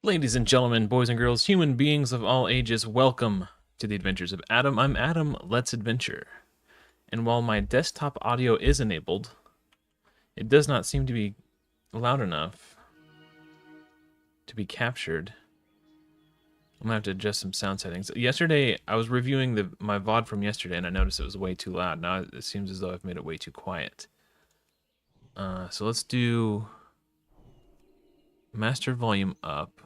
Ladies and gentlemen, boys and girls, human beings of all ages, welcome to the Adventures of Adam. I'm Adam, let's adventure. And while my desktop audio is enabled, it does not seem to be loud enough to be captured. I'm gonna have to adjust some sound settings. Yesterday, I was reviewing my VOD from yesterday and I noticed it was way too loud. Now it seems as though I've made it way too quiet. So let's do master volume up.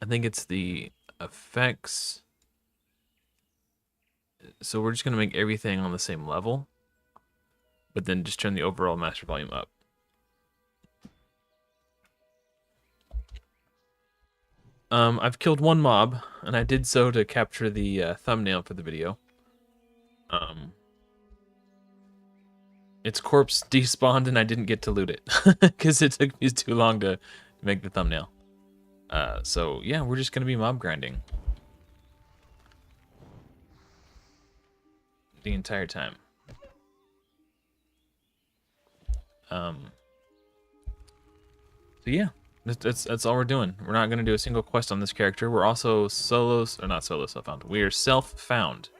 I think it's the effects. So we're just going to make everything on the same level, but then just turn the overall master volume up. I've killed one mob, and I did so to capture the thumbnail for the video. Its corpse despawned, and I didn't get to loot it, because it took me too long to make the thumbnail. So yeah, we're just going to be mob grinding the entire time. So yeah, that's all we're doing. We're not going to do a single quest on this character. We're also not solo self-found. We are self-found,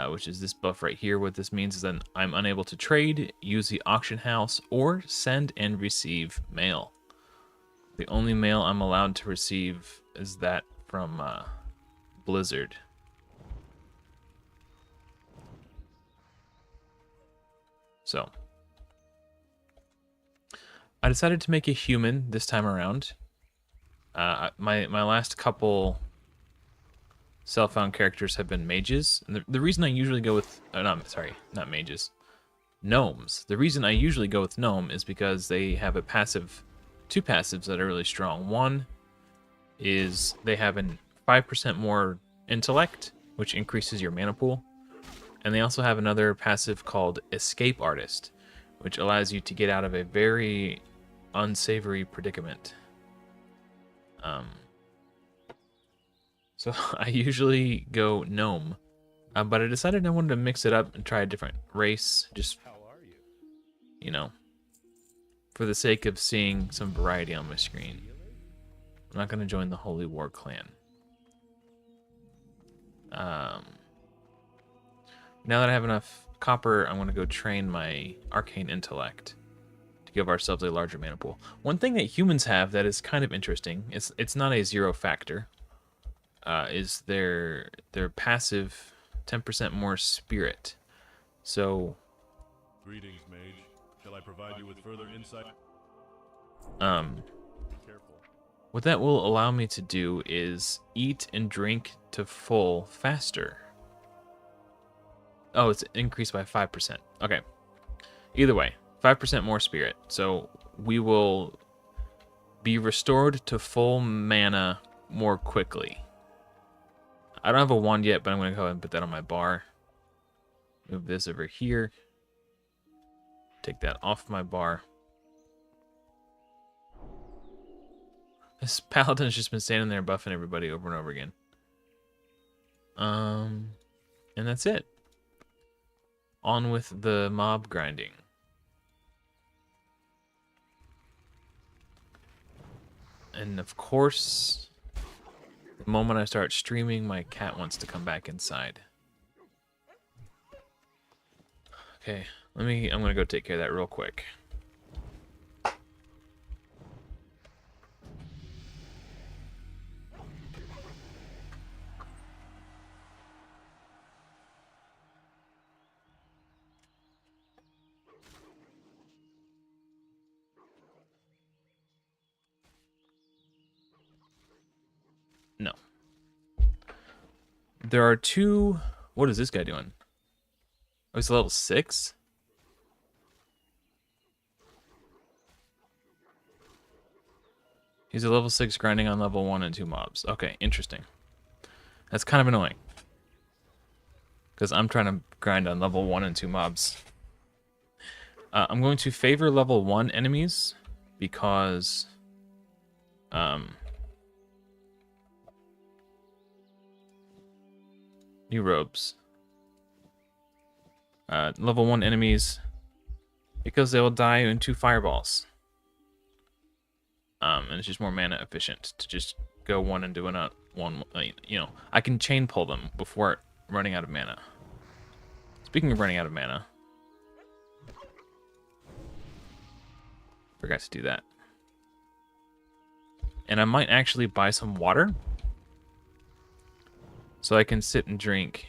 which is this buff right here. What this means is that I'm unable to trade, use the auction house, or send and receive mail. The only mail I'm allowed to receive is that from Blizzard. So I decided to make a human this time around. My last couple self-found characters have been mages. And the reason I usually go with not mages, gnomes. The reason I usually go with gnome is because they have two passives that are really strong. One is they have a 5% more intellect, which increases your mana pool. And they also have another passive called Escape Artist, which allows you to get out of a very unsavory predicament. So I usually go gnome, but I decided I wanted to mix it up and try a different race, just, you know, for the sake of seeing some variety on my screen. I'm not going to join the Holy War Clan. Now that I have enough copper, I'm going to go train my arcane intellect to give ourselves a larger mana pool. One thing that humans have that is kind of interesting, it's not a zero factor, is their passive 10% more spirit. So Greetings, Mage. Shall I provide you with further insight? Careful. What that will allow me to do is eat and drink to full faster. Oh, it's increased by 5%. Okay. Either way, 5% more spirit. So we will be restored to full mana more quickly. I don't have a wand yet, but I'm going to go ahead and put that on my bar. Move this over here. Take that off my bar. This paladin's just been standing there buffing everybody over and over again. And that's it. On with the mob grinding. And of course, the moment I start streaming, my cat wants to come back inside. Okay, I'm gonna go take care of that real quick. No. There are two... What is this guy doing? Oh, he's level 6? He's a level 6 grinding on level 1 and 2 mobs. Okay, interesting. That's kind of annoying. Because I'm trying to grind on level 1 and 2 mobs. I'm going to favor level 1 enemies because... New robes. Level 1 enemies, because they will die in 2 fireballs. And it's just more mana efficient to just go one and do it one. You know, I can chain pull them before running out of mana. Speaking of running out of mana, forgot to do that. And I might actually buy some water so I can sit and drink.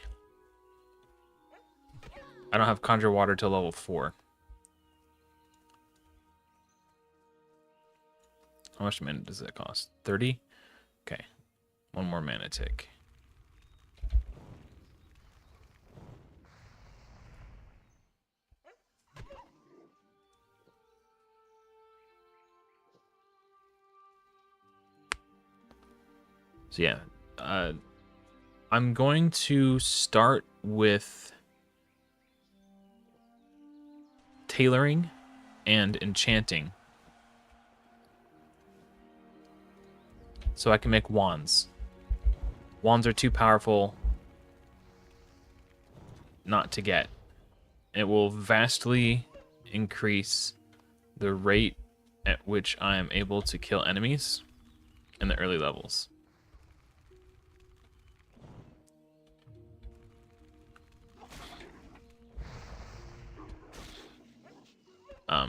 I don't have conjure water till level 4. How much mana does that cost? 30? Okay. One more mana tick. So yeah, I'm going to start with tailoring and enchanting so I can make wands. Wands are too powerful not to get. It will vastly increase the rate at which I am able to kill enemies in the early levels.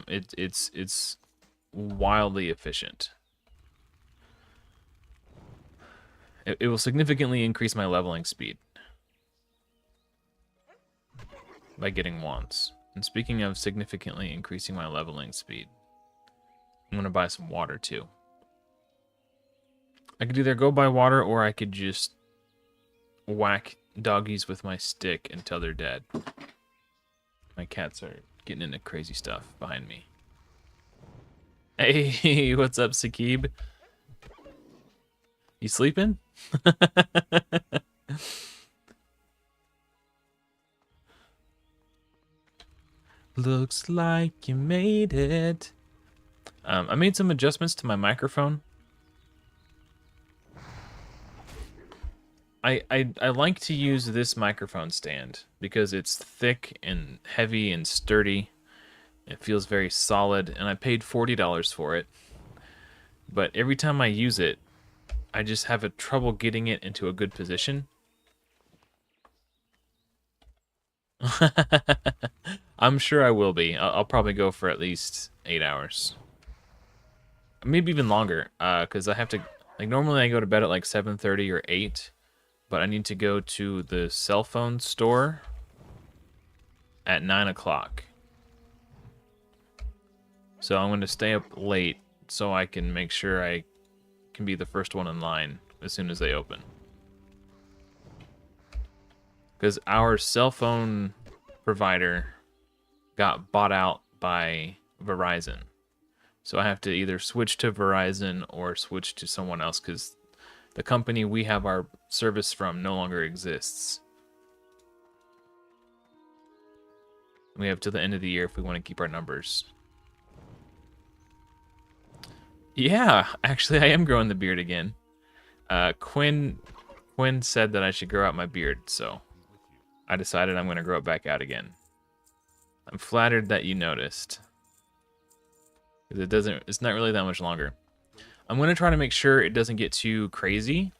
It's wildly efficient. It will significantly increase my leveling speed by getting wands. And speaking of significantly increasing my leveling speed, I'm gonna buy some water too. I could either go buy water or I could just whack doggies with my stick until they're dead. My cats are getting into crazy stuff behind me. Hey, what's up, Sakib? You sleeping? Looks like you made it. I made some adjustments to my microphone. I like to use this microphone stand because it's thick and heavy and sturdy. It feels very solid, and I paid $40 for it. But every time I use it, I just have a trouble getting it into a good position. I'm sure I will be. I'll probably go for at least 8 hours. Maybe even longer, because I have to... Like, normally I go to bed at like 7:30 or 8, but I need to go to the cell phone store at 9 o'clock. So I'm going to stay up late so I can make sure I can be the first one in line as soon as they open. Because our cell phone provider got bought out by Verizon. So I have to either switch to Verizon or switch to someone else because the company we have our service from no longer exists. We have to the end of the year if we want to keep our numbers. Yeah, actually I am growing the beard again. Quinn said that I should grow out my beard, so I decided I'm going to grow it back out again. I'm flattered that you noticed. Because it's not really that much longer. I'm going to try to make sure it doesn't get too crazy.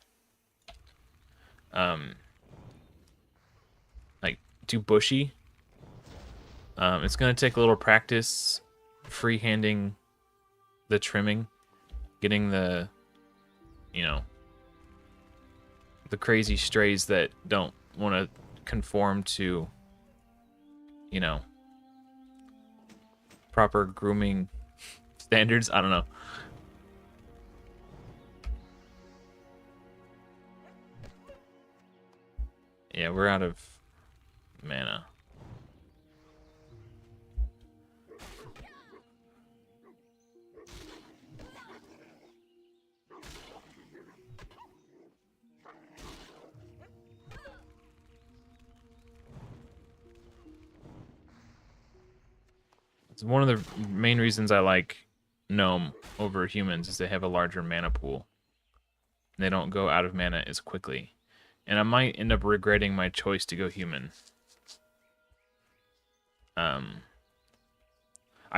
Like, too bushy. It's going to take a little practice freehanding the trimming. Getting the, you know, the crazy strays that don't want to conform to, you know, proper grooming standards. I don't know. Yeah, we're out of mana. It's one of the main reasons I like Gnome over humans is they have a larger mana pool. They don't go out of mana as quickly. And I might end up regretting my choice to go human. I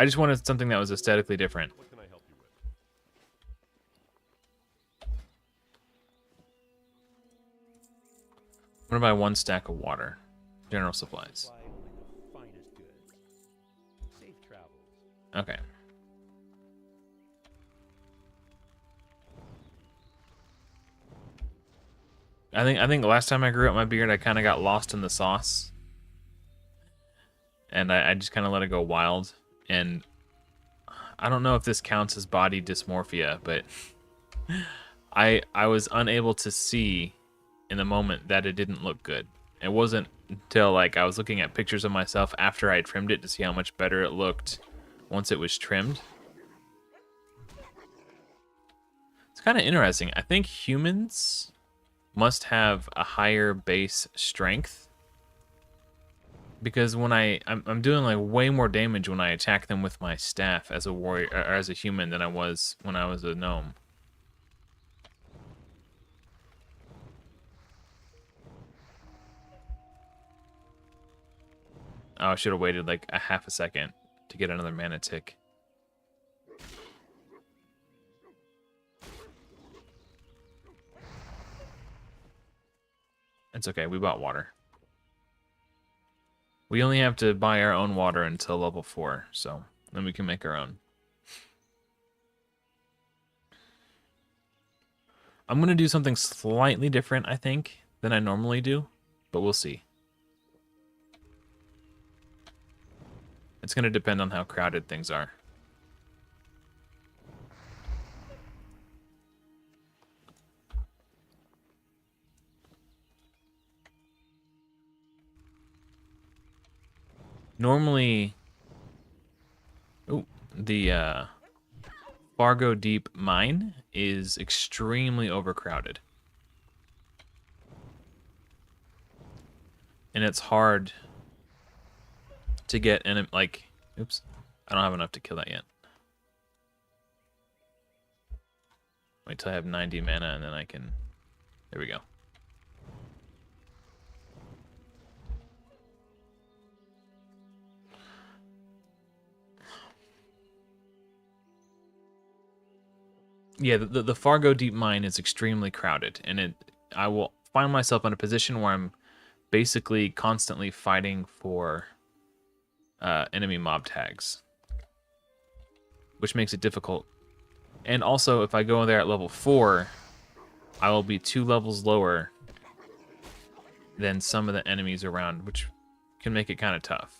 just wanted something that was aesthetically different. What can I help you with? I'm gonna buy 1 stack of water. General supplies. Supply only the finest goods. Safe travels. Okay. I think the last time I grew up my beard, I kind of got lost in the sauce, and I just kind of let it go wild. And I don't know if this counts as body dysmorphia, but I was unable to see in the moment that it didn't look good. It wasn't until like I was looking at pictures of myself after I trimmed it to see how much better it looked once it was trimmed. It's kind of interesting. I think humans must have a higher base strength, because when I'm doing like way more damage when I attack them with my staff as a warrior or as a human than I was when I was a gnome. Oh, I should have waited like a half a second to get another mana tick. It's okay, we bought water. We only have to buy our own water until level 4, so then we can make our own. I'm going to do something slightly different, I think, than I normally do, but we'll see. It's going to depend on how crowded things are. Normally, the Fargo Deep mine is extremely overcrowded. And it's hard to get in, like, oops, I don't have enough to kill that yet. Wait till I have 90 mana and then I can, there we go. Yeah, the Fargo Deep Mine is extremely crowded, and I will find myself in a position where I'm basically constantly fighting for enemy mob tags, which makes it difficult. And also, if I go there at level 4, I will be 2 levels lower than some of the enemies around, which can make it kind of tough.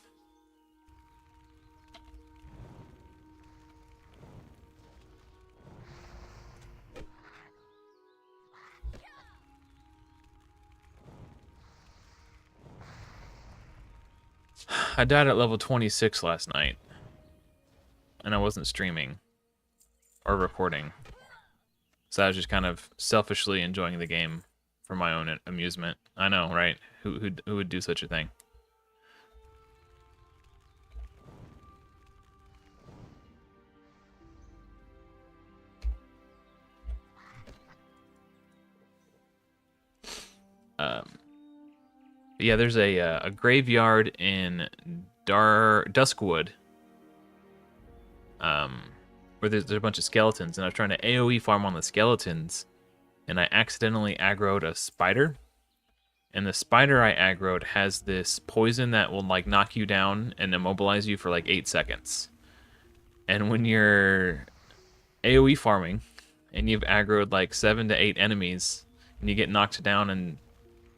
I died at level 26 last night, and I wasn't streaming or recording, so I was just kind of selfishly enjoying the game for my own amusement. I know, right? Who would do such a thing? Yeah, there's a graveyard in Duskwood, where there's a bunch of skeletons, and I was trying to AoE farm on the skeletons, and I accidentally aggroed a spider, and the spider I aggroed has this poison that will like knock you down and immobilize you for like 8 seconds. And when you're AoE farming and you've aggroed like 7 to 8 enemies and you get knocked down and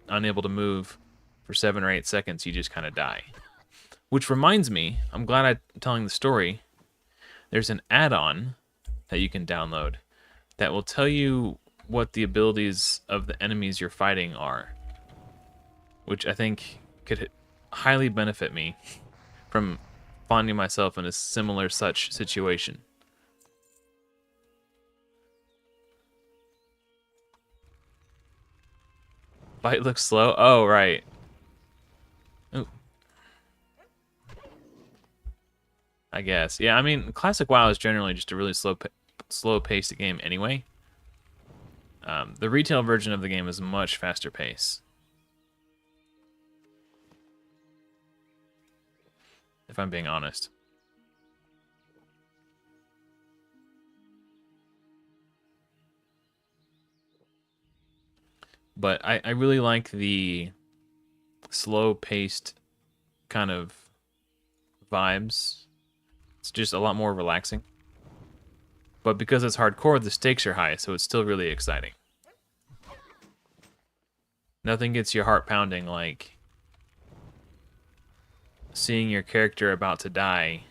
unable to move for 7 or 8 seconds, you just kind of die. Which reminds me, I'm glad I'm telling the story. There's an add-on that you can download that will tell you what the abilities of the enemies you're fighting are, which I think could highly benefit me from finding myself in a similar such situation. Fight looks slow? Oh, right. Ooh. I guess. Yeah, I mean, Classic WoW is generally just a really slow-paced game anyway. The retail version of the game is much faster pace, if I'm being honest. But I really like the slow-paced kind of vibes. It's just a lot more relaxing. But because it's hardcore, the stakes are high, so it's still really exciting. Nothing gets your heart pounding like seeing your character about to die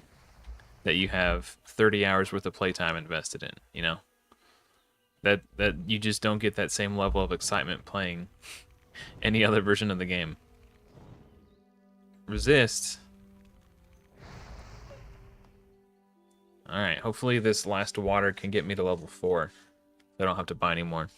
that you have 30 hours worth of playtime invested in, you know? That you just don't get that same level of excitement playing any other version of the game. Resist. Alright, hopefully this last water can get me to level 4. So I don't have to buy anymore.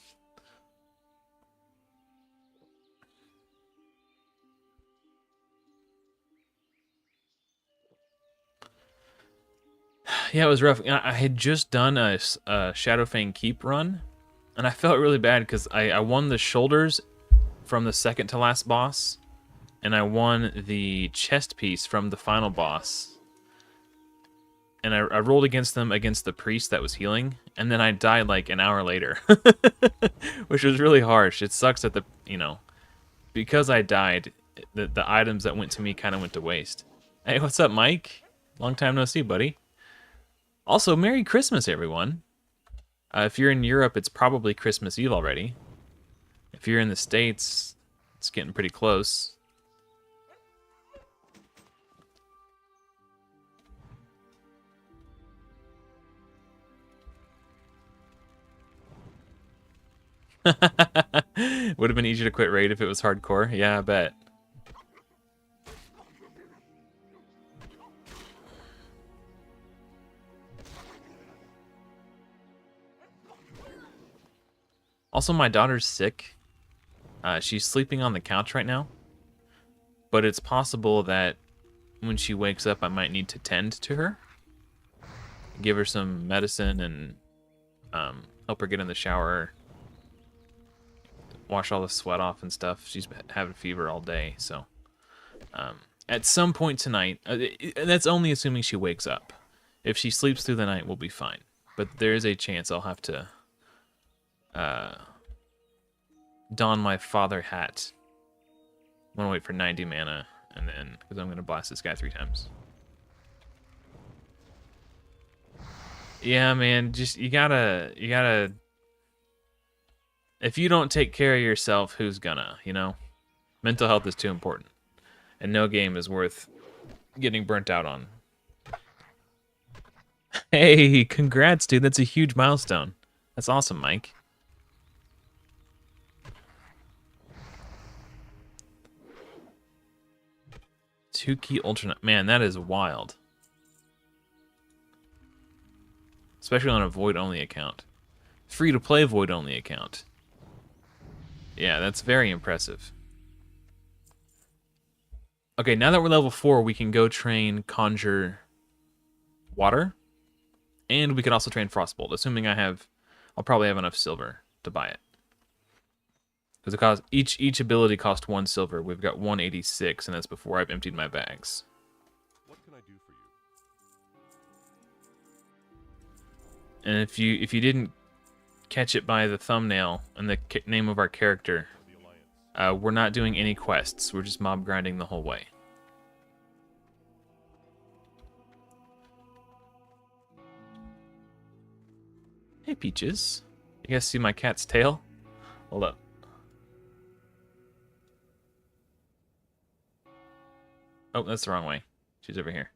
Yeah, it was rough. I had just done a Shadowfang Keep run, and I felt really bad because I won the shoulders from the second to last boss, and I won the chest piece from the final boss. And I rolled against them against the priest that was healing, and then I died like an hour later, which was really harsh. It sucks that because I died, the items that went to me kind of went to waste. Hey, what's up, Mike? Long time no see, buddy. Also, Merry Christmas, everyone. If you're in Europe, it's probably Christmas Eve already. If you're in the States, it's getting pretty close. Would have been easier to quit raid if it was hardcore. Yeah, I bet. Also, my daughter's sick. She's sleeping on the couch right now. But it's possible that when she wakes up, I might need to tend to her. Give her some medicine and help her get in the shower. Wash all the sweat off and stuff. She's having fever all day, so at some point tonight, that's only assuming she wakes up. If she sleeps through the night, we'll be fine. But there is a chance I'll have to don my father hat. I'm gonna wait for 90 mana, and then because I'm gonna blast this guy 3 times. Yeah, man, just you gotta. If you don't take care of yourself, who's gonna, you know? Mental health is too important. And no game is worth getting burnt out on. Hey, congrats, dude. That's a huge milestone. That's awesome, Mike. Two key alternate. Man, that is wild. Especially on a void-only account. Free-to-play void-only account. Yeah, that's very impressive. Okay, now that we're level 4, we can go train Conjure Water. And we can also train Frostbolt, assuming I'll probably have enough silver to buy it. Because it costs, each ability costs 1 silver. We've got 186, and that's before I've emptied my bags. What can I do for you? And if you didn't catch it by the thumbnail and the name of our character, we're not doing any quests. We're just mob grinding the whole way. Hey, Peaches. You guys see my cat's tail? Hold up. Oh, that's the wrong way. She's over here.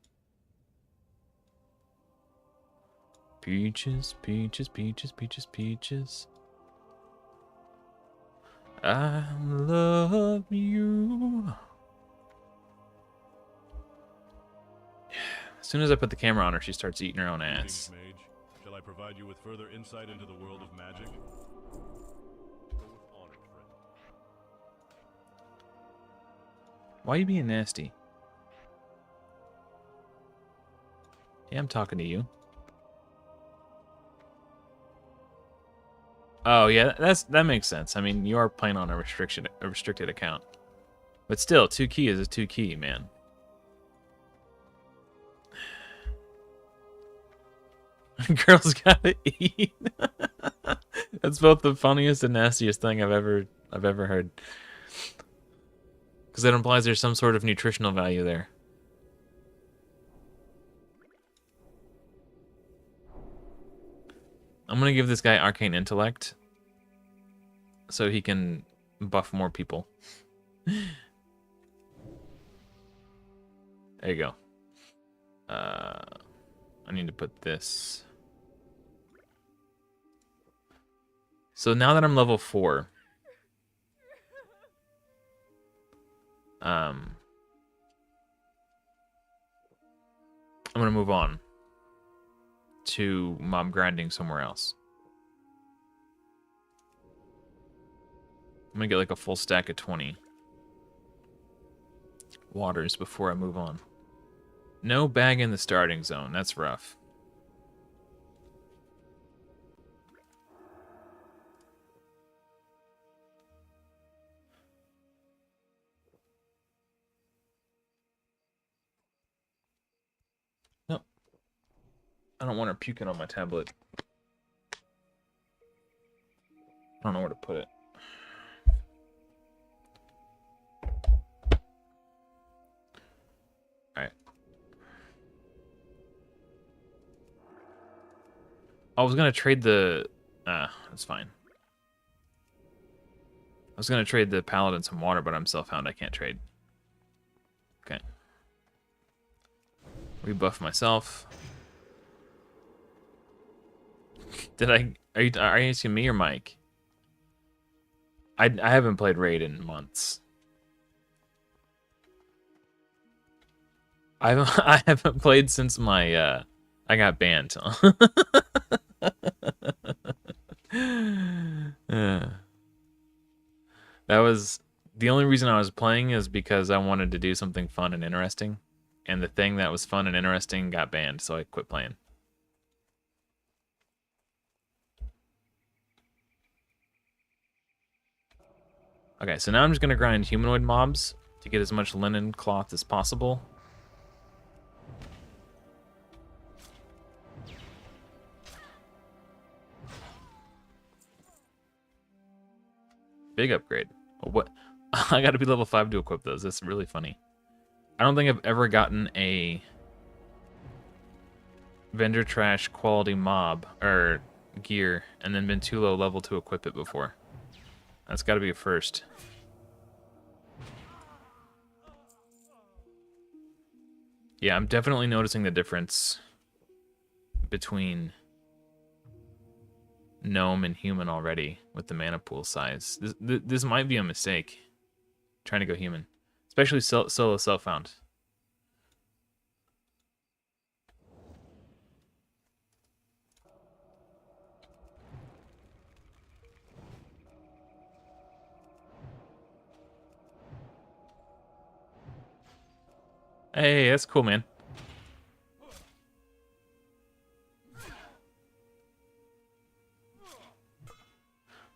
Peaches, peaches, peaches, peaches, peaches. I love you. As soon as I put the camera on her, she starts eating her own ass. Greetings, Mage. Shall I provide you with further insight into the world of magic? Go with honor, friend. Why are you being nasty? Yeah, I'm talking to you. Oh yeah, that makes sense. I mean, you are playing on a restricted account, but still, 2 key is a 2 key, man. Girls gotta eat. That's both the funniest and nastiest thing I've ever heard. Because that implies there's some sort of nutritional value there. I'm going to give this guy Arcane Intellect so he can buff more people. There you go. I need to put this. So now that I'm level 4, I'm going to move on to mob grinding somewhere else. I'm going to get like a full stack of 20 waters before I move on. No bag in the starting zone. That's rough. Nope. I don't want her puking on my tablet. I don't know where to put it. Alright. I was gonna trade the... that's fine. I was gonna trade the paladin some water, but I'm self-found. I can't trade. Okay. Rebuff myself. Did I... Are you asking me or Mike? I haven't played Raid in months. I haven't played since my I got banned. That was the only reason I was playing is because I wanted to do something fun and interesting, and the thing that was fun and interesting got banned, so I quit playing. Okay, so now I'm just gonna grind humanoid mobs to get as much linen cloth as possible. Big upgrade. What? I gotta be level 5 to equip those. That's really funny. I don't think I've ever gotten a vendor trash quality mob or gear and then been too low level to equip it before. That's gotta be a first. Yeah, I'm definitely noticing the difference between gnome and human already with the mana pool size. This might be a mistake, trying to go human, especially solo self-found. Hey, that's cool, man.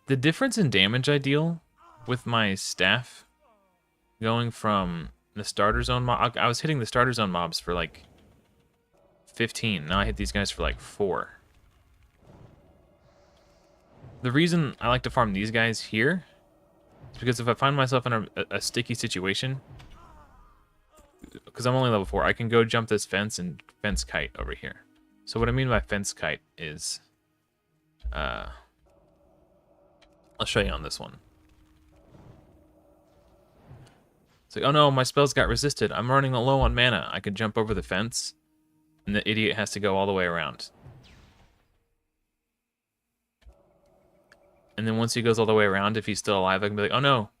The difference in damage I deal with my staff going from the starter zone mob... I was hitting the starter zone mobs for like 15. Now I hit these guys for like 4. The reason I like to farm these guys here is because if I find myself in a sticky situation, because I'm only level 4, I can go jump this fence and fence kite over here. So what I mean by fence kite is... I'll show you on this one. It's like, oh no, my spells got resisted. I'm running low on mana. I could jump over the fence, and the idiot has to go all the way around. And then once he goes all the way around, if he's still alive, I can be like, oh no.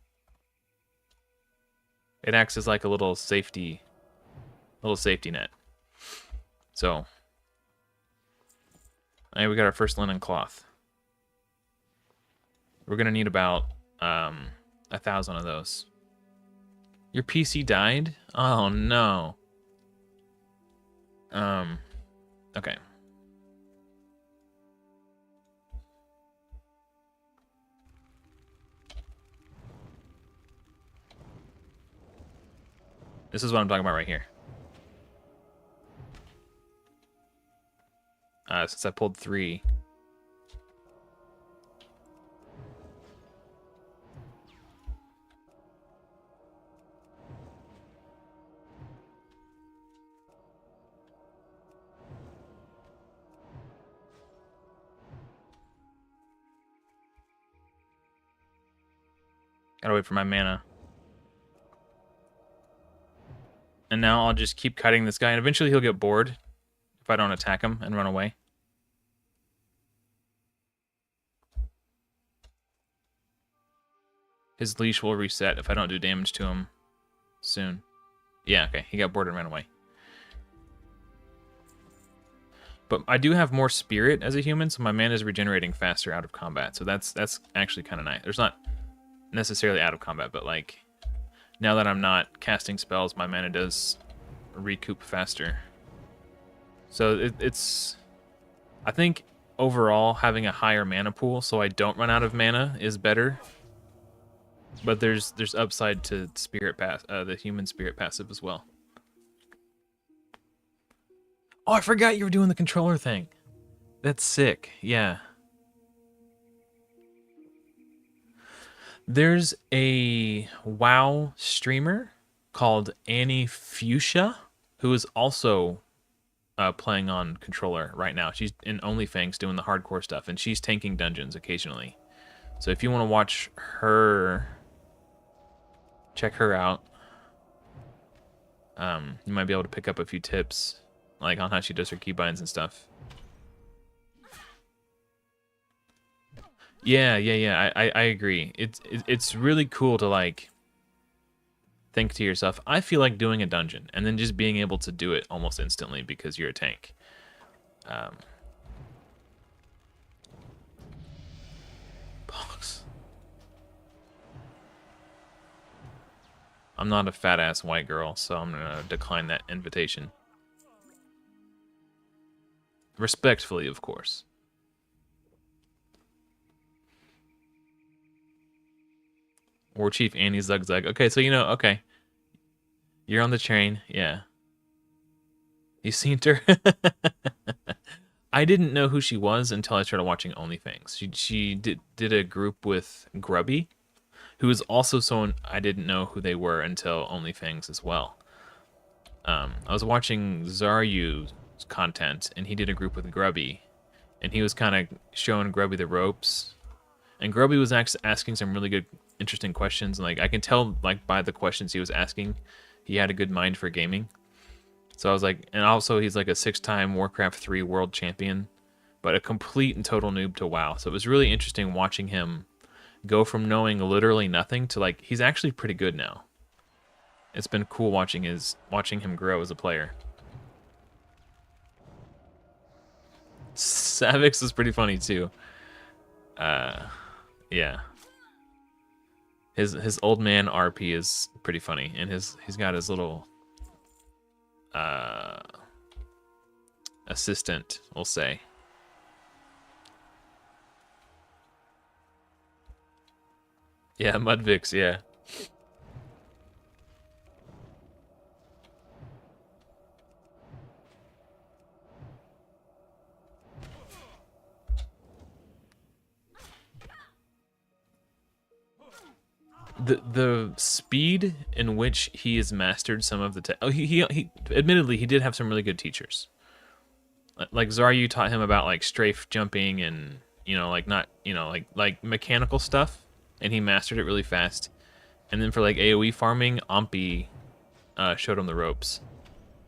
It acts as like a little safety net. So, hey, we got our first linen cloth. We're gonna need about 1,000 of those. Your PC died? Oh no. Okay. This is what I'm talking about right here. Since I pulled 3. Gotta wait for my mana. And now I'll just keep cutting this guy, and eventually he'll get bored if I don't attack him and run away. His leash will reset if I don't do damage to him soon. Yeah, okay. He got bored and ran away. But I do have more spirit as a human, so my mana is regenerating faster out of combat. So that's actually kind of nice. There's not necessarily out of combat, but like now that I'm not casting spells, my mana does recoup faster. So it's I think overall having a higher mana pool so I don't run out of mana is better. But there's upside to spirit the human spirit passive as well. Oh, I forgot you were doing the controller thing. That's sick. Yeah. There's a WoW streamer called Annie Fuchsia who is also playing on controller right now. She's in OnlyFans doing the hardcore stuff, and she's tanking dungeons occasionally. So if you want to watch her, check her out. You might be able to pick up a few tips, like on how she does her keybinds and stuff. Yeah. I agree. It's really cool to like think to yourself, I feel like doing a dungeon, and then just being able to do it almost instantly because you're a tank. Box. I'm not a fat ass white girl, so I'm gonna decline that invitation. Respectfully, of course. War Chief Annie Zugzug. Okay, so you know, okay. You're on the train, yeah. You seen her? I didn't know who she was until I started watching OnlyFans. She did a group with Grubby, who is also someone I didn't know who they were until OnlyFans as well. I was watching Zaryu's content, and he did a group with Grubby, and he was kind of showing Grubby the ropes. And Grubby was asking some really good, interesting questions. And like I can tell, like by the questions he was asking, he had a good mind for gaming. So I was like, and also he's like a 6-time Warcraft 3 world champion, but a complete and total noob to WoW. So it was really interesting watching him go from knowing literally nothing to like he's actually pretty good now. It's been cool watching him grow as a player. Savix is pretty funny too. Yeah. His old man RP is pretty funny, and he's got his little assistant, we'll say. Yeah, Mudvix, yeah. The speed in which he has mastered some of the he admittedly he did have some really good teachers. Like Zaryu taught him about like strafe jumping and like not like mechanical stuff, and he mastered it really fast. And then for like AoE farming, Ompi showed him the ropes.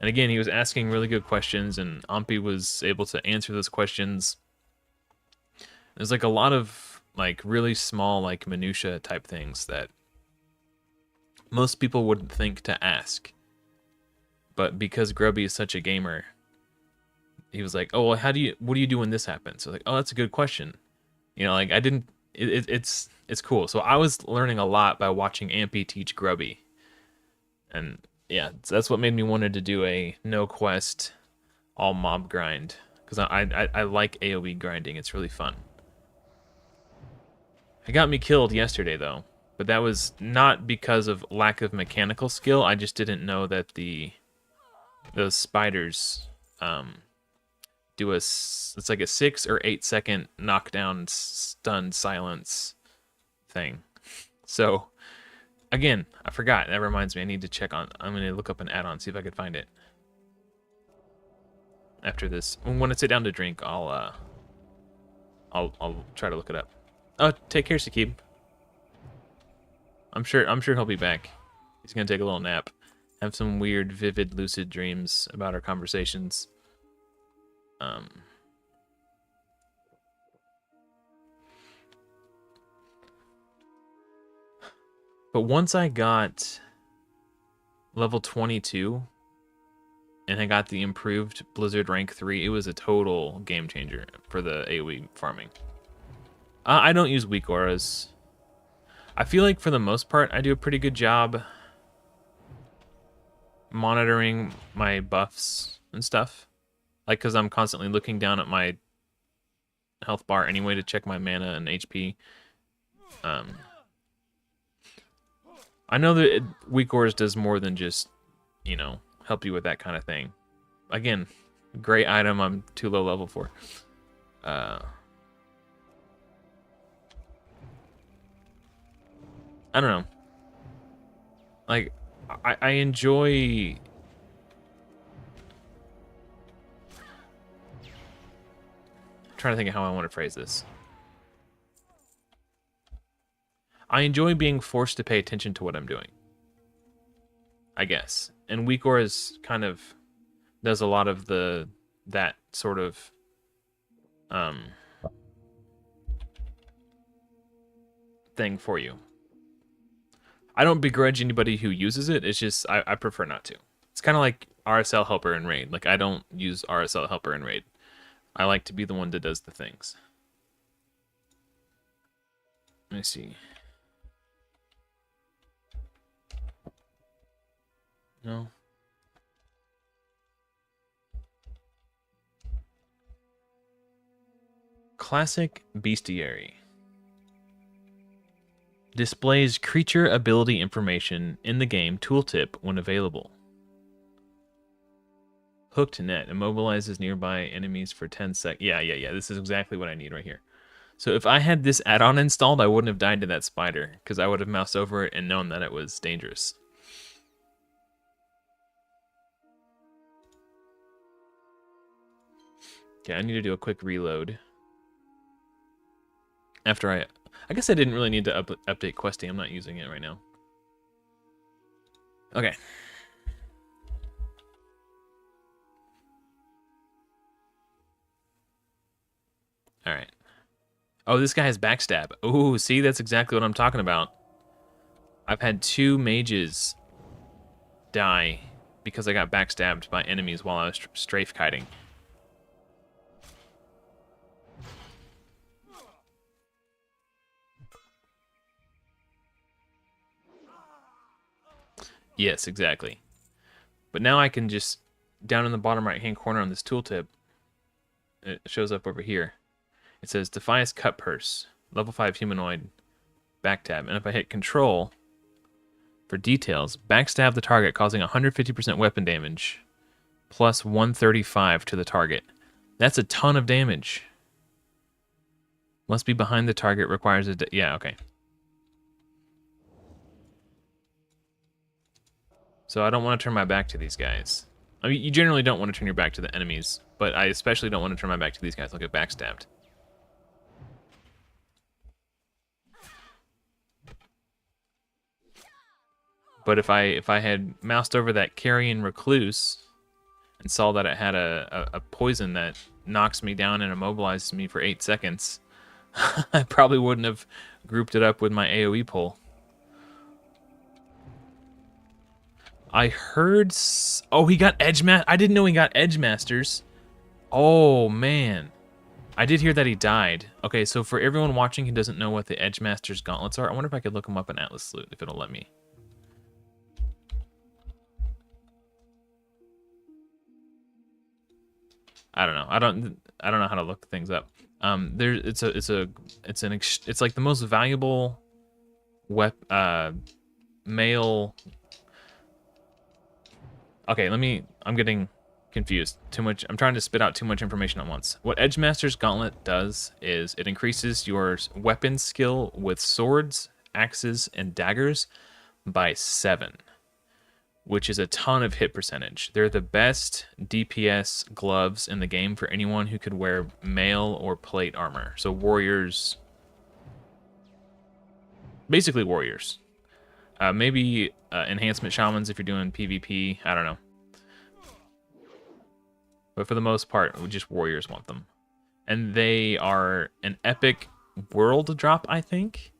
And again, he was asking really good questions, and Ompi was able to answer those questions. There's like a lot of like really small like minutia type things that most people wouldn't think to ask. But because Grubby is such a gamer, he was like, oh, well, what do you do when this happens? So like, oh, that's a good question. Like it's cool. So I was learning a lot by watching Ampy teach Grubby. And yeah, so that's what made me wanted to do a no quest all mob grind. Because I like AoE grinding. It's really fun. It got me killed yesterday though. But that was not because of lack of mechanical skill. I just didn't know that those spiders do it's like a 6 or 8 second knockdown stun silence thing. So again, I forgot. That reminds me, I need to check on. I'm gonna look up an add-on, see if I could find it. After this, when I sit down to drink, I'll try to look it up. Oh, take care, Sakib. I'm sure he'll be back. He's gonna take a little nap. Have some weird, vivid, lucid dreams about our conversations. But once I got level 22 and I got the improved Blizzard rank 3, it was a total game changer for the AoE farming. I don't use weak auras. I feel like for the most part I do a pretty good job monitoring my buffs and stuff. Like, because I'm constantly looking down at my health bar anyway to check my mana and HP. I know that weak auras does more than just, you know, help you with that kind of thing. Again, great item I'm too low level for. I don't know. Like, I enjoy... I'm trying to think of how I want to phrase this. I enjoy being forced to pay attention to what I'm doing, I guess. And weak auras kind of does a lot of that sort of thing for you. I don't begrudge anybody who uses it. It's just I prefer not to. It's kind of like RSL helper in raid. Like, I don't use RSL helper in raid. I like to be the one that does the things. Let me see. No. Classic Bestiary. Displays creature ability information in the game tooltip when available. Hooked net immobilizes nearby enemies for 10 seconds. Yeah. This is exactly what I need right here. So if I had this add-on installed, I wouldn't have died to that spider, because I would have moused over it and known that it was dangerous. Okay, I need to do a quick reload. After I guess I didn't really need to update questing. I'm not using it right now. Okay. All right. Oh, this guy has backstab. Ooh, see, that's exactly what I'm talking about. I've had 2 mages die because I got backstabbed by enemies while I was strafe kiting. Yes, exactly. But now I can just, down in the bottom right-hand corner on this tooltip, it shows up over here. It says Defias Cut Purse, level 5 humanoid, backstab. And if I hit control for details, backstab the target causing 150% weapon damage, plus 135 to the target. That's a ton of damage. Must be behind the target, requires a... yeah, okay. So I don't want to turn my back to these guys. I mean, you generally don't want to turn your back to the enemies, but I especially don't want to turn my back to these guys. I'll get backstabbed. But if I had moused over that Carrion Recluse and saw that it had a poison that knocks me down and immobilizes me for 8 seconds, I probably wouldn't have grouped it up with my AoE pull. I heard... oh, he got I didn't know he got Edge Masters. Oh, man. I did hear that he died. Okay, so for everyone watching who doesn't know what the Edge Masters gauntlets are, I wonder if I could look them up in Atlas Loot, if it'll let me. I don't know. I don't know how to look things up. It's like the most valuable male. Okay, I'm getting confused. Too much. I'm trying to spit out too much information at once. What Edgemaster's Gauntlet does is it increases your weapon skill with swords, axes, and daggers by 7, which is a ton of hit percentage. They're the best DPS gloves in the game for anyone who could wear mail or plate armor. So warriors, basically warriors. Maybe enhancement shamans if you're doing PvP. I don't know. But for the most part, just warriors want them. And they are an epic world drop, I think.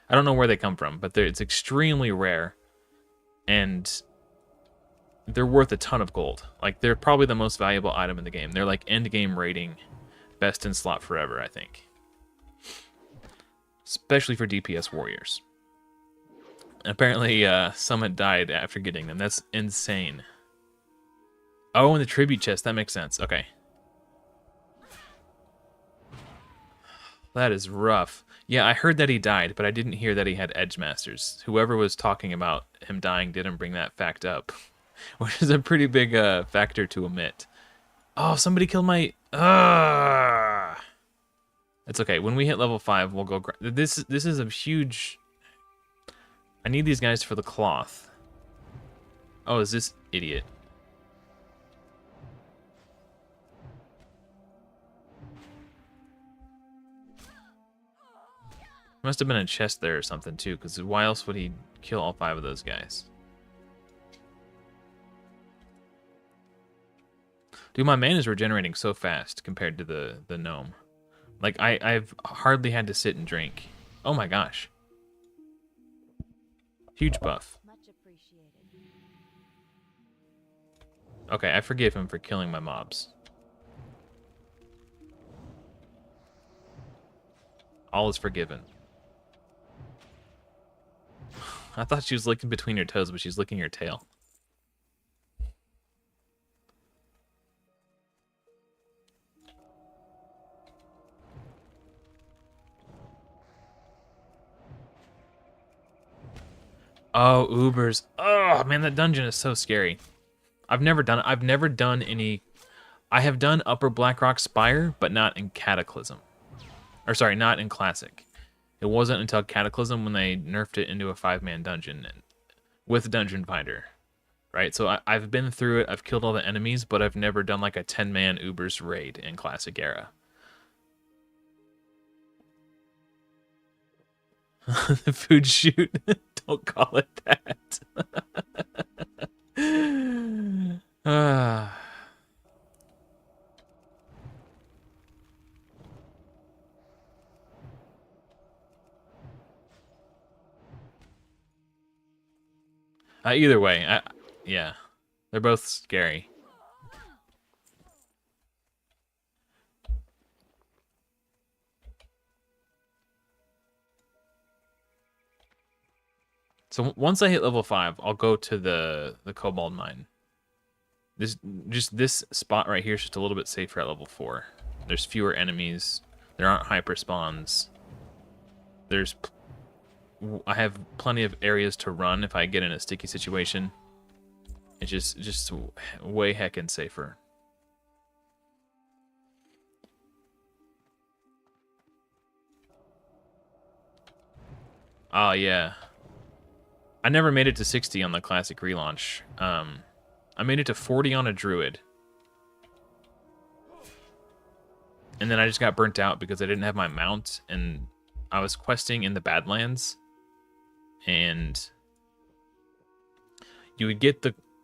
I don't know where they come from, but it's extremely rare. And they're worth a ton of gold. Like, they're probably the most valuable item in the game. They're like end game rating, best in slot forever, I think. Especially for DPS warriors. Apparently, some had died after getting them. That's insane. Oh, and the tribute chest. That makes sense. Okay. That is rough. Yeah, I heard that he died, but I didn't hear that he had Edge Masters. Whoever was talking about him dying didn't bring that fact up, which is a pretty big factor to omit. Oh, somebody killed my... It's okay. When we hit level 5, we'll go... This is a huge... I need these guys for the cloth. Oh, is this idiot? Must have been a chest there or something too, because why else would he kill all 5 of those guys? Dude, my mana is regenerating so fast compared to the gnome. Like, I've hardly had to sit and drink. Oh my gosh. Huge buff. Much appreciated. Okay, I forgive him for killing my mobs. All is forgiven. I thought she was licking between your toes, but she's licking your tail. Oh, Ubers. Oh, man, that dungeon is so scary. I've never done it. I've never done any... I have done Upper Blackrock Spire, but not in Cataclysm. Or sorry, not in Classic. It wasn't until Cataclysm when they nerfed it into a 5-man dungeon with Dungeon Finder. Right? So I've been through it. I've killed all the enemies, but I've never done like a 10-man Ubers raid in Classic era. The food shoot. Don't call it that. Either way, yeah, they're both scary. So once I hit level 5, I'll go to the Cobalt Mine. This spot right here is just a little bit safer at level 4. There's fewer enemies. There aren't hyper spawns. I have plenty of areas to run if I get in a sticky situation. It's just way heckin' safer. Oh yeah. I never made it to 60 on the Classic relaunch. I made it to 40 on a Druid. And then I just got burnt out because I didn't have my mount, and I was questing in the Badlands. And you would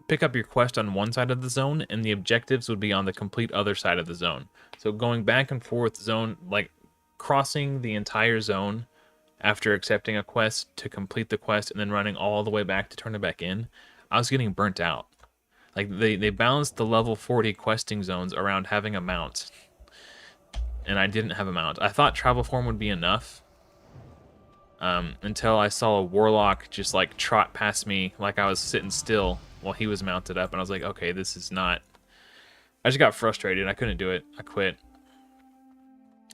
pick up your quest on one side of the zone, and the objectives would be on the complete other side of the zone. So going back and forth zone, like crossing the entire zone after accepting a quest to complete the quest and then running all the way back to turn it back in, I was getting burnt out. Like, they balanced the level 40 questing zones around having a mount. And I didn't have a mount. I thought travel form would be enough. Until I saw a warlock just like trot past me like I was sitting still while he was mounted up. And I was like, okay, this is not... I just got frustrated. I couldn't do it. I quit.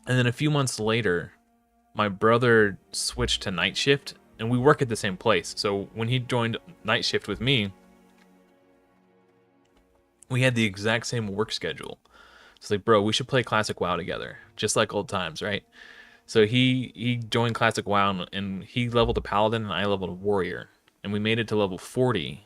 And then a few months later, my brother switched to night shift, and we work at the same place. So when he joined night shift with me, we had the exact same work schedule. It's like, bro, we should play Classic WoW together, just like old times, right? So he joined Classic WoW, and he leveled a Paladin, and I leveled a Warrior. And we made it to level 40.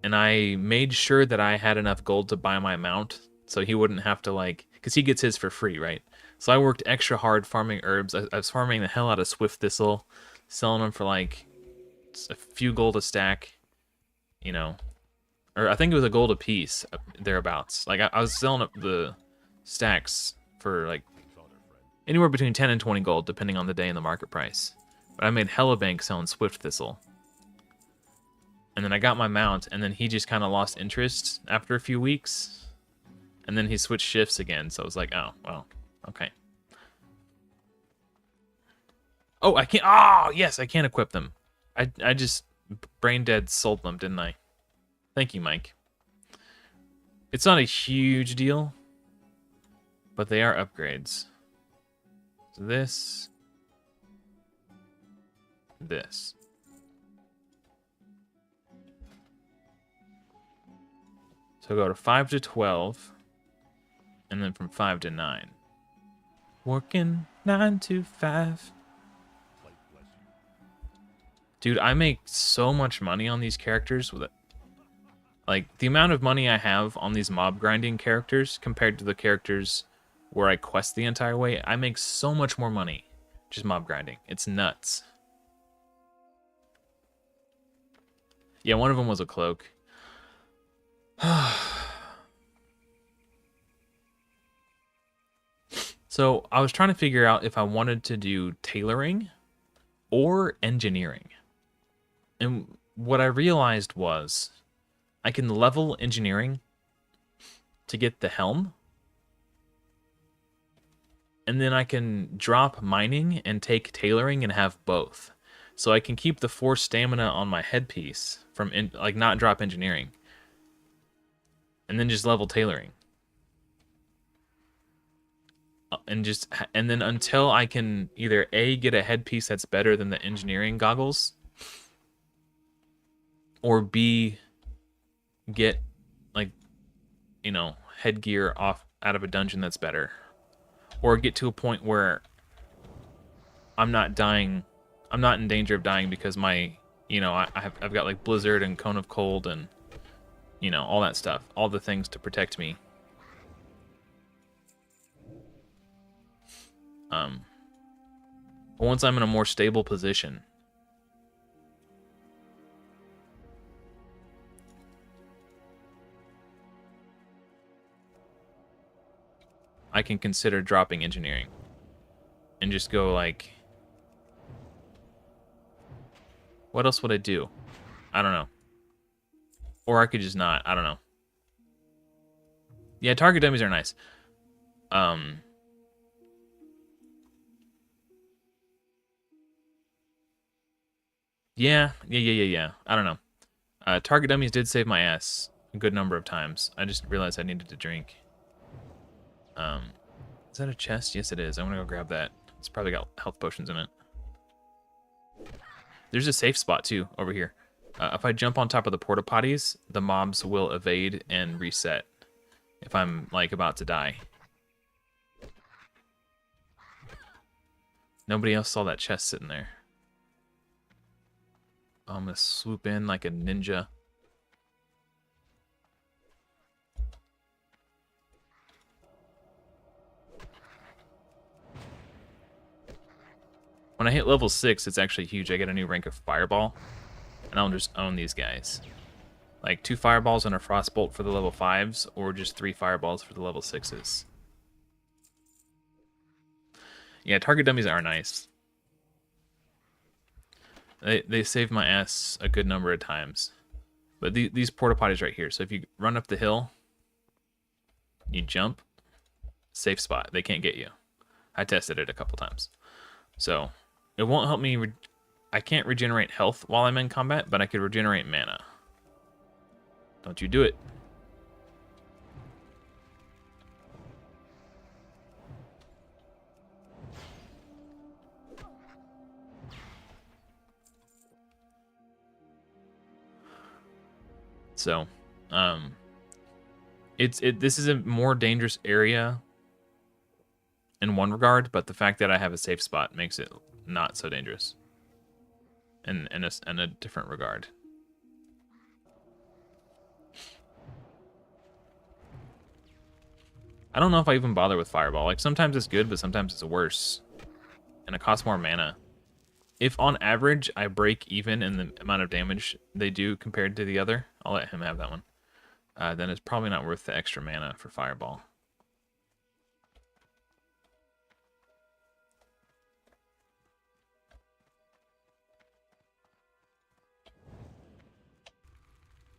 And I made sure that I had enough gold to buy my mount, so he wouldn't have to, like... Because he gets his for free, right? So I worked extra hard farming herbs. I was farming the hell out of Swift Thistle, selling them for, like, a few gold a stack, you know, or I think it was a gold a piece, thereabouts. Like I was selling up the stacks for like anywhere between 10 and 20 gold, depending on the day and the market price. But I made hella bank selling Swift Thistle. And then I got my mount, and then he just kind of lost interest after a few weeks. And then he switched shifts again, so I was like, oh, well, okay. Oh, I can't, oh, yes, I can't equip them. I just brain dead sold them, didn't I? Thank you, Mike. It's not a huge deal, but they are upgrades. So this. So go to 5 to 12, and then from 5 to 9. Working 9 to 5. Dude, I make so much money on these characters with it. Like, the amount of money I have on these mob grinding characters compared to the characters where I quest the entire way, I make so much more money just mob grinding. It's nuts. Yeah, one of them was a cloak. So I was trying to figure out if I wanted to do tailoring or engineering. And what I realized was I can level engineering to get the helm. And then I can drop mining and take tailoring and have both. So I can keep the 4 stamina on my headpiece from like not drop engineering. And then just level tailoring. And then until I can either A, get a headpiece that's better than the engineering goggles, or B, get like, you know, headgear out of a dungeon that's better, or get to a point where I'm not dying, I'm not in danger of dying because my, you know, I've got like Blizzard and Cone of Cold and, you know, all that stuff, all the things to protect me. But once I'm in a more stable position, I can consider dropping engineering and just go like, what else would I do? I don't know. Or I could just not, I don't know. Yeah, target dummies are nice. Yeah. I don't know. Target dummies did save my ass a good number of times. I just realized I needed to drink. Is that a chest? Yes, it is. I'm gonna go grab that. It's probably got health potions in it. There's a safe spot too over here. If I jump on top of the porta potties, the mobs will evade and reset if I'm like about to die. Nobody else saw that chest sitting there. I'm gonna swoop in like a ninja. When I hit level 6, it's actually huge. I get a new rank of Fireball, and I'll just own these guys. Like 2 Fireballs and a Frostbolt for the level 5s, or just 3 Fireballs for the level 6s. Yeah, target dummies are nice. They save my ass a good number of times. But these porta potties right here. So if you run up the hill, you jump, safe spot. They can't get you. I tested it a couple times. So it won't help me. I can't regenerate health while I'm in combat, but I could regenerate mana. Don't you do it. So, this is a more dangerous area in one regard, but the fact that I have a safe spot makes it not so dangerous in a different regard. I don't know if I even bother with Fireball. Like, sometimes it's good, but sometimes it's worse. And it costs more mana. if on average I break even in the amount of damage they do compared to the other, I'll let him have that one. Then it's probably not worth the extra mana for Fireball.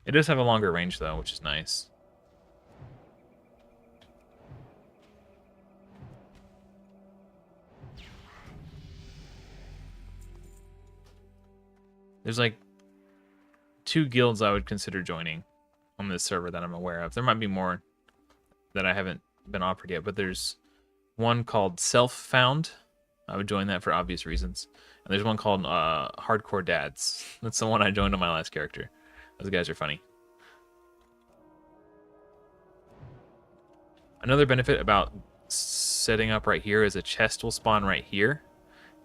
It does have a longer range though, which is nice. There's like 2 guilds I would consider joining on this server that I'm aware of. There might be more that I haven't been offered yet, but there's one called Self-Found. I would join that for obvious reasons. And there's one called Hardcore Dads. That's the one I joined on my last character. Those guys are funny. Another benefit about setting up right here is a chest will spawn right here.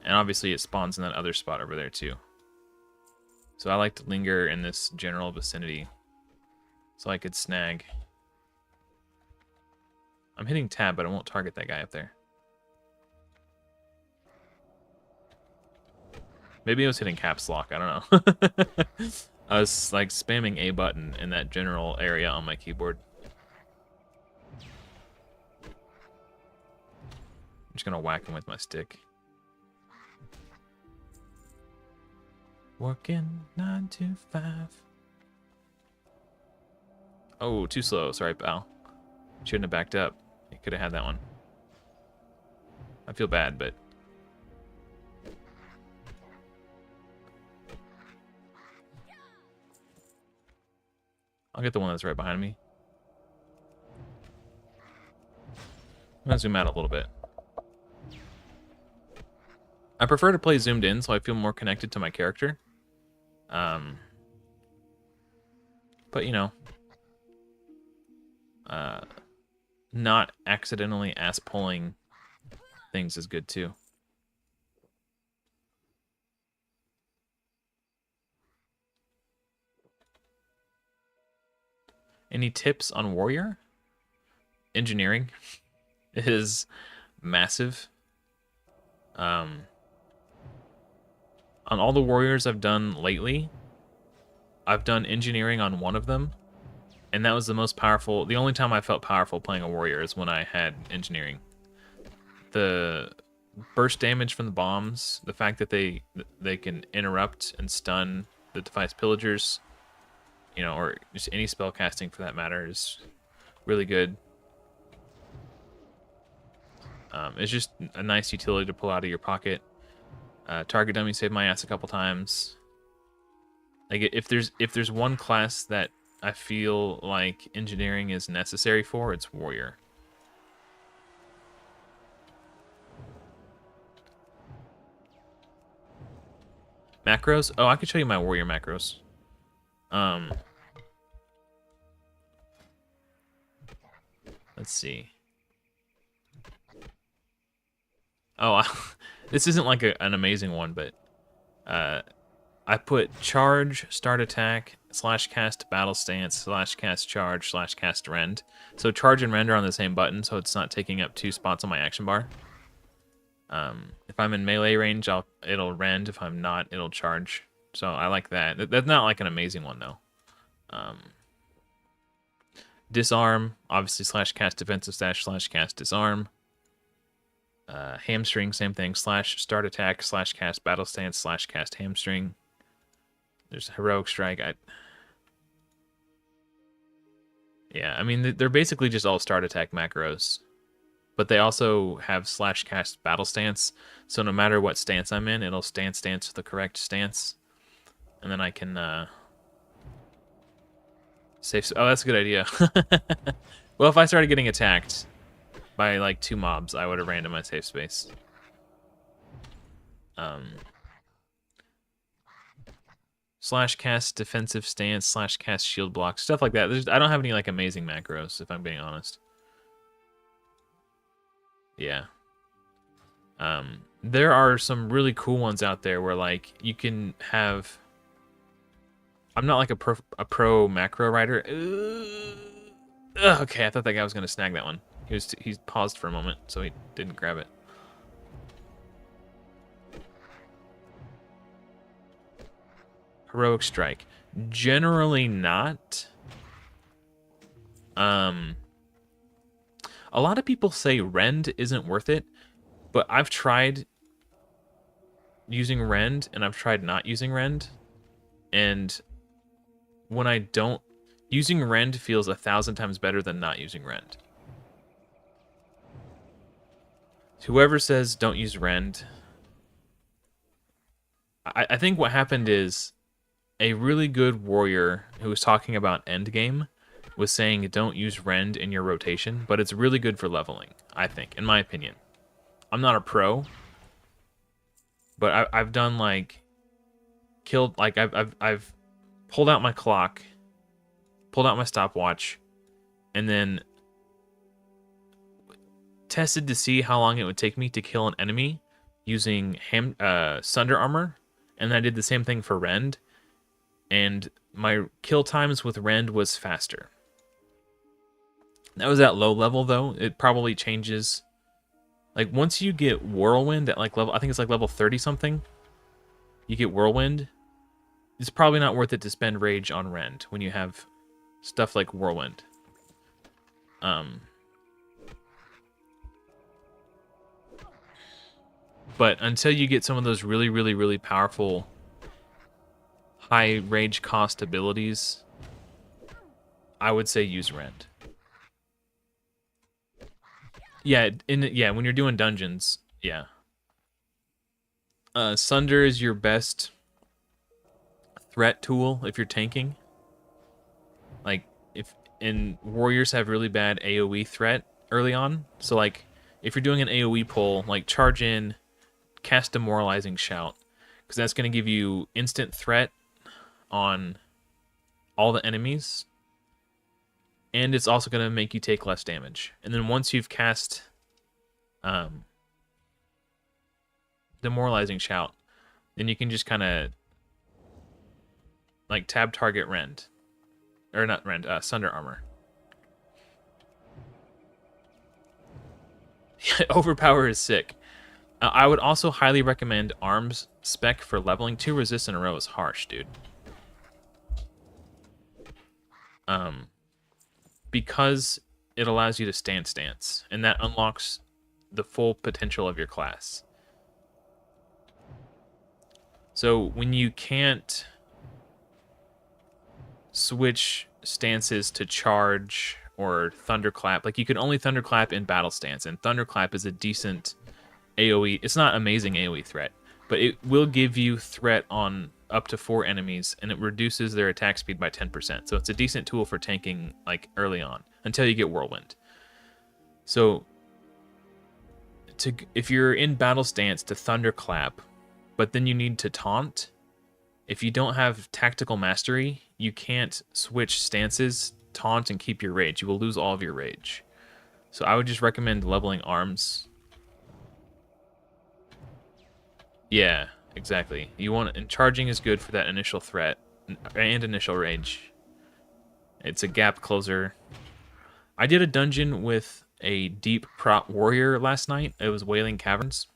And obviously it spawns in that other spot over there too. So I like to linger in this general vicinity so I could snag. I'm hitting tab, but I won't target that guy up there. Maybe I was hitting caps lock, I don't know. I was like spamming A button in that general area on my keyboard. I'm just gonna whack him with my stick. Working 9 to 5. Oh, too slow. Sorry, pal. Shouldn't have backed up. You could have had that one. I feel bad, but... I'll get the one that's right behind me. I'm gonna zoom out a little bit. I prefer to play zoomed in so I feel more connected to my character. But, you know, not accidentally ass-pulling things is good, too. Any tips on Warrior? Engineering is massive. On all the Warriors I've done lately, I've done engineering on one of them, and that was the most powerful. The only time I felt powerful playing a Warrior is when I had engineering. The burst damage from the bombs, the fact that they can interrupt and stun the Defiance Pillagers, you know, or just any spell casting for that matter, is really good. It's just a nice utility to pull out of your pocket. Target dummy saved my ass a couple times. Like if there's one class that I feel like engineering is necessary for, it's Warrior. Macros? Oh, I could show you my Warrior macros. Let's see. Oh, this isn't like an amazing one, but I put charge, start attack, /cast battle stance, /cast charge, /cast rend. So charge and rend are on the same button, so it's not taking up 2 spots on my action bar. If I'm in melee range, it'll rend. If I'm not, it'll charge. So I like that. That's not like an amazing one though. Disarm, obviously /cast defensive stash, /cast disarm. Hamstring, same thing, /start attack, /cast battle stance, /cast hamstring. There's heroic strike. Yeah, I mean they're basically just all start attack macros, but they also have /cast battle stance. So no matter what stance I'm in, it'll stance the correct stance, and then I can save. Oh, that's a good idea. Well, if I started getting attacked by like 2 mobs, I would have ran to my safe space. /cast defensive stance, /cast shield block, stuff like that. I don't have any like amazing macros, if I'm being honest. Yeah. There are some really cool ones out there where like you can have. I'm not like a pro macro writer. Okay, I thought that guy was gonna snag that one. He's paused for a moment, so he didn't grab it. Heroic Strike. Generally not. A lot of people say Rend isn't worth it, but I've tried using Rend and I've tried not using Rend, and when I don't, using Rend feels 1,000 times better than not using Rend. Whoever says don't use Rend, I think what happened is a really good warrior who was talking about endgame was saying don't use Rend in your rotation, but it's really good for leveling, I think, in my opinion. I'm not a pro, but I've done like killed, like I've pulled out my clock, pulled out my stopwatch, and then tested to see how long it would take me to kill an enemy using Sunder Armor, and I did the same thing for Rend, and my kill times with Rend was faster. That was at low level though. It probably changes. Like once you get Whirlwind at like level, I think it's like level 30 something, you get Whirlwind, it's probably not worth it to spend Rage on Rend when you have stuff like Whirlwind. But until you get some of those really, really, really powerful high rage cost abilities, I would say use Rend. Yeah, when you're doing dungeons, yeah. Sunder is your best threat tool if you're tanking. Like and warriors have really bad AoE threat early on. So like if you're doing an AoE pull, like charge in, cast Demoralizing Shout, because that's going to give you instant threat on all the enemies, and it's also going to make you take less damage. And then once you've cast Demoralizing Shout, then you can just kind of like tab target Rend, or not Rend, Sunder Armor. Overpower is sick. I would also highly recommend Arms spec for leveling. 2 resists in a row is harsh, dude. Because it allows you to stance, and that unlocks the full potential of your class. So when you can't switch stances to charge or thunderclap, like you can only thunderclap in battle stance, and thunderclap is a decent AoE. It's not amazing AoE threat, but it will give you threat on up to 4 enemies, and it reduces their attack speed by 10%. So it's a decent tool for tanking like early on until you get Whirlwind. So if you're in battle stance to thunderclap, but then you need to taunt, if you don't have tactical mastery, you can't switch stances, taunt, and keep your rage. You will lose all of your rage. So I would just recommend leveling Arms. Yeah, exactly. You want, and charging is good for that initial threat and initial rage. It's a gap closer. I did a dungeon with a deep prot warrior last night. It was Wailing Caverns,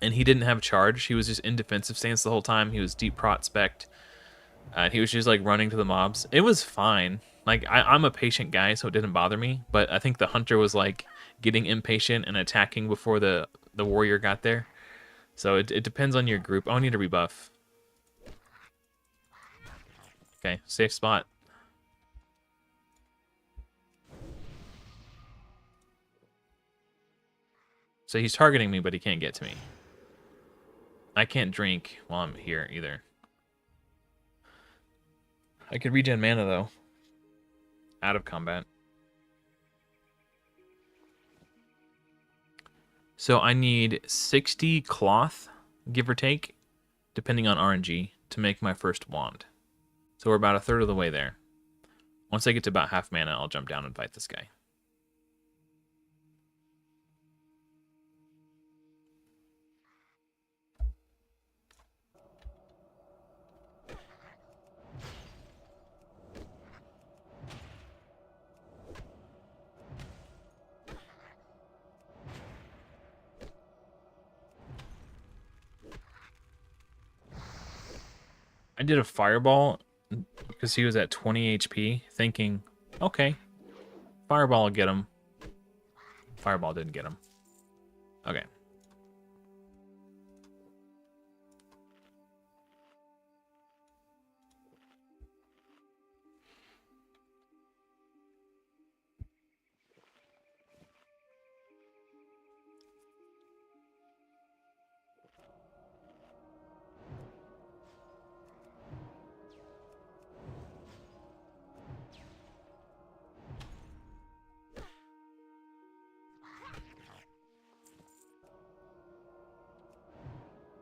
and he didn't have charge. He was just in defensive stance the whole time. He was deep prot spec'd. He was just like running to the mobs. It was fine. Like I'm a patient guy, so it didn't bother me. But I think the hunter was like getting impatient and attacking before the warrior got there. So it depends on your group. Oh, I need a rebuff. Okay, safe spot. So he's targeting me, but he can't get to me. I can't drink while I'm here either. I could regen mana though. Out of combat. So I need 60 cloth, give or take, depending on RNG, to make my first wand. So we're about a third of the way there. Once I get to about half mana, I'll jump down and fight this guy. I did a fireball because he was at 20 HP, thinking, okay, fireball will get him. Fireball didn't get him. Okay.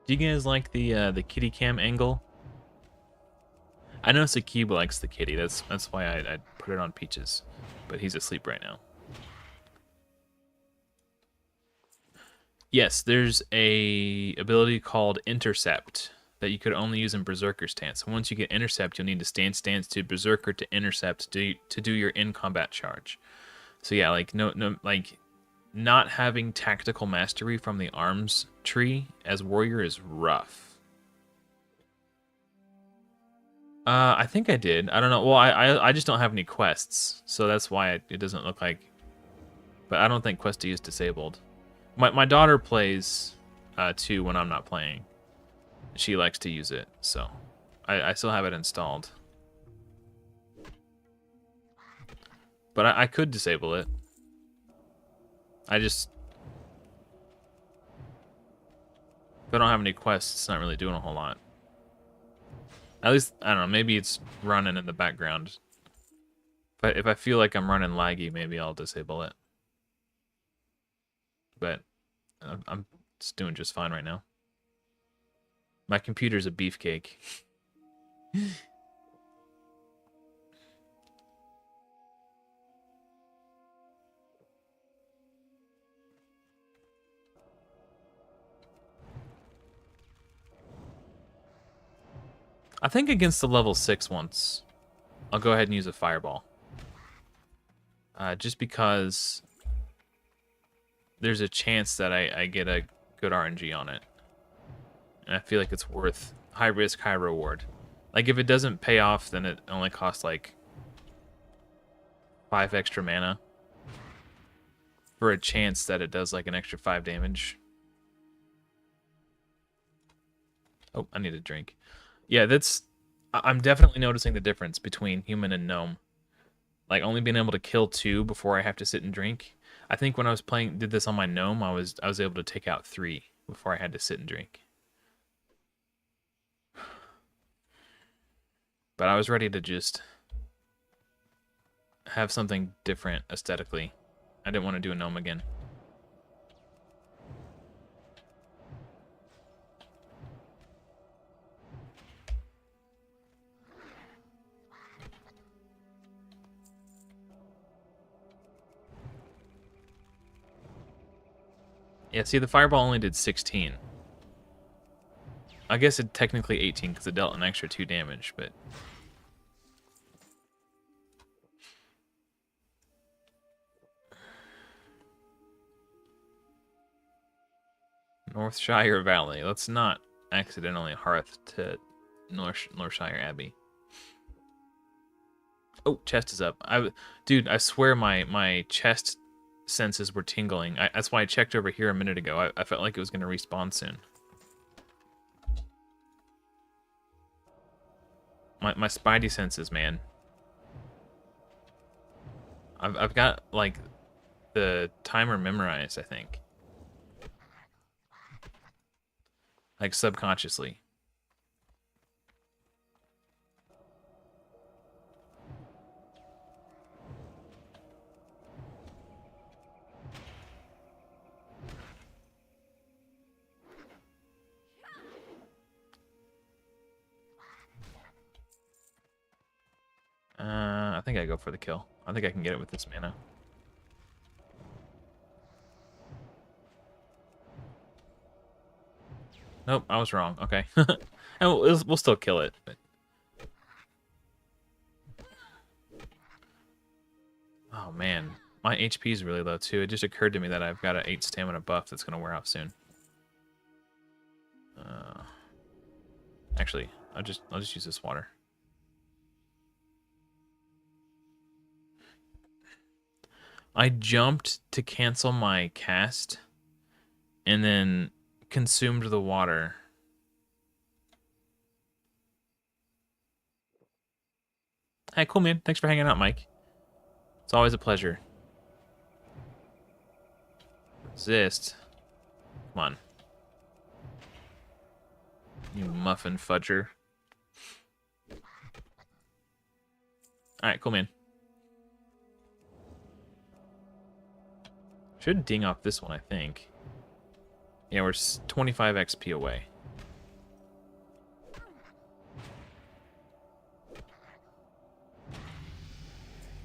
Do you guys like the kitty cam angle? I know Sakib likes the kitty. That's why I put it on Peaches, but he's asleep right now. Yes, there's a ability called Intercept that you could only use in Berserker stance. And once you get Intercept, you'll need to stance to Berserker to Intercept to do your in combat charge. So yeah, like like not having tactical mastery from the arms tree as warrior is rough. I think I did. I don't know. Well, I just don't have any quests, so that's why it doesn't look like. But I don't think quest to use disabled. My daughter plays too when I'm not playing. She likes to use it, so I still have it installed. But I could disable it. I just... If I don't have any quests, it's not really doing a whole lot. At least, I don't know, maybe it's running in the background. But if I feel like I'm running laggy, maybe I'll disable it. But I'm just doing just fine right now. My computer's a beefcake. I think against the level 6 once, I'll go ahead and use a fireball. Just because there's a chance that I get a good RNG on it. And I feel like it's worth high risk, high reward. Like if it doesn't pay off, then it only costs like 5 extra mana for a chance that it does like an extra 5 damage. Oh, I need a drink. Yeah, I'm definitely noticing the difference between human and gnome. Like only being able to kill 2 before I have to sit and drink. I think when I was did this on my gnome, I was able to take out 3 before I had to sit and drink. But I was ready to just have something different aesthetically. I didn't want to do a gnome again. Yeah, see, the fireball only did 16. I guess it technically 18 because it dealt an extra 2 damage, but... Northshire Valley. Let's not accidentally hearth to Northshire Abbey. Oh, chest is up. Dude, I swear my chest senses were tingling. That's why I checked over here a minute ago. I felt like it was going to respawn soon. My spidey senses, man. I've got like the timer memorized, I think. Like subconsciously. I think I go for the kill. I think I can get it with this mana. Nope, I was wrong. Okay. And we'll still kill it. But... Oh, man. My HP is really low, too. It just occurred to me that I've got an 8 stamina buff that's going to wear off soon. Actually, I'll just use this water. I jumped to cancel my cast and then consumed the water. Hey, cool, man. Thanks for hanging out, Mike. It's always a pleasure. Resist. Come on. You muffin fudger. Alright, cool, man. Should ding off this one, I think. Yeah, we're 25 XP away.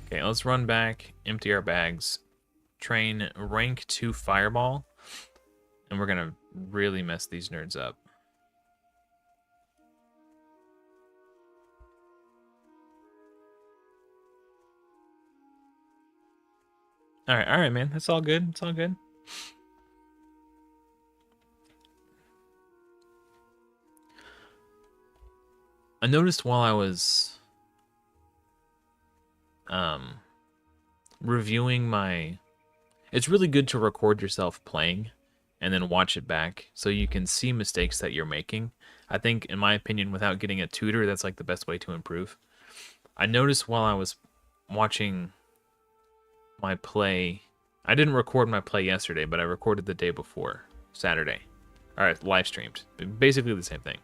Okay, let's run back, empty our bags, train rank 2 Fireball, and we're gonna really mess these nerds up. Alright, man. That's all good. It's all good. I noticed while I was reviewing my... It's really good to record yourself playing and then watch it back so you can see mistakes that you're making. I think, in my opinion, without getting a tutor, that's like the best way to improve. I noticed while I was watching my play... I didn't record my play yesterday, but I recorded the day before, Saturday. Alright, live streamed. Basically the same thing.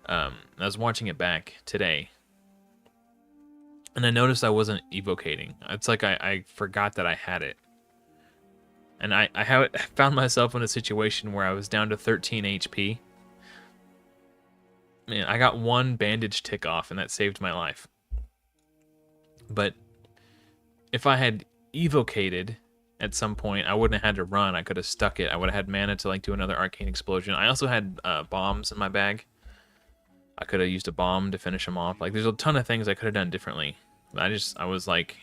I was watching it back today, and I noticed I wasn't evocating. It's like I forgot that I had it. And I found myself in a situation where I was down to 13 HP. Man, I got one bandage tick off, and that saved my life. But if I had evocated at some point, I wouldn't have had to run. I could have stuck it. I would have had mana to like do another arcane explosion. I also had bombs in my bag. I could have used a bomb to finish him off. Like, there's a ton of things I could have done differently. But I was like,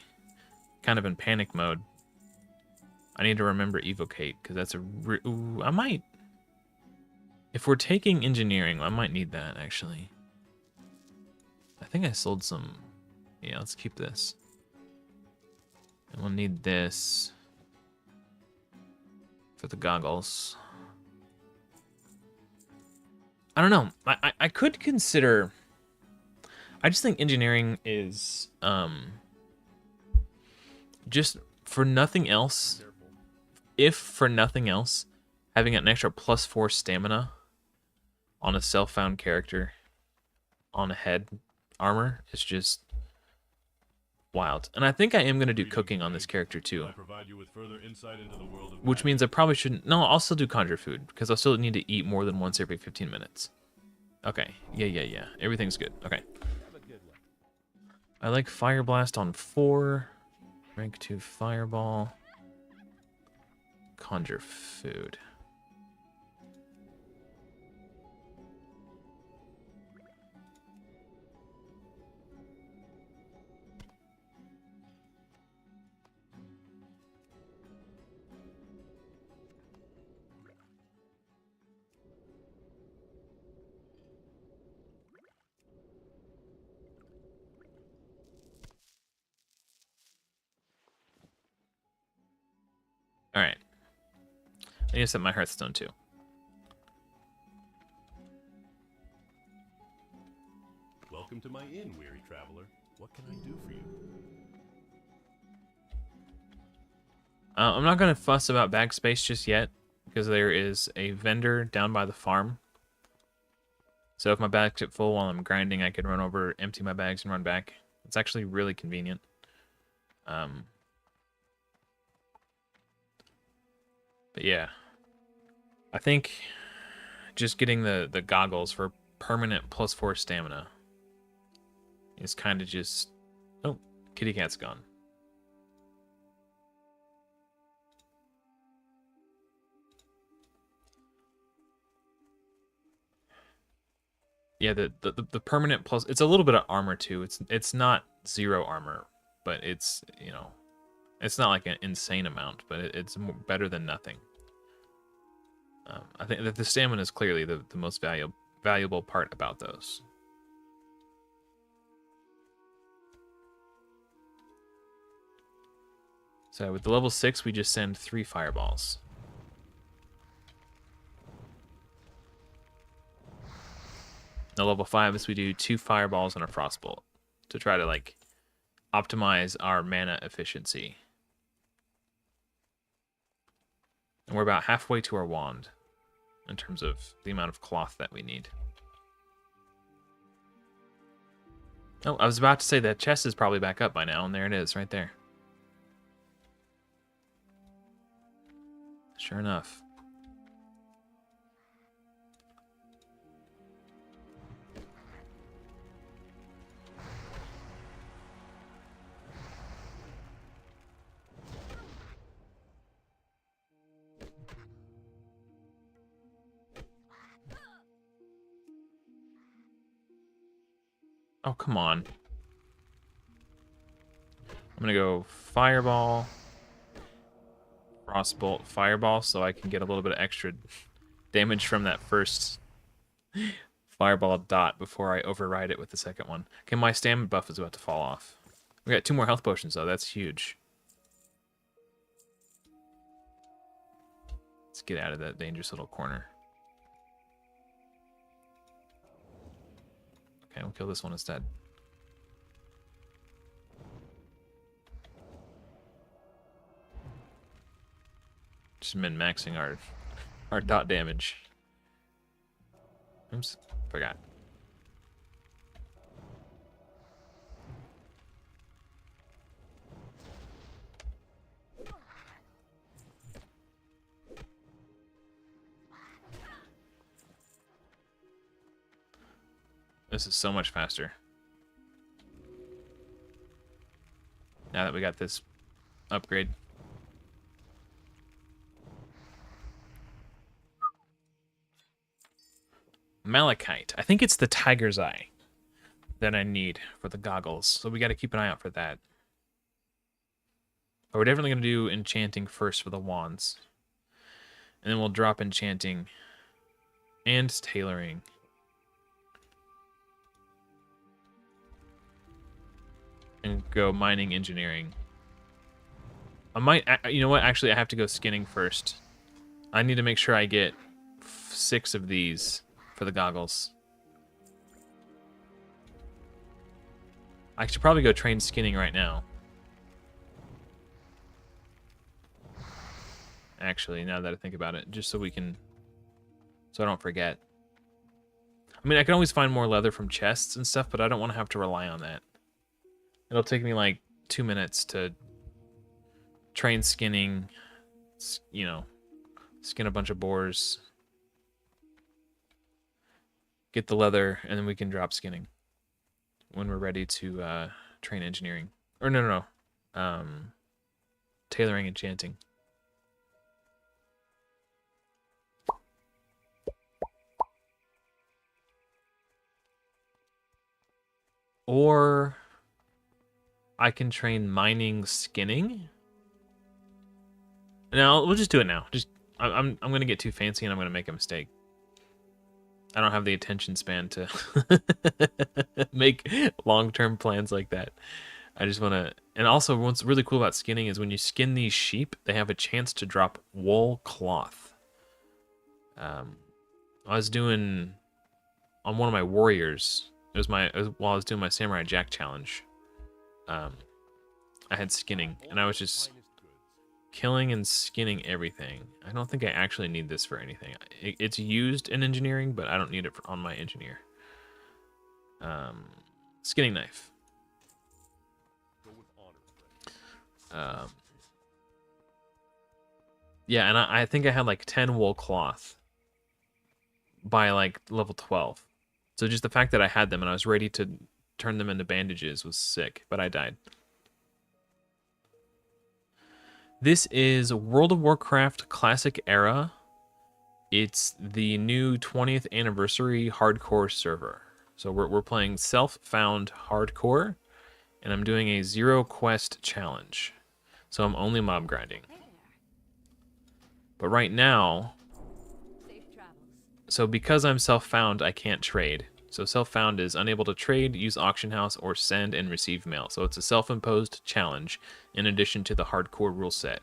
kind of in panic mode. I need to remember evocate, because that's a... Ooh, I might... If we're taking engineering, I might need that, actually. I think I sold some... Yeah, let's keep this. And we'll need this for the goggles. I don't know. I could consider... I just think engineering is... just for nothing else... If for nothing else, having an extra +4 stamina on a self-found character on a head armor is just wild. And I think I am going to do cooking on this character too. Which means I probably shouldn't... No, I'll still do conjure food, because I'll still need to eat more than once every 15 minutes. Okay, yeah. Everything's good. Okay. I like Fire Blast on 4. Rank 2 Fireball. Conjure food. All right. I need to set my Hearthstone too. Welcome to my inn, weary traveler. What can I do for you? I'm not going to fuss about bag space just yet, because there is a vendor down by the farm. So if my bags get full while I'm grinding, I can run over, empty my bags, and run back. It's actually really convenient. But yeah, I think just getting the goggles for permanent +4 stamina is kind of just... Oh, kitty cat's gone. Yeah, the permanent plus... It's a little bit of armor too. It's not 0 armor, but it's, you know... It's not like an insane amount, but it's better than nothing. I think that the stamina is clearly the most valuable part about those. So with the level 6, we just send 3 fireballs. The level 5s, we do 2 fireballs and a frostbolt to try to like optimize our mana efficiency. And we're about halfway to our wand in terms of the amount of cloth that we need. Oh, I was about to say that chest is probably back up by now, and there it is, right there. Sure enough. Oh, come on. I'm gonna go fireball, frostbolt, fireball, so I can get a little bit of extra damage from that first fireball dot before I override it with the second one. Okay, my stamina buff is about to fall off. We got 2 more health potions, though. That's huge. Let's get out of that dangerous little corner. Okay, we'll kill this one instead. Just min-maxing our dot damage. Oops, forgot. This is so much faster. Now that we got this upgrade. Malachite. I think it's the tiger's eye that I need for the goggles. So we got to keep an eye out for that. But we're definitely going to do enchanting first for the wands. And then we'll drop enchanting and tailoring. And go mining engineering. I might, you know what? Actually, I have to go skinning first. I need to make sure I get 6 of these for the goggles. I should probably go train skinning right now. Actually, now that I think about it, just so we can, so I don't forget. I mean, I can always find more leather from chests and stuff, but I don't want to have to rely on that. It'll take me like 2 minutes to train skinning, you know, skin a bunch of boars, get the leather, and then we can drop skinning when we're ready to train engineering. Or no. Tailoring enchanting. Or I can train mining skinning. No, we'll just do it now. I'm gonna get too fancy and I'm gonna make a mistake. I don't have the attention span to make long-term plans like that. I just want to... And also, what's really cool about skinning is when you skin these sheep, they have a chance to drop wool cloth. I was doing... On one of my warriors, while I was doing my Samurai Jack challenge, I had skinning, and I was just killing and skinning everything. I don't think I actually need this for anything. It's used in engineering, but I don't need it on my engineer. Skinning knife. Yeah, and I think I had like 10 wool cloth by like level 12. So just the fact that I had them and I was ready to turn them into bandages was sick, but I died. This is World of Warcraft Classic Era. It's the new 20th anniversary hardcore server. So we're playing self-found hardcore, and I'm doing a 0 quest challenge. So I'm only mob grinding. But right now, so because I'm self-found, I can't trade. So self-found is unable to trade, use auction house, or send and receive mail. So it's a self-imposed challenge in addition to the hardcore rule set,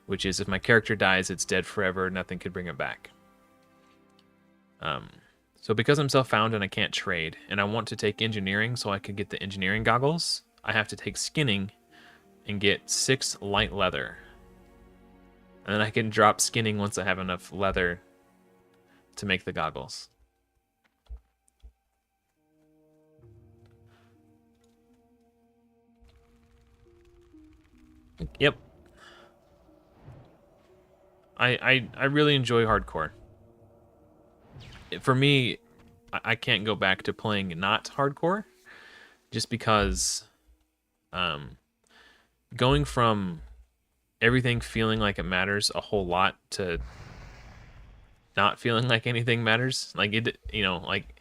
which is if my character dies, it's dead forever, nothing could bring it back. So because I'm self-found and I can't trade, and I want to take engineering so I could get the engineering goggles, I have to take skinning and get 6 light leather. And then I can drop skinning once I have enough leather to make the goggles. Yep. I really enjoy hardcore. For me, I can't go back to playing not hardcore, just because going from everything feeling like it matters a whole lot to not feeling like anything matters, like it, you know, like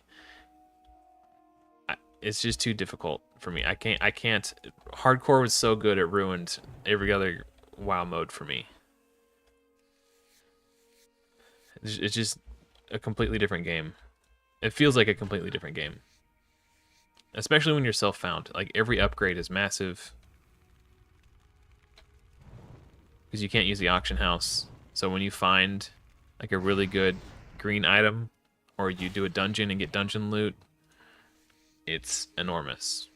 it's just too difficult for me. I can't. Hardcore was so good, it ruined every other WoW mode for me. It's just a completely different game. It feels like a completely different game. Especially when you're self-found. Like, every upgrade is massive. Because you can't use the auction house. So when you find, like, a really good green item, or you do a dungeon and get dungeon loot, it's enormous.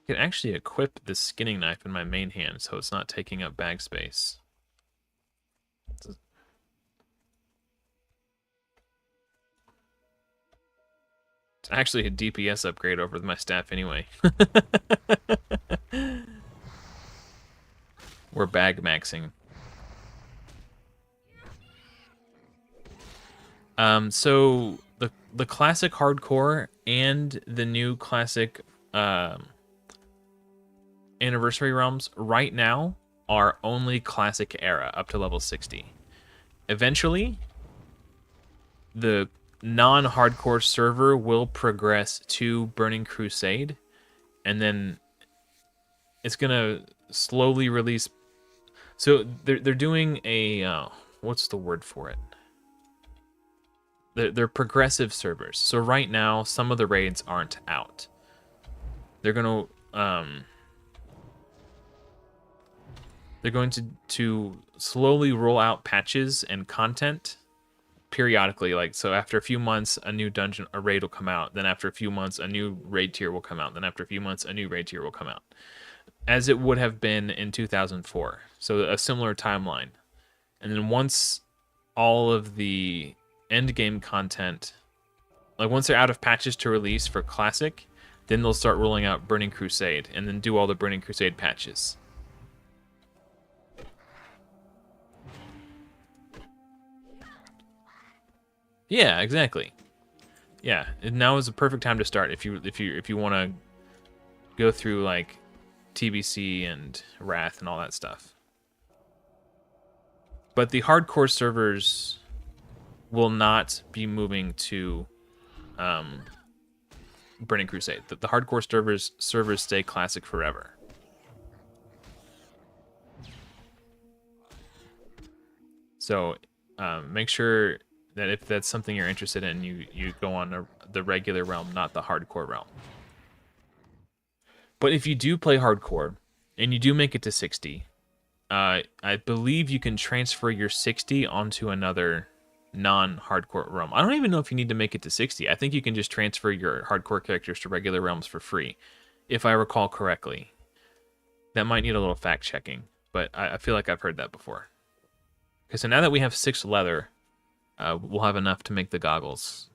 I can actually equip the skinning knife in my main hand so it's not taking up bag space. It's actually a DPS upgrade over my staff anyway. We're bag maxing. So the classic hardcore and the new classic anniversary realms right now are only classic era up to level 60. Eventually, the non-hardcore server will progress to Burning Crusade, and then it's gonna slowly release. So they're doing a what's the word for it? They're progressive servers. So right now, some of the raids aren't out. They're going to slowly roll out patches and content periodically. Like, so after a few months, a new dungeon, a raid will come out. Then after a few months, a new raid tier will come out. Then after a few months, a new raid tier will come out. As it would have been in 2004. So a similar timeline. And then once all of the end game content, like once they're out of patches to release for Classic, then they'll start rolling out Burning Crusade and then do all the Burning Crusade patches. Yeah, exactly. Yeah, and now is the perfect time to start if you want to go through like TBC and Wrath and all that stuff. But the hardcore servers will not be moving to Burning Crusade. The hardcore servers stay classic forever. So make sure that if that's something you're interested in, you go on the regular realm, not the hardcore realm. But if you do play hardcore and you do make it to 60, I believe you can transfer your 60 onto another non-hardcore realm. I don't even know if you need to make it to 60. I think you can just transfer your hardcore characters to regular realms for free, if I recall correctly. That might need a little fact checking, but I feel like I've heard that before. Okay, so now that we have 6 leather, we'll have enough to make the goggles.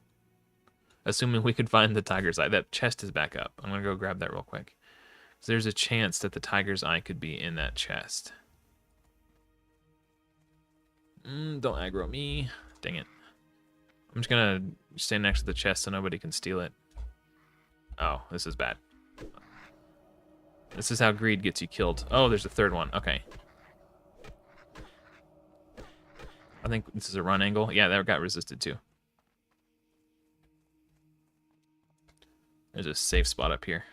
Assuming we could find the tiger's eye. That chest is back up. I'm going to go grab that real quick. So there's a chance that the tiger's eye could be in that chest. Don't aggro me. Dang it. I'm just gonna stand next to the chest so nobody can steal it. Oh, this is bad. This is how greed gets you killed. Oh, there's a third one. Okay. think this is a run angle. Yeah, that got resisted too. There's a safe spot up here.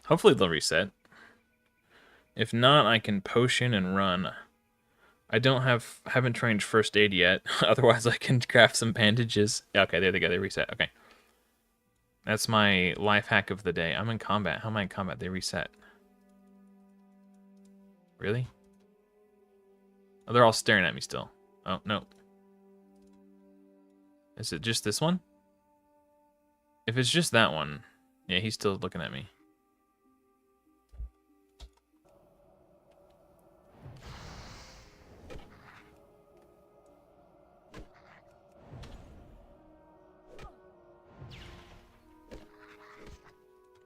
Hopefully they'll reset. If not, I can potion and run. I haven't trained first aid yet. Otherwise, I can craft some bandages. Yeah, okay, there they go. They reset. Okay. That's my life hack of the day. I'm in combat. How am I in combat? They reset. Really? Oh, they're all staring at me still. Oh, no. Is it just this one? If it's just that one, yeah, he's still looking at me.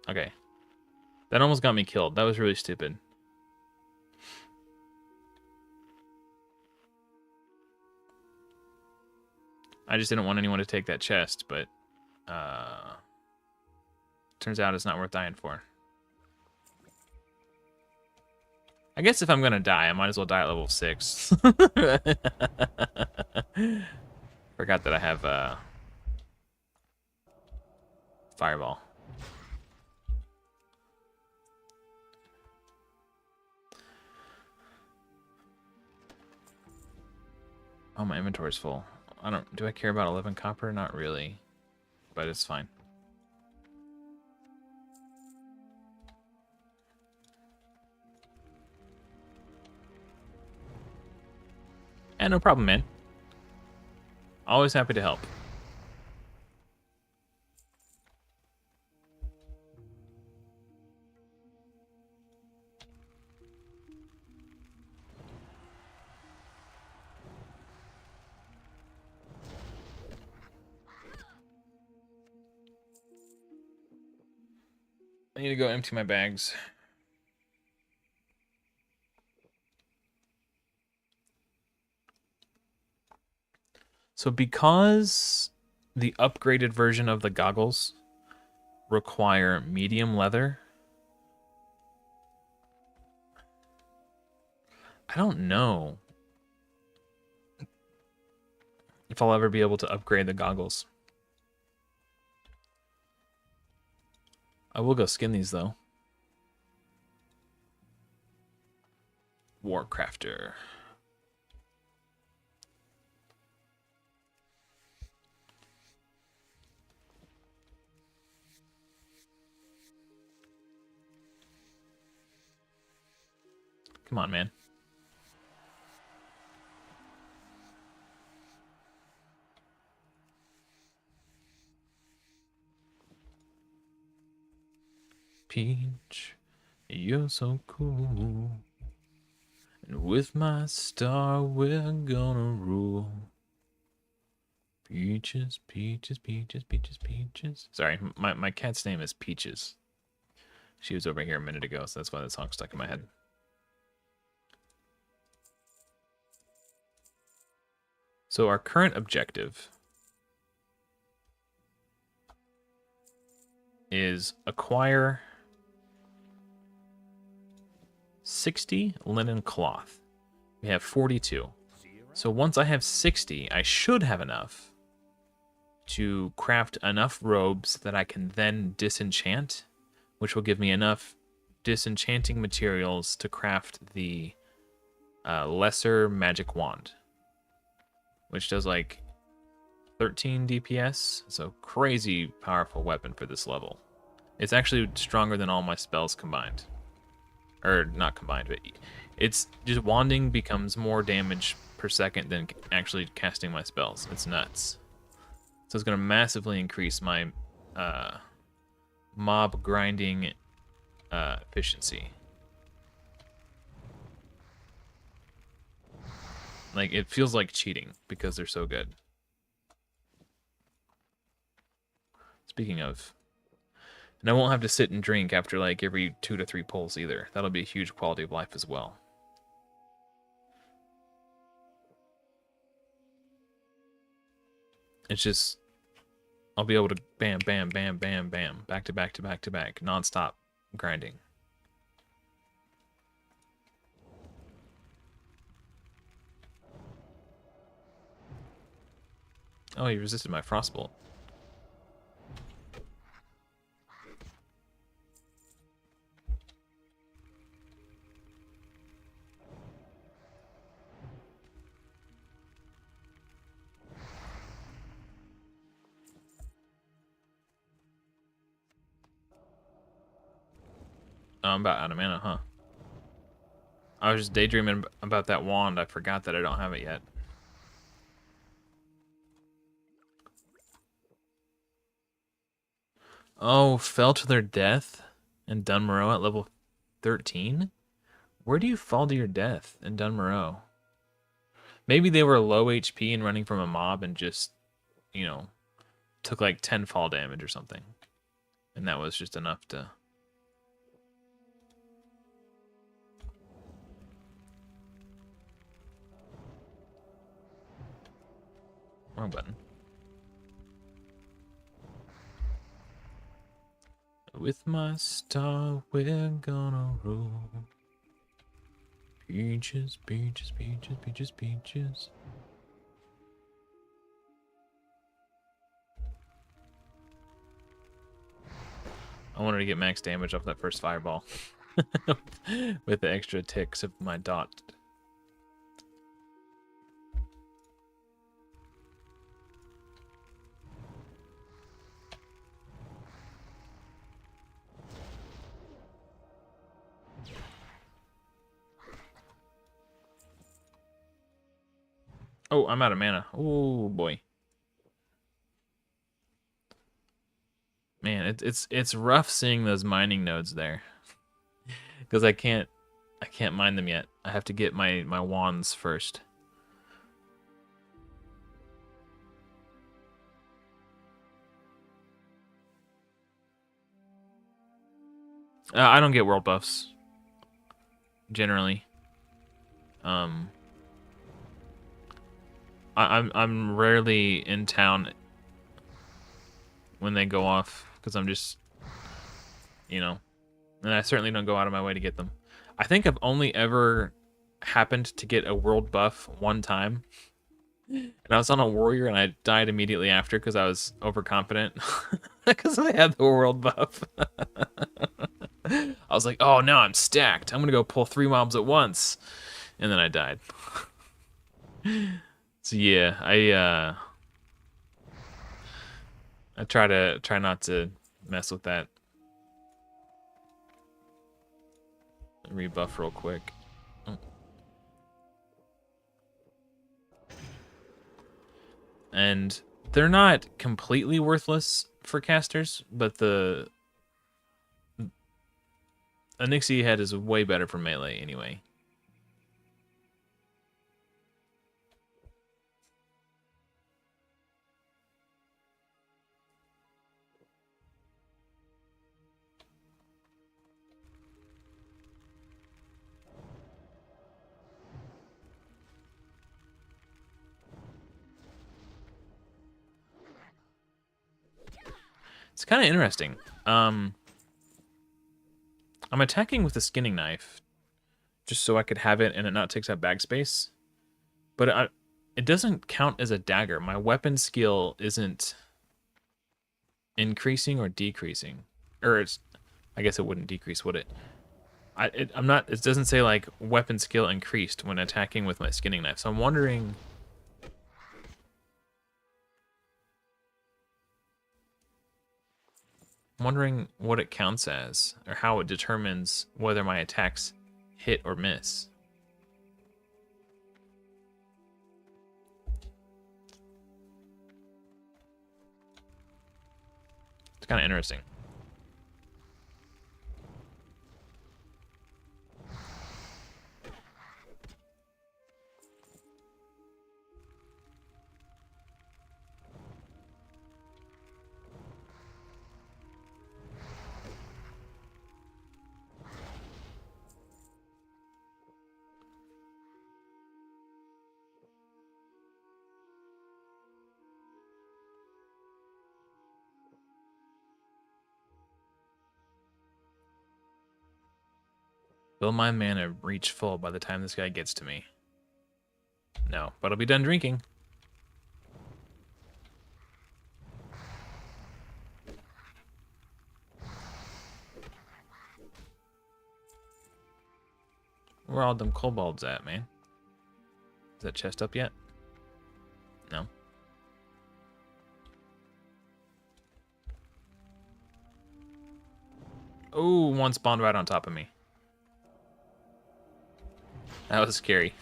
Okay. That almost got me killed. That was really stupid. I just didn't want anyone to take that chest, but turns out it's not worth dying for. I guess if I'm gonna die, I might as well die at level 6. Forgot that I have fireball. Oh, my inventory's full. Do I care about 11 copper? Not really, but it's fine. Yeah, no problem, man. Always happy to help. I need to go empty my bags. So because the upgraded version of the goggles require medium leather, I don't know if I'll ever be able to upgrade the goggles. I will go skin these though. Warcrafter. Come on, man. Peach, you're so cool. And with my star, we're gonna rule. Peaches, peaches, peaches, peaches, peaches. Sorry, my cat's name is Peaches. She was over here a minute ago, so that's why that song stuck in my head. So our current objective is acquire 60 linen cloth. We have 42. So once I have 60, I should have enough to craft enough robes that I can then disenchant, which will give me enough disenchanting materials to craft the lesser magic wand, which does like 13 DPS. So crazy powerful weapon for this level. It's actually stronger than all my spells combined. Or not combined, but it's just wanding becomes more damage per second than actually casting my spells. It's nuts. So it's going to massively increase my mob grinding efficiency. Like, it feels like cheating because they're so good. Speaking of, and I won't have to sit and drink after like every 2 to 3 pulls either. That'll be a huge quality of life as well. It's just, I'll be able to bam, bam, bam, bam, bam, back to back to back to back, nonstop grinding. Oh, he resisted my frostbolt. Oh, I'm about out of mana, huh? I was just daydreaming about that wand. I forgot that I don't have it yet. Oh, fell to their death in Dunmoreau at level 13? Where do you fall to your death in Dunmoreau? Maybe they were low HP and running from a mob and just, you know, took like 10 fall damage or something. And that was just enough to... Wrong button. With my star, we're gonna rule. Peaches, peaches, peaches, peaches, peaches. I wanted to get max damage off that first fireball. With the extra ticks of my dot. Oh, I'm out of mana. Oh boy. Man, it's rough seeing those mining nodes there. Because I can't mine them yet. I have to get my wands first. I don't get world buffs generally. I'm rarely in town when they go off because I'm just, you know, and I certainly don't go out of my way to get them. I think I've only ever happened to get a world buff one time. And I was on a warrior and I died immediately after because I was overconfident because I had the world buff. I was like, oh, now I'm stacked. I'm going to go pull 3 mobs at once. And then I died. So yeah, I try not to mess with that. Rebuff real quick. Oh. And they're not completely worthless for casters, but the Anixie head is way better for melee anyway. It's kind of interesting. I'm attacking with a skinning knife just so I could have it and it not takes up bag space. But it doesn't count as a dagger. My weapon skill isn't increasing or decreasing. Or I guess it wouldn't decrease, would it? I'm not. It doesn't say like weapon skill increased when attacking with my skinning knife. So I'm wondering. What it counts as, or how it determines whether my attacks hit or miss. It's kind of interesting. Will my mana reach full by the time this guy gets to me? No, but I'll be done drinking. Where are all them kobolds at, man? Is that chest up yet? No. Oh, one spawned right on top of me. That was scary.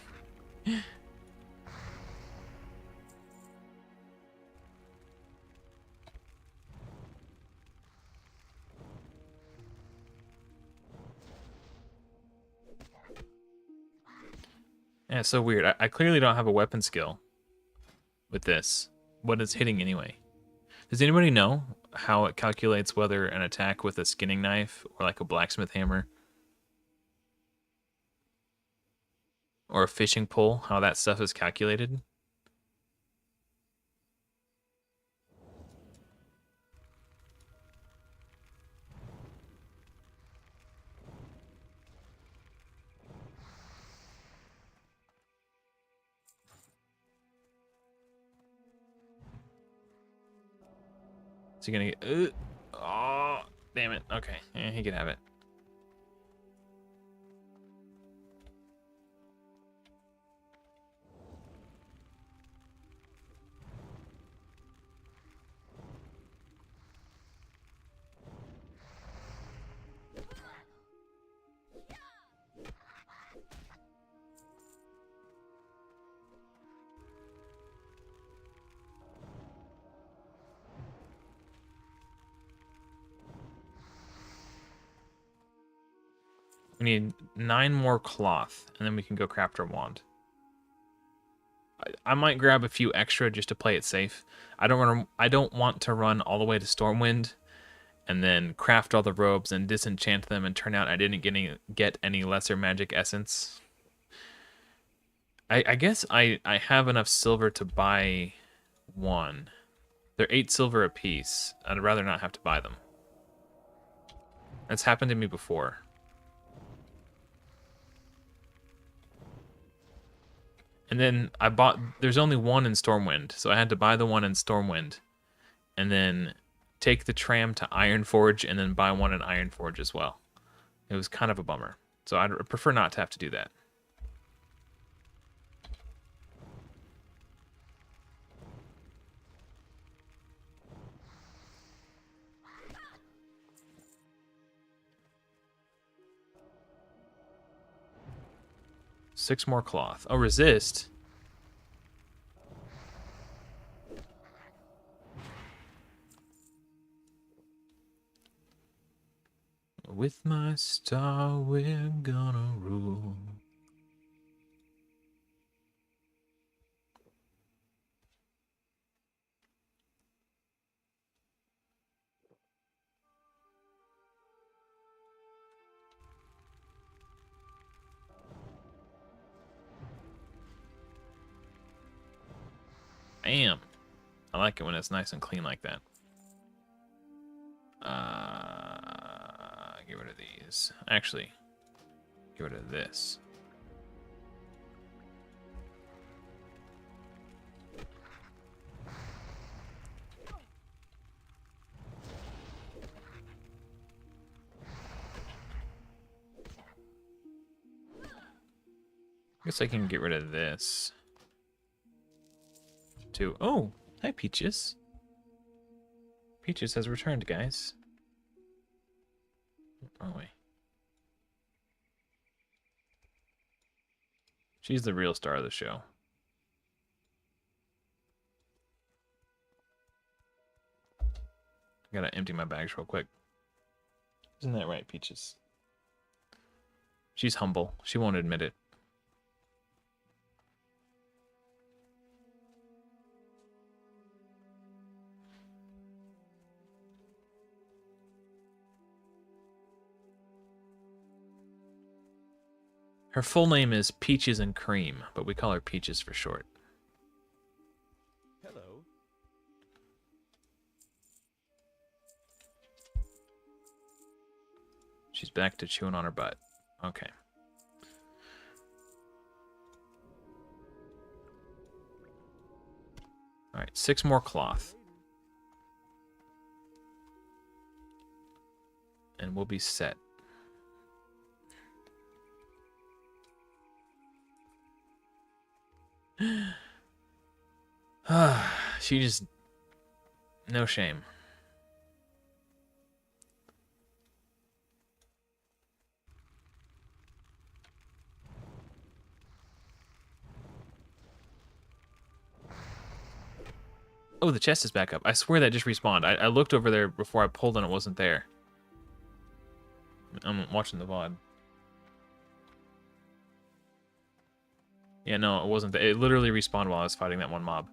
Yeah, it's so weird. I clearly don't have a weapon skill with this. What is hitting anyway? Does anybody know how it calculates whether an attack with a skinning knife or like a blacksmith hammer or a fishing pole, how that stuff is calculated? Is he gonna get... oh, damn it. Okay, yeah, he can have it. We need 9 more cloth, and then we can go craft our wand. I might grab a few extra just to play it safe. I don't want to run all the way to Stormwind and then craft all the robes and disenchant them and turn out I didn't get any lesser magic essence. I guess I have enough silver to buy one. They're 8 silver a piece. I'd rather not have to buy them. That's happened to me before. And then I bought, there's only one in Stormwind, so I had to buy the one in Stormwind, and then take the tram to Ironforge, and then buy one in Ironforge as well. It was kind of a bummer, so I'd prefer not to have to do that. Six more cloth. Oh, resist. With my star, we're gonna rule. Bam. I like it when it's nice and clean like that. Get rid of these. Actually, get rid of this. Guess I can get rid of this. Too. Oh, hi Peaches. Peaches has returned, guys. Wrong way. She's the real star of the show. I gotta empty my bags real quick. Isn't that right, Peaches? She's humble. She won't admit it. Her full name is Peaches and Cream, but we call her Peaches for short. Hello. She's back to chewing on her butt. Okay. 6 more cloth. And we'll be set. She just... No shame. Oh, the chest is back up. I swear that just respawned. I looked over there before I pulled and it wasn't there. I'm watching the VOD. Yeah, no, it wasn't there. It literally respawned while I was fighting that one mob.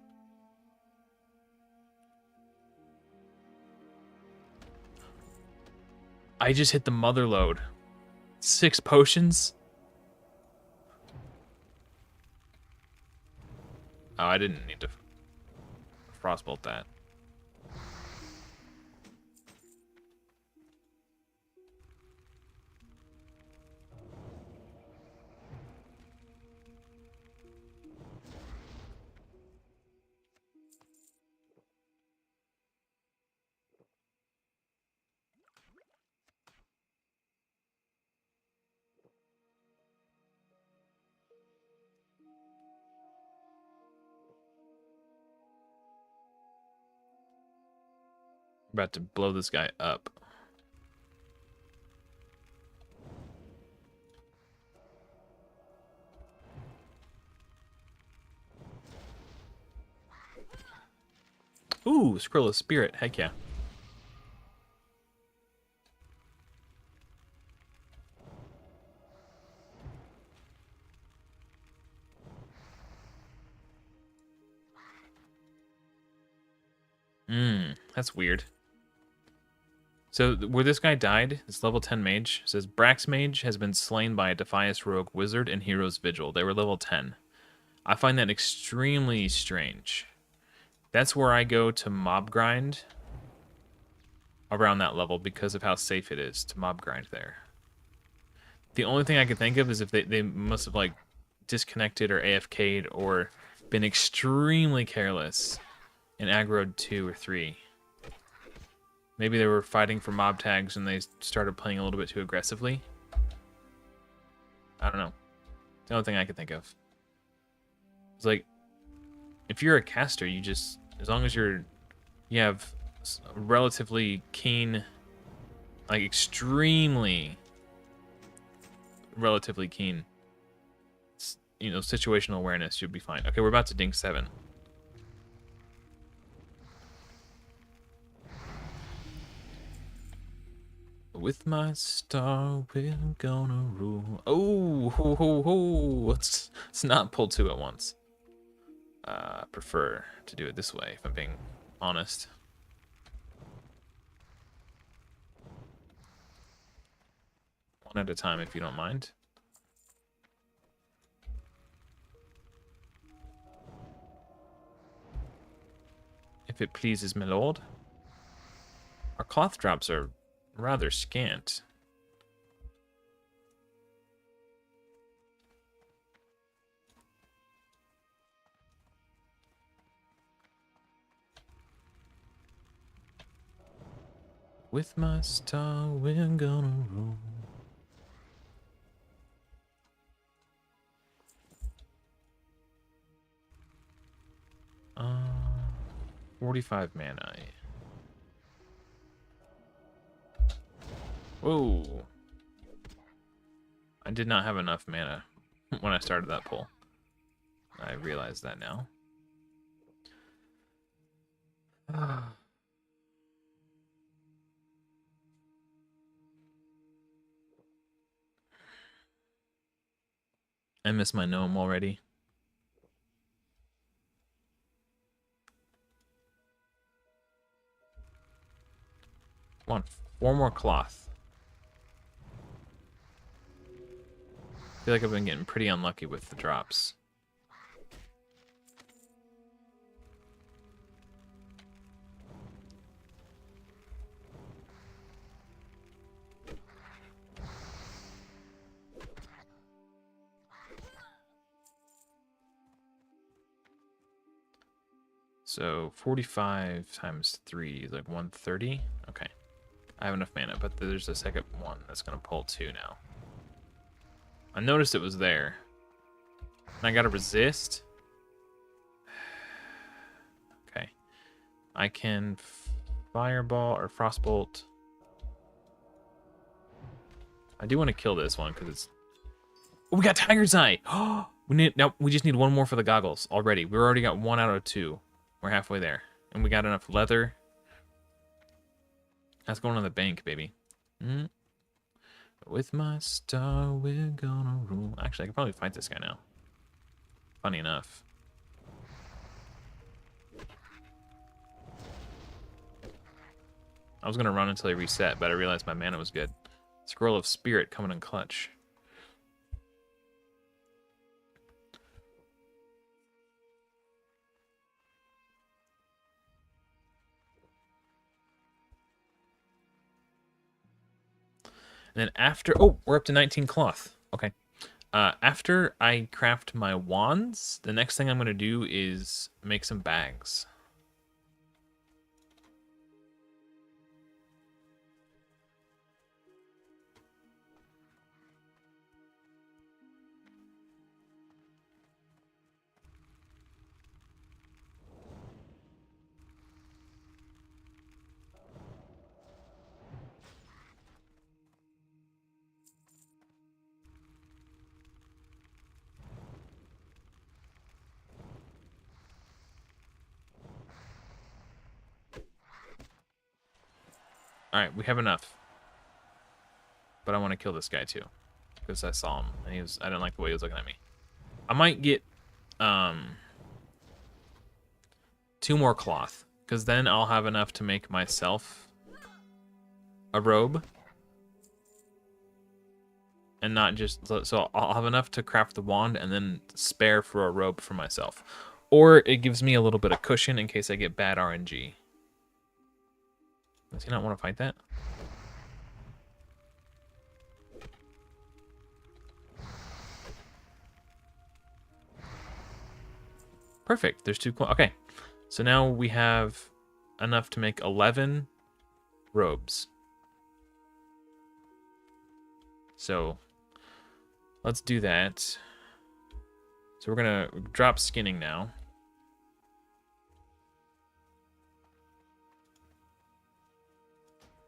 I just hit the mother load. 6 potions? Oh, I didn't need to frostbolt that. About to blow this guy up. Ooh, Scroll of Spirit. Heck yeah. That's weird. So where this guy died, this level 10 mage, says Brax Mage has been slain by a Defias Rogue Wizard and Hero's Vigil. They were level 10. I find that extremely strange. That's where I go to mob grind around that level because of how safe it is to mob grind there. The only thing I can think of is if they must have like disconnected or AFK'd or been extremely careless and aggroed 2 or 3. Maybe they were fighting for mob tags and they started playing a little bit too aggressively. I don't know. The only thing I could think of. It's like, if you're a caster, you just, as long as you have relatively keen, like extremely relatively keen, you know, situational awareness, you'd be fine. Okay, we're about to ding 7. With my star, we're gonna rule. Oh, ho, ho, ho. Let's not pull 2 at once. Prefer to do it this way, if I'm being honest. One at a time, if you don't mind. If it pleases my lord. Our cloth drops are rather scant. With my star, we're gonna rule. Uh, 45 mana. Whoa. I did not have enough mana when I started that pull. I realize that now. I miss my gnome already. Come on, 4 more cloth. I feel like I've been getting pretty unlucky with the drops. So 45 times 3 is like 130. Okay. I have enough mana, but there's a second one that's going to pull 2 now. I noticed it was there. And I got to resist. Okay. I can fireball or frostbolt. I do want to kill this one because it's... Oh, we got Tiger's Eye! Oh, we just need one more for the goggles already. We already got 1 out of 2. We're halfway there. And we got enough leather. That's going on the bank, baby. With my star, we're gonna rule. Actually, I could probably fight this guy now. Funny enough. I was gonna run until he reset, but I realized my mana was good. Scroll of Spirit coming in clutch. And then after... Oh, we're up to 19 cloth. Okay. After I craft my wands, the next thing I'm going to do is make some bags. All right, we have enough. But I want to kill this guy too, because I saw him and I didn't like the way he was looking at me. I might get 2 more cloth, because then I'll have enough to make myself a robe. And not just, so I'll have enough to craft the wand and then spare for a robe for myself. Or it gives me a little bit of cushion in case I get bad RNG. Does he not want to fight that? Perfect. There's 2. Okay. So now we have enough to make 11 robes. So let's do that. So we're going to drop skinning now.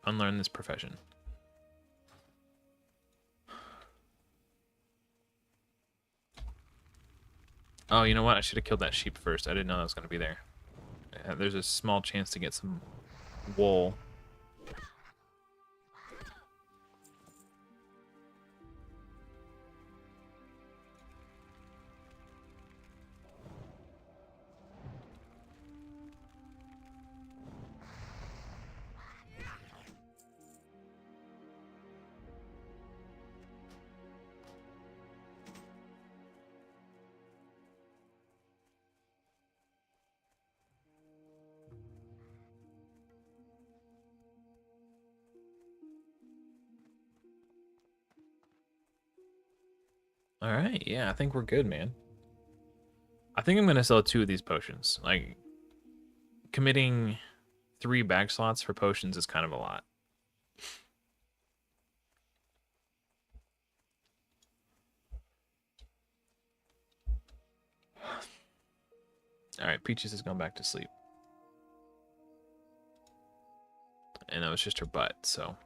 Unlearn this profession. Oh, you know what? I should have killed that sheep first. I didn't know that was going to be there. There's a small chance to get some wool. All right, yeah, I think we're good, man. I think I'm going to sell 2 of these potions. Like, committing 3 bag slots for potions is kind of a lot. All right, Peaches has gone back to sleep. And it was just her butt, so.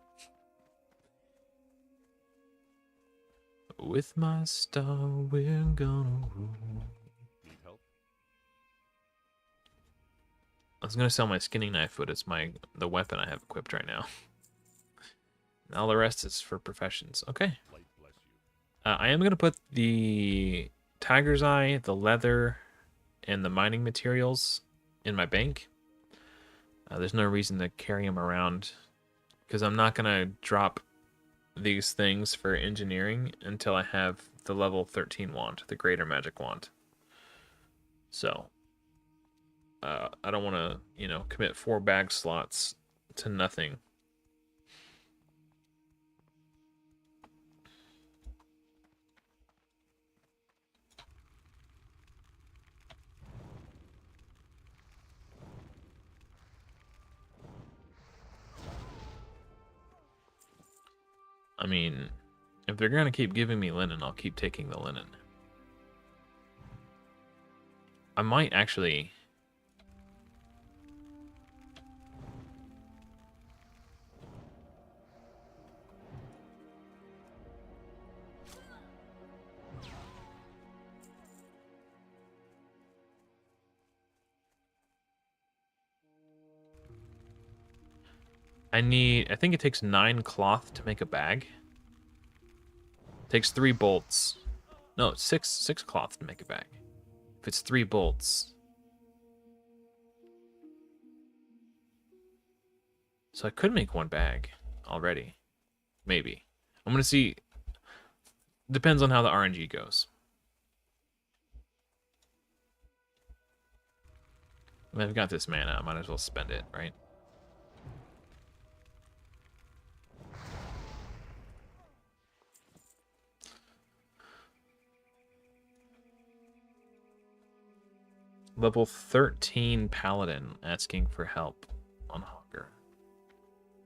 With my star, we're gonna rule. Need help? I was gonna sell my skinning knife, but it's the weapon I have equipped right now. And all the rest is for professions. Okay. Light bless you. I am gonna put the tiger's eye, the leather, and the mining materials in my bank. There's no reason to carry them around because I'm not gonna drop these things for engineering until I have the level 13 wand, the greater magic wand. So I don't want to, commit 4 bag slots to nothing. I mean, if they're gonna keep giving me linen, I'll keep taking the linen. I might actually... I think it takes 9 cloth to make a bag. Takes 3 bolts. No, it's 6 cloth to make a bag. If it's 3 bolts. So I could make 1 bag already. Maybe. I'm gonna see. Depends on how the RNG goes. I mean, I've got this mana, I might as well spend it, right? Level 13 Paladin asking for help on Hunger.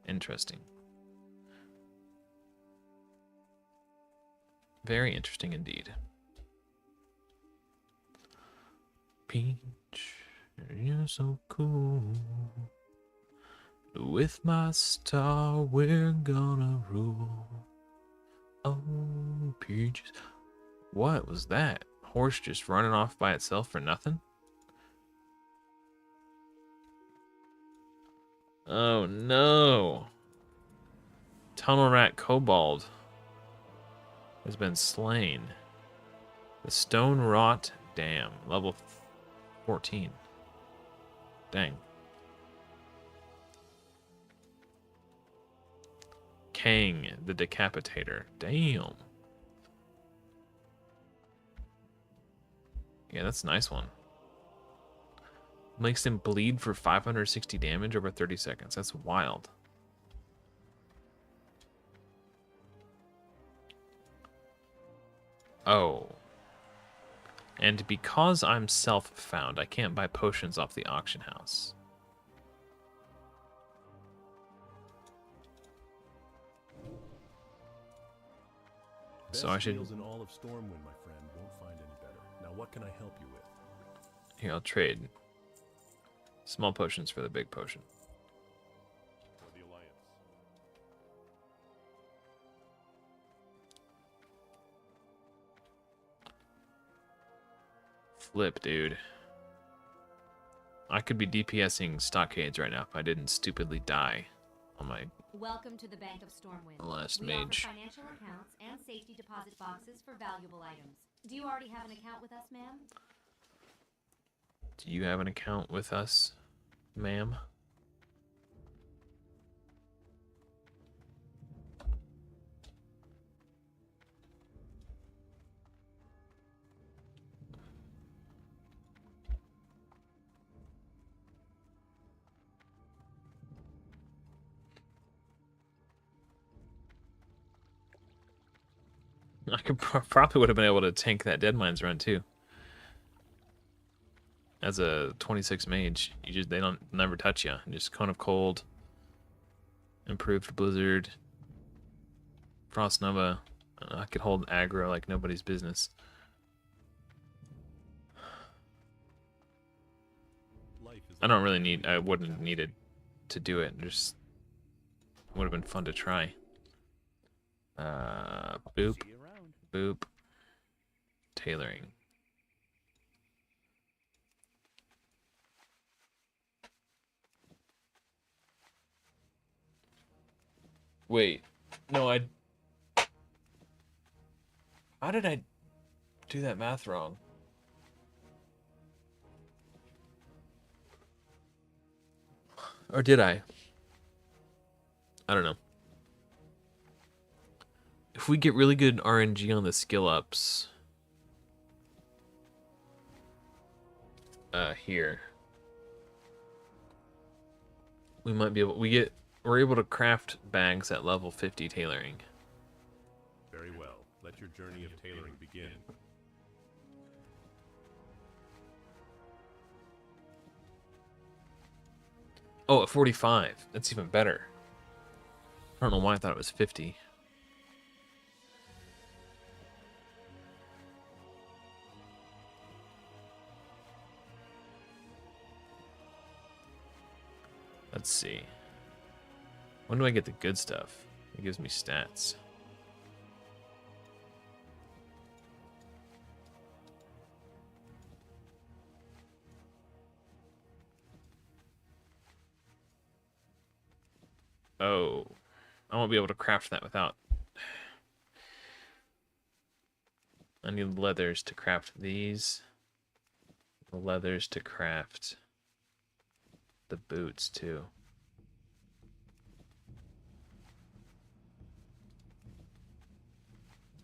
Interesting. Very interesting indeed. Peach, you're so cool. With my star, we're gonna rule. Oh, Peaches. What was that? Horse just running off by itself for nothing? Oh no. Tunnel Rat Kobold has been slain. The Stone Rot Dam, level 14. Dang. Kang, the Decapitator. Damn. Yeah, that's a nice one. Makes him bleed for 560 damage over 30 seconds. That's wild. Oh. And because I'm self-found, I can't buy potions off the auction house. So I should... Best deals in all of Stormwind, my friend. Won't find any better. Now, what can I help you with? Here, I'll trade. Small potions for the big potion. For the Alliance. Flip, dude. I could be DPSing stockades right now if I didn't stupidly die on my Welcome to the Bank of Stormwind. last We mage. offer financial accounts and safety deposit boxes for valuable items. Do you already have an account with us, ma'am? Do you have an account with us, ma'am? I could probably would have been able to tank that Deadmines run too. As a 26 mage, they don't never touch you. Just Cone of Cold, improved Blizzard, Frost Nova. I could hold aggro like nobody's business. I don't really need. I wouldn't have needed to do it. Just would have been fun to try. Boop, See you around. boop. Tailoring. Wait, no, how did I do that math wrong? Or did I? I don't know. If we get really good RNG on the skill ups, here, we might be able. We're able to craft bags at level 50 tailoring. Very well. Let your journey of tailoring begin. Oh, at 45. That's even better. I don't know why I thought it was 50. Let's see. When do I get the good stuff? It gives me stats. Oh, I won't be able to craft that without. I need leathers to craft these. The leathers to craft the boots too.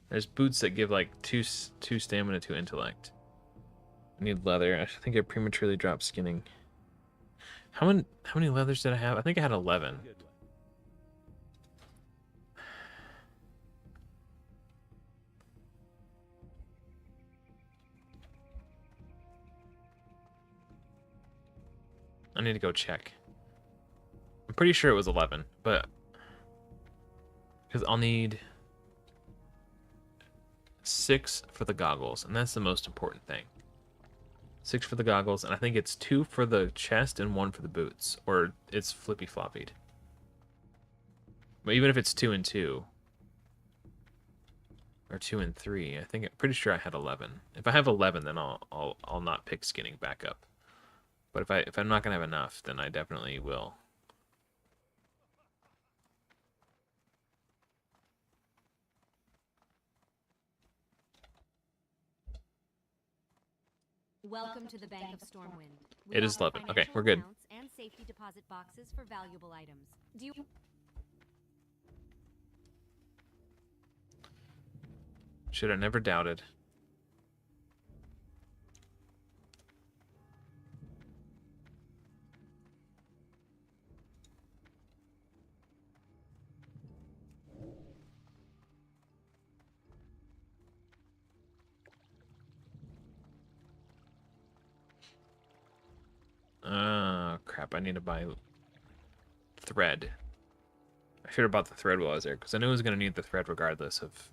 There's boots that give like two stamina, 2 intellect. I need leather. I think I prematurely dropped skinning. How many leathers did I have? I think I had 11. Good one. I need to go check. I'm pretty sure it was 11, but because I'll need 6 for the goggles, and that's the most important thing. 6 for the goggles, and I think it's 2 for the chest and 1 for the boots, or it's flippy floppied. But even if it's 2 and 2, or 2 and 3, I think I'm pretty sure I had 11. If I have 11, then I'll not pick skinning back up. But if I'm not gonna have enough, then I definitely will. Welcome to the Bank of Stormwind. It is 11. Okay, we're good. And safety deposit boxes for valuable items. Do you Should have never doubted. Crap, I need to buy thread. I should have bought the thread while I was there, because I knew I was going to need the thread regardless of...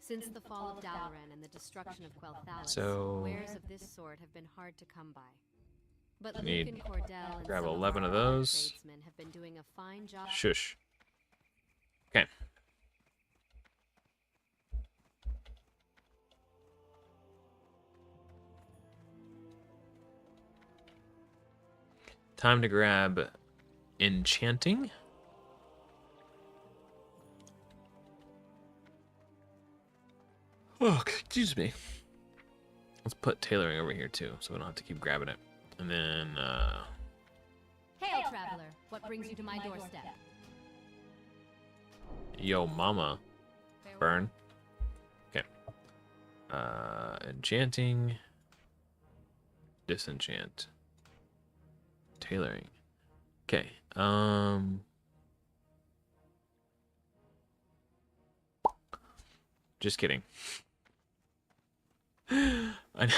Since the fall of Dalaran and the destruction of Quel'Thalas, So- wares of this sort have been hard to come by. But Luke Need- and Cordell and grab some 11 of our other those. tradesmen have been doing a fine job. Shush. Okay. Time to grab enchanting. Oh, excuse me. Let's put tailoring over here too, so we don't have to keep grabbing it. And then, Hail, traveler! What brings you to my doorstep? yo mama, burn. Okay. Enchanting. Disenchant. Tailoring. Okay. Just kidding. I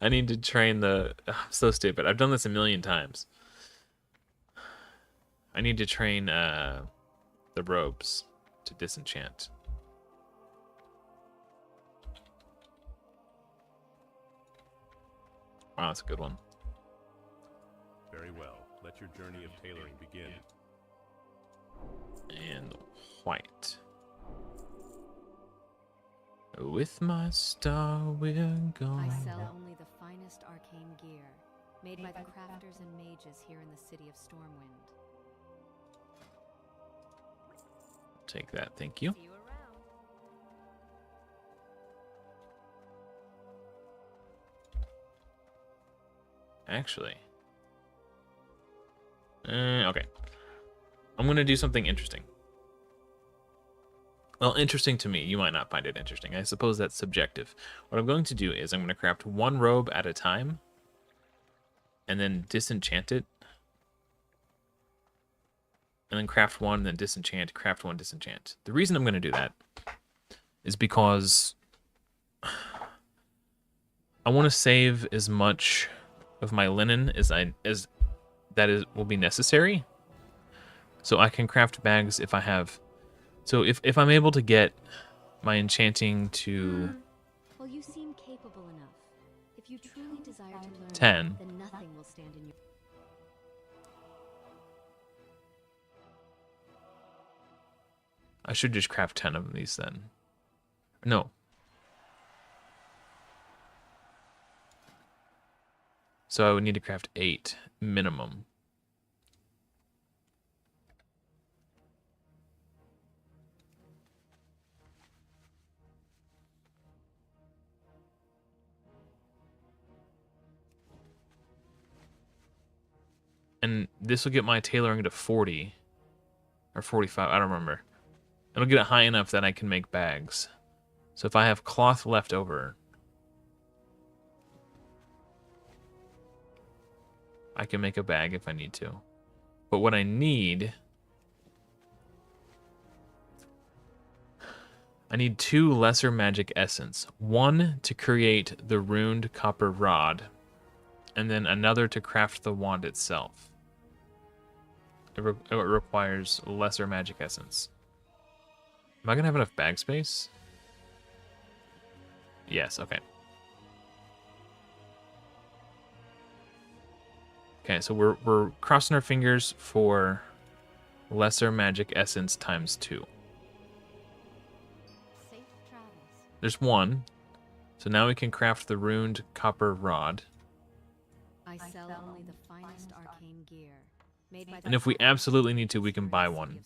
need to train the... I'm so stupid. I've done this a million times. I need to train the robes to disenchant. Wow, that's a good one. Very well. Let your journey of tailoring begin. And white. With my star we're going. I sell only the finest arcane gear, made by the crafters and mages here in the city of Stormwind. Take that, thank you. See you around. Actually. Okay. I'm gonna do something interesting. Well, interesting to me. You might not find it interesting. I suppose that's subjective. What I'm going to do is I'm going to craft one robe at a time and then disenchant it. And then craft one, then disenchant, craft one, disenchant. The reason I'm going to do that is because I want to save as much of my linen as will be necessary. So I can craft bags if I have So if I'm able to get my enchanting to Well, you seem capable enough. If you truly desire to learn, 10, then nothing will stand in your I should just craft 10 of these then. No. So I would need to craft 8 minimum. And this will get my tailoring to 40 or 45, I don't remember. It'll get it high enough that I can make bags. So if I have cloth left over, I can make a bag if I need to. But what I need, I need 2 lesser magic essence. 1 to create the runed copper rod, and then another to craft the wand itself. It requires lesser magic essence. Am I gonna have enough bag space? Yes, okay. Okay, so we're crossing our fingers for lesser magic essence times 2. safe travels. There's 1. So now we can craft the runed copper rod. I sell only the finest arcane gear, made by And if we absolutely need to, we can buy one.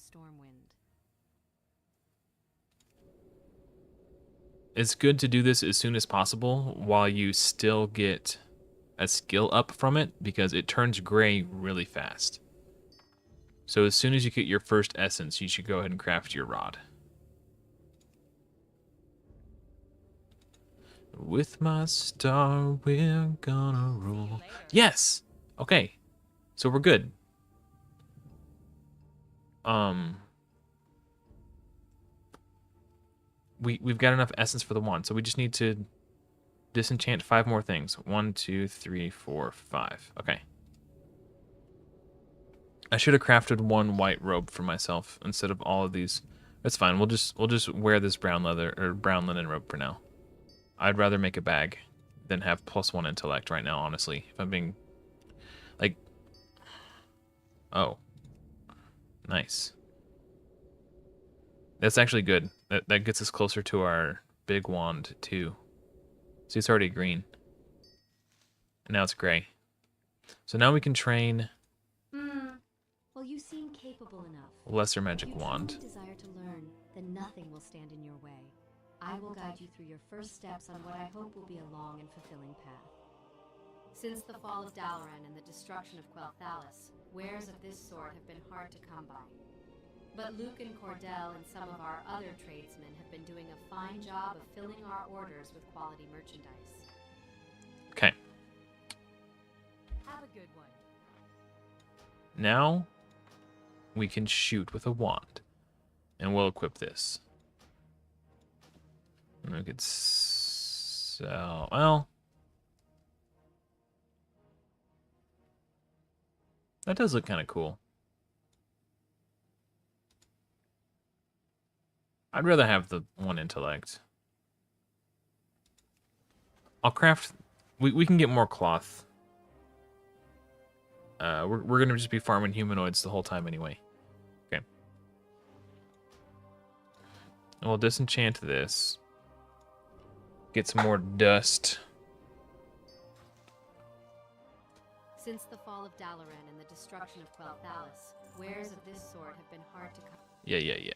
It's good to do this as soon as possible while you still get a skill up from it, because it turns gray really fast. So as soon as you get your first essence, you should go ahead and craft your rod. With my star, we're gonna rule. Yes! Okay. So we're good. We've got enough essence for the wand, so we just need to disenchant 5 more things. 1, 2, 3, 4, 5. Okay. I should have crafted 1 white robe for myself instead of all of these. That's fine. We'll just wear this brown leather or brown linen robe for now. I'd rather make a bag than have +1 intellect right now, honestly. If I'm being like, oh, nice. That's actually good. That gets us closer to our big wand too. See, it's already green. And now it's gray. So now we can train Well, you seem capable enough. lesser magic If you wand. truly desire to learn, then nothing will stand in your way. I will guide you through your first steps on what I hope will be a long and fulfilling path. Since the fall of Dalaran and the destruction of Quel'Thalas, wares of this sort have been hard to come by. But Luke and Cordell and some of our other tradesmen have been doing a fine job of filling our orders with quality merchandise. Okay. Have a good one. Now we can shoot with a wand. And we'll equip this. And we could sell, well, that does look kind of cool. I'd rather have the 1 intellect. I'll craft, we can get more cloth. We're gonna just be farming humanoids the whole time anyway. Okay. And we'll disenchant this. Get some more dust. Since the fall of Dalaran and the destruction of Quel'Thalas, wares of this sort have been hard to come. Yeah.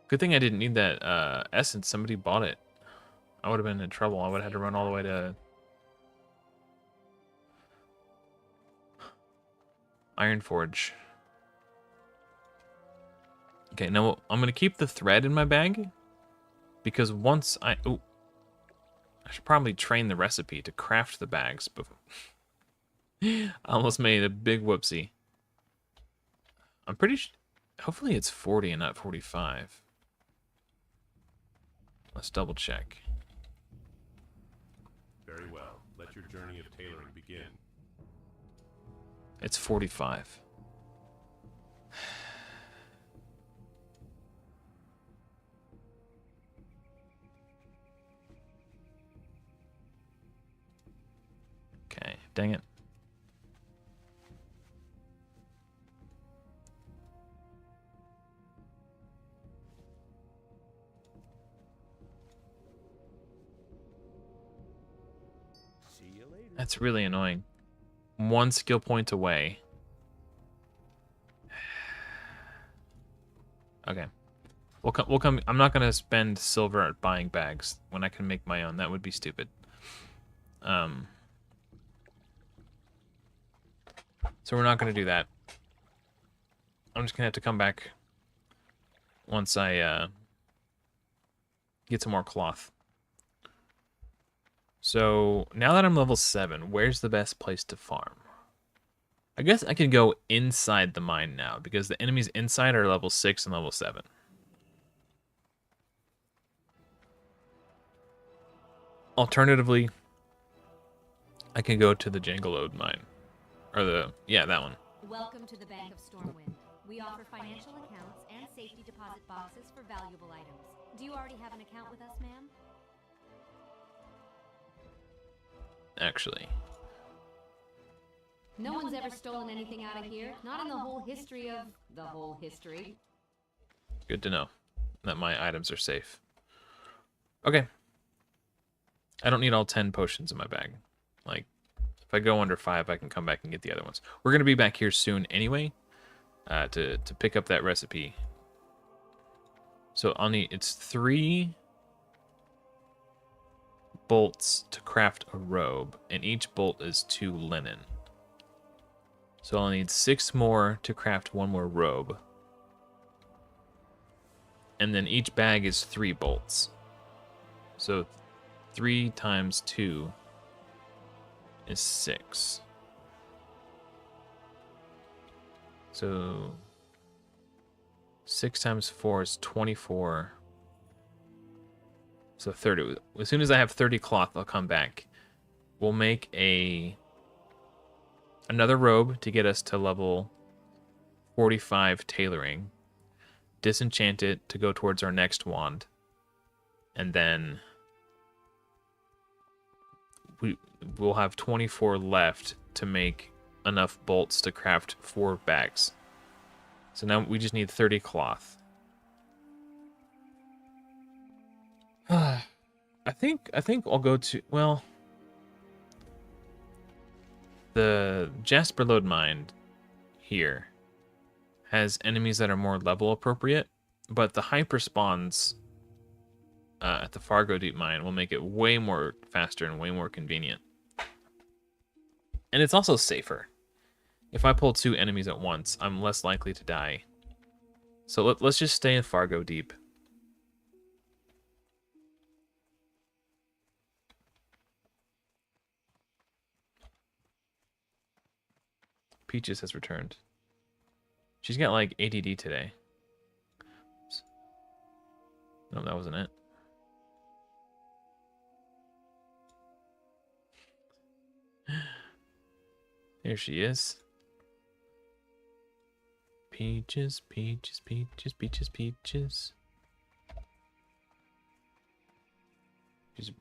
Good thing I didn't need that essence. Somebody bought it. I would have been in trouble. I would have had to run all the way to Ironforge. Okay, now I'm going to keep the thread in my bag, because once I should probably train the recipe to craft the bags before. I almost made a big whoopsie. I'm pretty sure, hopefully it's 40 and not 45. Let's double check. Very well. Let your journey of tailoring begin. It's 45. Dang it. See you later. That's really annoying. 1 skill point away. Okay. We'll come. I'm not gonna spend silver at buying bags when I can make my own. That would be stupid. So we're not gonna do that. I'm just gonna have to come back once I get some more cloth. So now that I'm level 7, where's the best place to farm? I guess I could go inside the mine now because the enemies inside are level 6 and level 7. Alternatively, I can go to the Jangalode mine. Or that one. Welcome to the Bank of Stormwind. We offer financial accounts and safety deposit boxes for valuable items. Do you already have an account with us, ma'am? Actually. No one's ever stolen anything out of here. Not in the whole history of the whole history. Good to know that my items are safe. Okay. I don't need all 10 potions in my bag. Like, if I go under 5, I can come back and get the other ones. We're going to be back here soon anyway to pick up that recipe. So I'll need, it's 3 bolts to craft a robe, and each bolt is 2 linen. So I'll need 6 more to craft 1 more robe. And then each bag is 3 bolts. So 3 times 2 is 6. So 6 times 4 is 24. So 30. As soon as I have 30 cloth, I'll come back. We'll make another robe to get us to level 45 tailoring. Disenchant it to go towards our next wand. And then we'll have 24 left to make enough bolts to craft 4 bags. So now we just need 30 cloth. I think I'll go to, well, the Jasper Lode Mine here has enemies that are more level appropriate, but the hyper spawns at the Fargo Deep Mine will make it way more faster and way more convenient. And it's also safer. If I pull 2 enemies at once, I'm less likely to die. So let's just stay in Fargo Deep. Peaches has returned. She's got like ADD today. No, that wasn't it. Here she is. Peaches, peaches, peaches, peaches, peaches. She's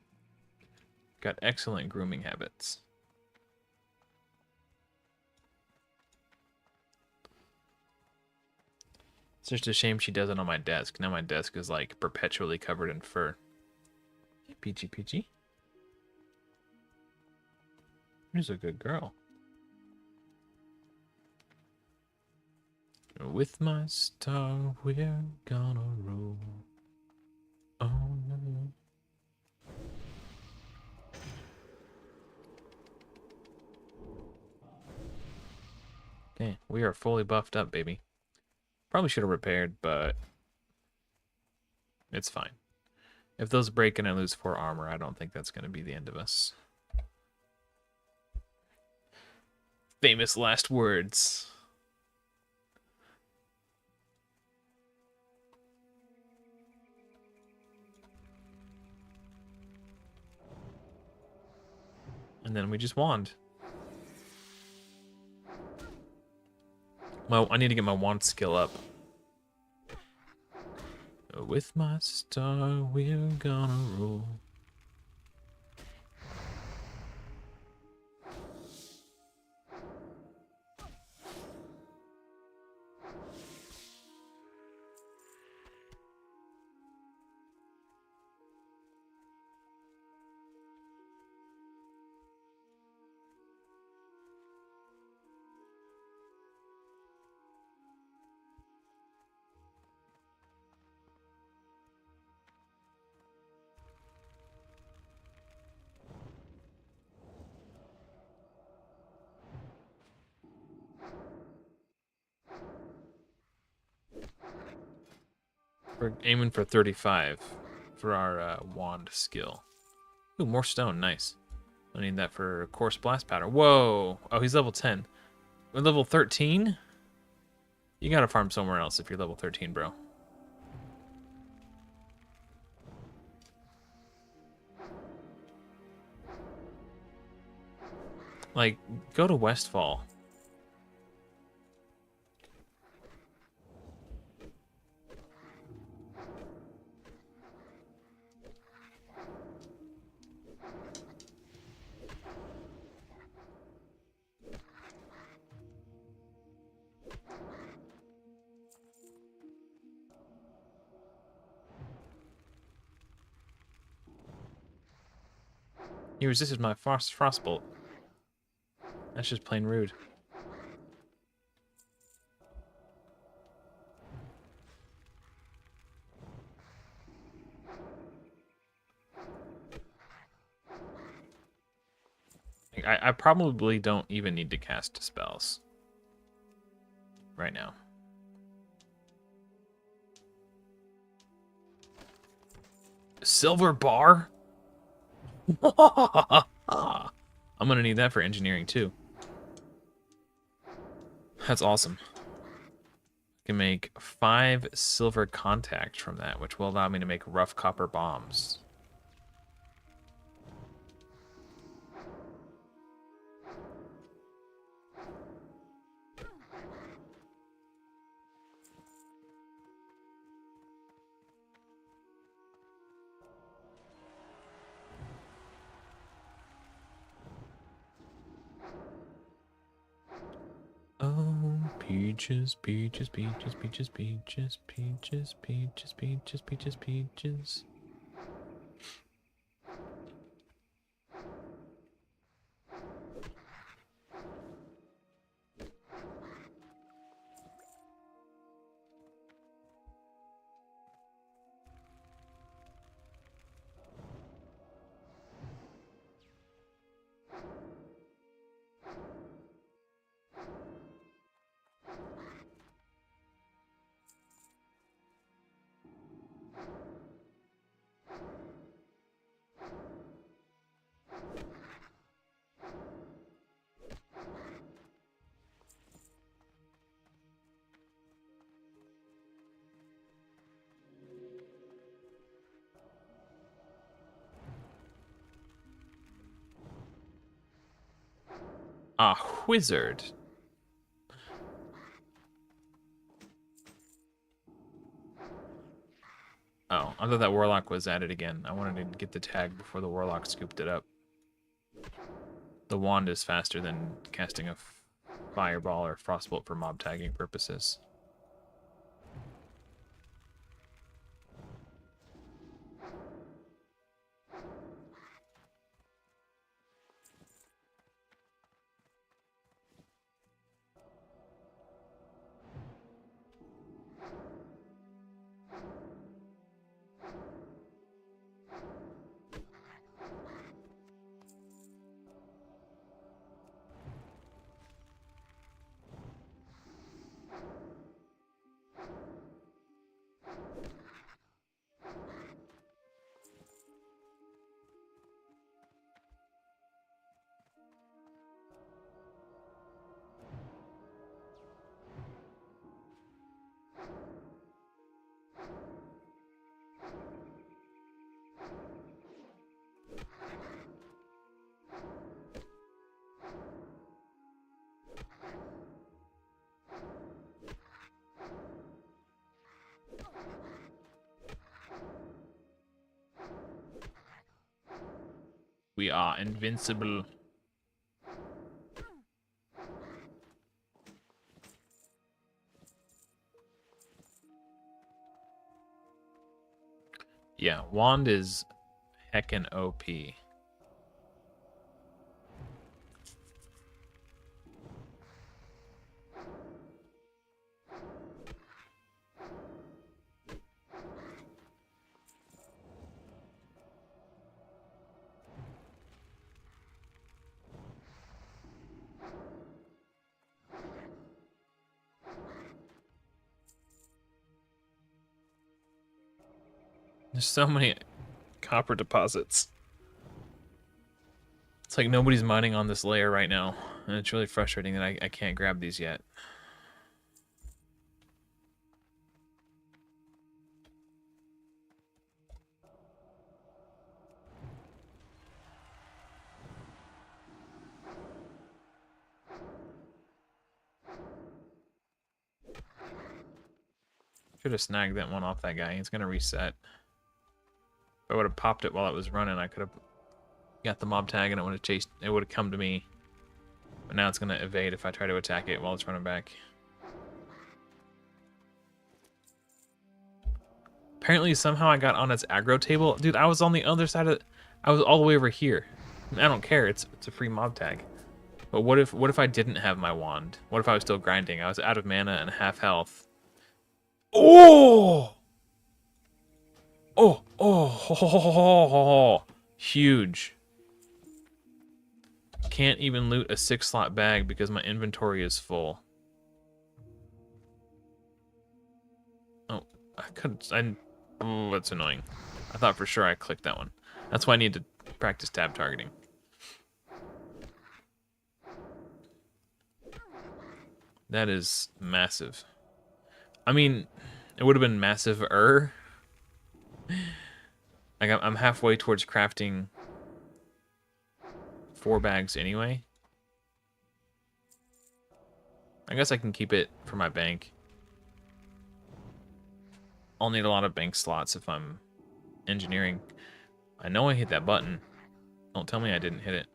got excellent grooming habits. It's just a shame she does it on my desk. Now my desk is like perpetually covered in fur. Peachy, peachy. She's a good girl. With my star, we're gonna roll. Oh. Okay, we are fully buffed up, baby. Probably should have repaired, but it's fine. If those break and I lose 4 armor, I don't think that's going to be the end of us. Famous last words. And then we just wand. Well, I need to get my wand skill up. With my star, we're gonna roll. We're aiming for 35 for our wand skill. Ooh, more stone. Nice. I need that for coarse blast powder. Whoa. Oh, he's level 10. We're level 13? You gotta farm somewhere else if you're level 13, bro. Like, go to Westfall. He resisted my frostbolt. That's just plain rude. Like, I probably don't even need to cast spells right now. Silver bar? I'm gonna need that for engineering too. That's awesome. I can make 5 silver contacts from that, which will allow me to make rough copper bombs. Oh, peaches, peaches, peaches, peaches, peaches, peaches, peaches, peaches, peaches, peaches. A wizard. Oh, I thought that warlock was at it again. I wanted to get the tag before the warlock scooped it up. The wand is faster than casting a fireball or frostbolt for mob tagging purposes. We are invincible. Yeah, wand is heckin' OP. There's so many copper deposits. It's like nobody's mining on this layer right now, and it's really frustrating that I can't grab these yet. Should have snagged that one off that guy. It's gonna reset. If I would have popped it while it was running, I could have got the mob tag and it would have chased. It would have come to me. But now it's gonna evade if I try to attack it while it's running back. Apparently, somehow I got on its aggro table. Dude, I was on the other side of. I was all the way over here. I don't care. It's a free mob tag. But what if I didn't have my wand? What if I was still grinding? I was out of mana and half health. Oh! Oh! Huge. Can't even loot a 6-slot bag because my inventory is full. Oh, I couldn't. Oh, that's annoying. I thought for sure I clicked that one. That's why I need to practice tab targeting. That is massive. I mean, it would have been massive-er. Like, I'm halfway towards crafting 4 bags anyway. I guess I can keep it for my bank. I'll need a lot of bank slots if I'm engineering. I know I hit that button. Don't tell me I didn't hit it.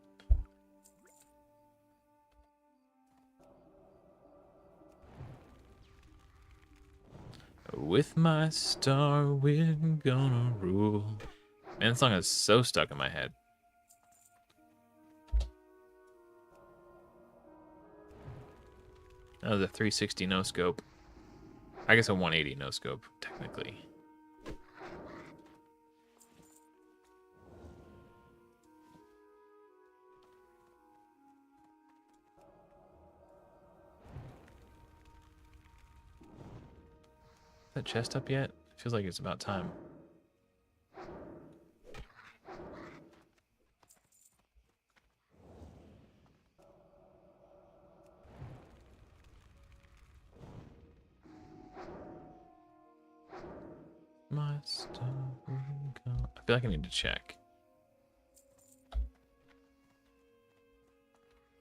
With my star, we're gonna rule. Man, that song is so stuck in my head. That was a 360 no scope. I guess a 180 no scope, technically. Is that chest up yet? Feels like it's about time. My star will go. I feel like I need to check.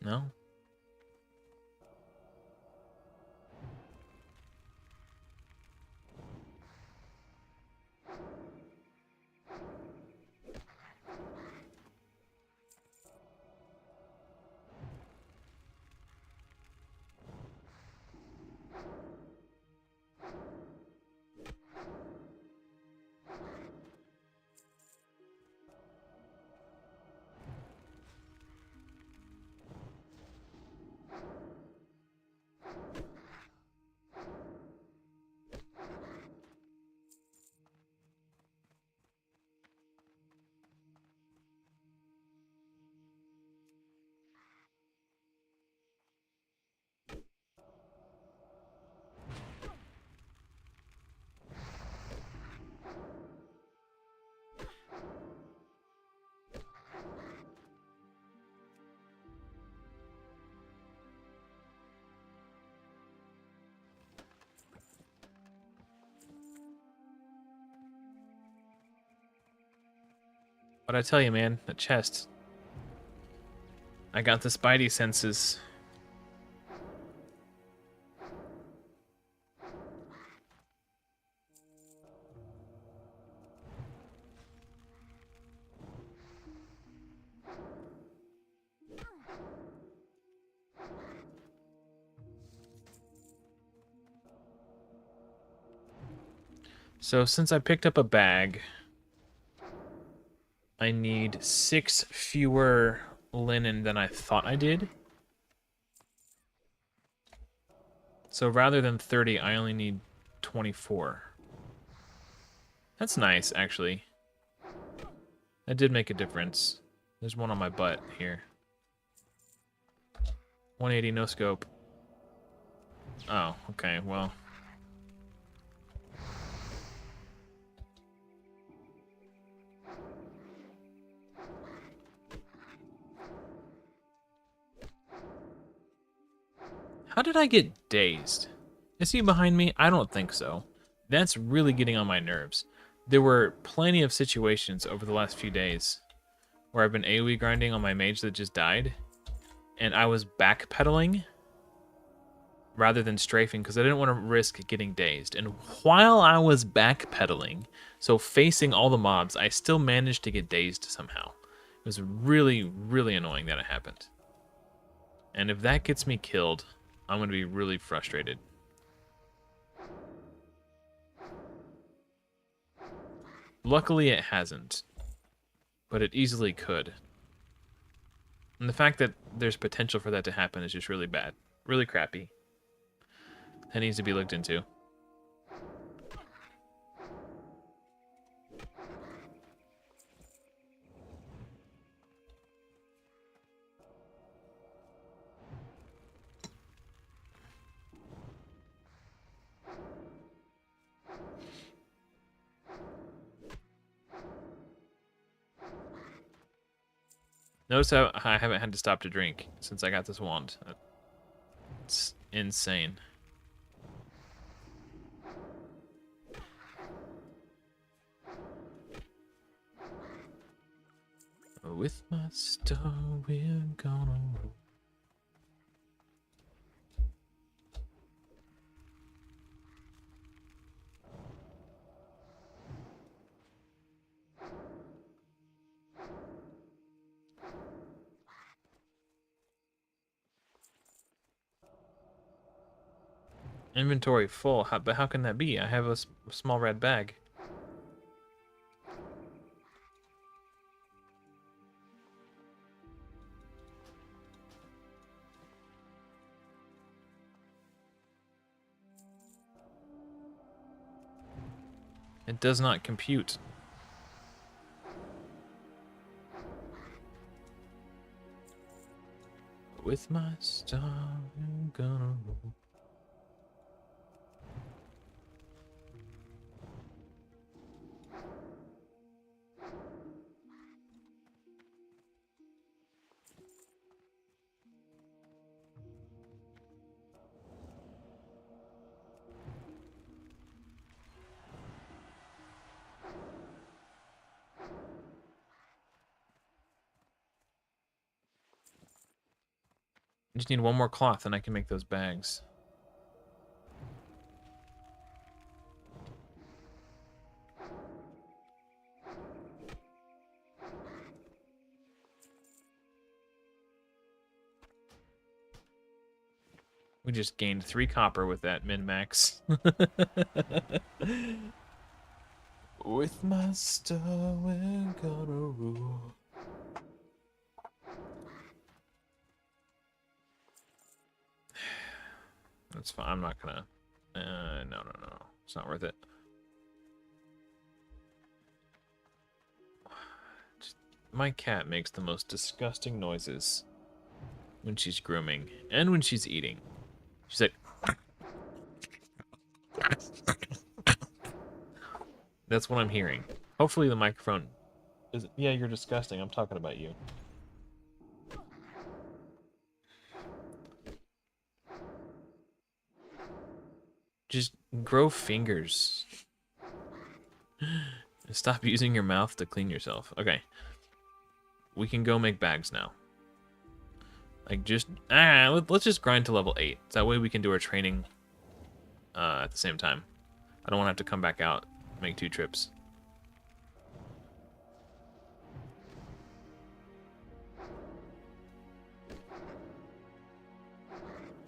No? But I tell you, man, the chest. I got the spidey senses. So since I picked up a bag, I need 6 fewer linen than I thought I did. So rather than 30, I only need 24. That's nice, actually. That did make a difference. There's one on my butt here. 180 no scope. Oh, okay, well. How did I get dazed? Is he behind me? I don't think so. That's really getting on my nerves. There were plenty of situations over the last few days where I've been AoE grinding on my mage that just died, and I was backpedaling rather than strafing because I didn't want to risk getting dazed. And while I was backpedaling, so facing all the mobs, I still managed to get dazed somehow. It was really, really annoying that it happened. And if that gets me killed, I'm going to be really frustrated. Luckily, it hasn't, but it easily could. And the fact that there's potential for that to happen is just really bad. Really crappy. That needs to be looked into. Notice how I haven't had to stop to drink since I got this wand. It's insane. With my star, we're gonna roll. Inventory full, but how can that be? I have a small red bag. It does not compute. With my star, I'm gonna roll. I just need one more cloth and I can make those bags. We just gained 3 copper with that min-max. With my star, we're gonna rule. That's fine. I'm not gonna. No. It's not worth it. My cat makes the most disgusting noises when she's grooming and when she's eating. She's like. That's what I'm hearing. Hopefully the microphone is. Yeah, you're disgusting. I'm talking about you. Just grow fingers. Stop using your mouth to clean yourself. Okay. We can go make bags now. Like, just... let's just grind to level 8. So that way we can do our training at the same time. I don't want to have to come back out, make 2 trips.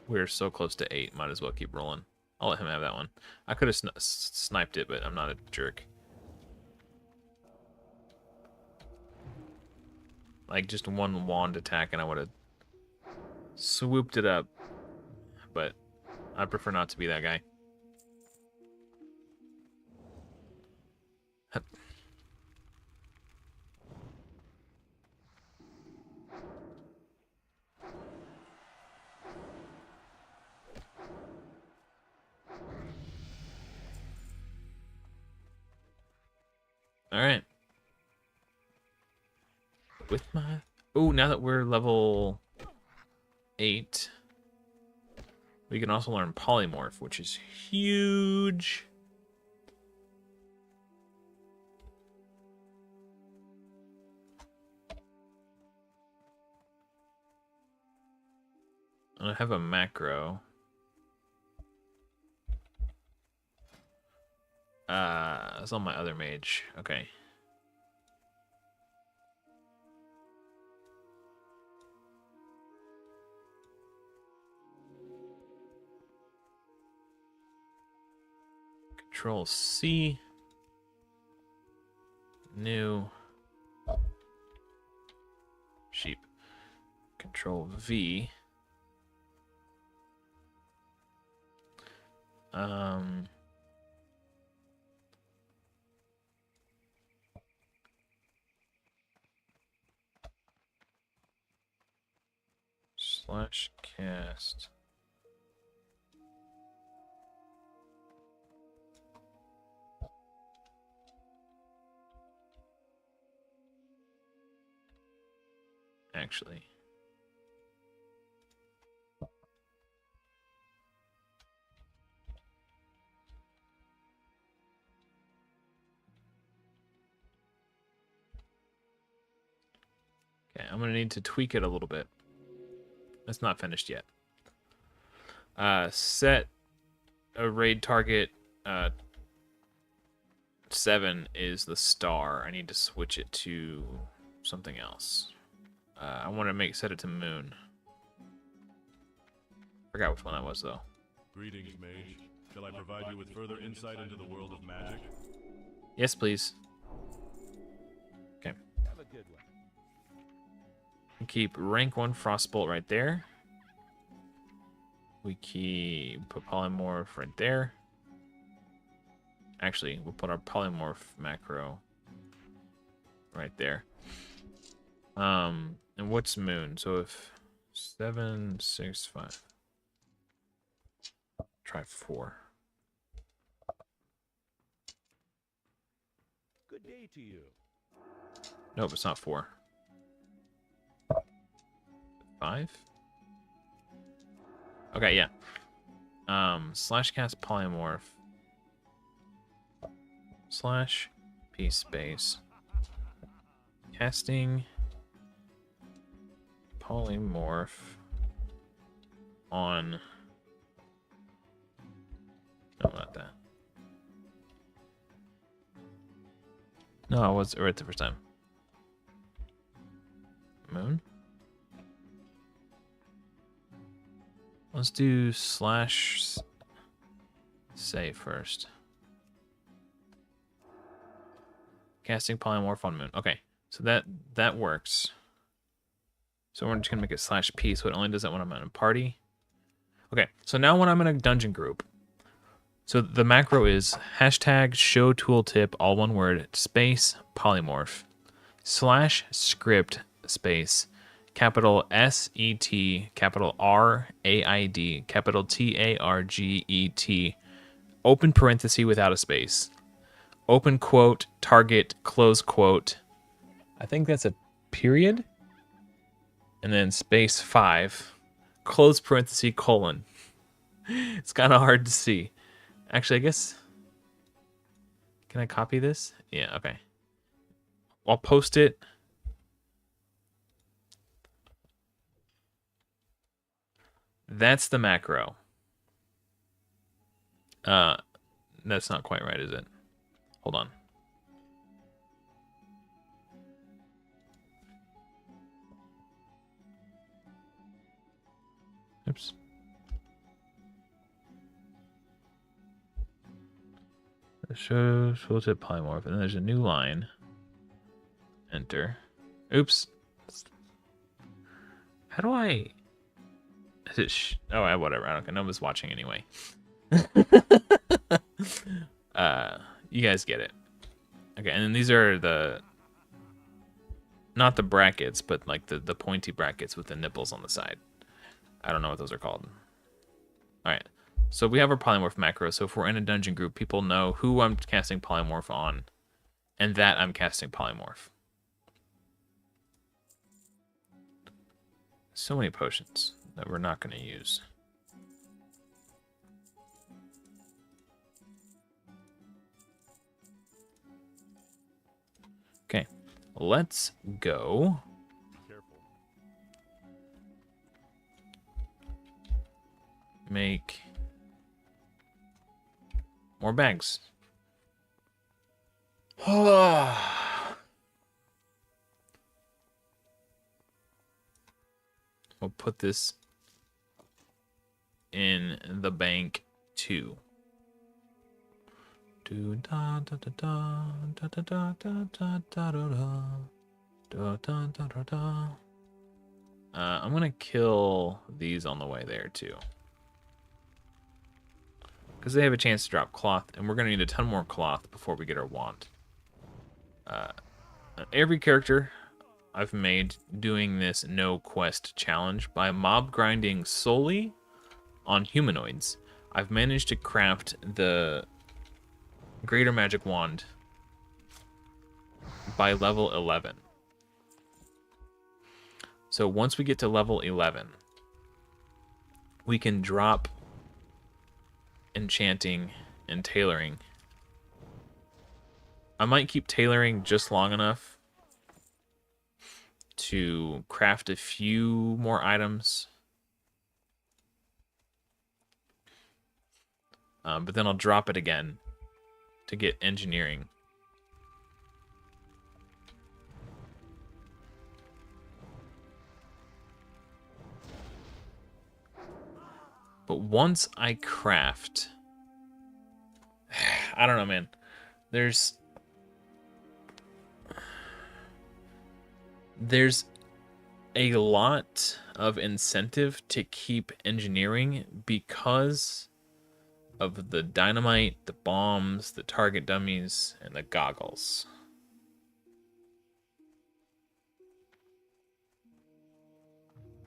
We're so close to 8. Might as well keep rolling. I'll let him have that one. I could have sniped it, but I'm not a jerk. Like, just one wand attack and I would have swooped it up. But I prefer not to be that guy. Alright. With my... Oh, now that we're level 8, We can also learn polymorph, which is huge. I have a macro. It's on my other mage. Okay. Control C. New. Sheep. Control V. Slash cast. Actually. Okay, I'm gonna need to tweak it a little bit. It's not finished yet. Set a raid target 7 is the star. I need to switch it to something else. I want to set it to moon. Forgot which one that was though. Greetings, Mage. Shall I provide you with further insight into the world of magic? Yes, please. Okay. Have a good one. Keep rank 1 frostbolt right there. We put polymorph right there. Actually, we'll put our polymorph macro right there. And what's moon? So if 7, 6, 5. Try 4. Good day to you. Nope, it's not 4. 5? Okay, yeah. Slash cast polymorph. Slash P space. Casting polymorph on. No, not that. No, I was right the first time. Moon? Let's do slash say first. Casting polymorph on moon. Okay, so that works. So we're just gonna make it slash P, so it only does that when I'm in a party. Okay, so now when I'm in a dungeon group, so the macro is hashtag show tooltip, all one word, space polymorph, slash script space, capital SET, capital RAID, capital TARGET, open parenthesis without a space, open quote, target, close quote. I think that's a period. And then space 5, close parenthesis, colon. It's kind of hard to see. Actually, I guess, can I copy this? Yeah, okay. I'll post it. That's the macro. That's not quite right, is it? Hold on. Oops. Show tooltip polymorph, and then there's a new line. Enter. Oops. How do I? Is it? Oh, whatever. I don't care. Nobody's watching anyway. You guys get it. Okay, and then these are the, not the brackets, but like the pointy brackets with the nipples on the side. I don't know what those are called. All right. So we have our polymorph macro. So if we're in a dungeon group, people know who I'm casting polymorph on and that I'm casting polymorph. So many potions that we're not going to use. let's go. Careful. Make more bags. We'll put this in the bank too. I'm gonna kill these on the way there too, because they have a chance to drop cloth, and we're gonna need a ton more cloth before we get our wand. Every character I've made doing this no quest challenge by mob grinding solely on humanoids, I've managed to craft the Greater Magic Wand by level 11. So once we get to level 11, we can drop enchanting and tailoring. I might keep tailoring just long enough to craft a few more items. But then I'll drop it again to get engineering. But once I craft, I don't know, man. There's a lot of incentive to keep engineering because of the dynamite, the bombs, the target dummies, and the goggles.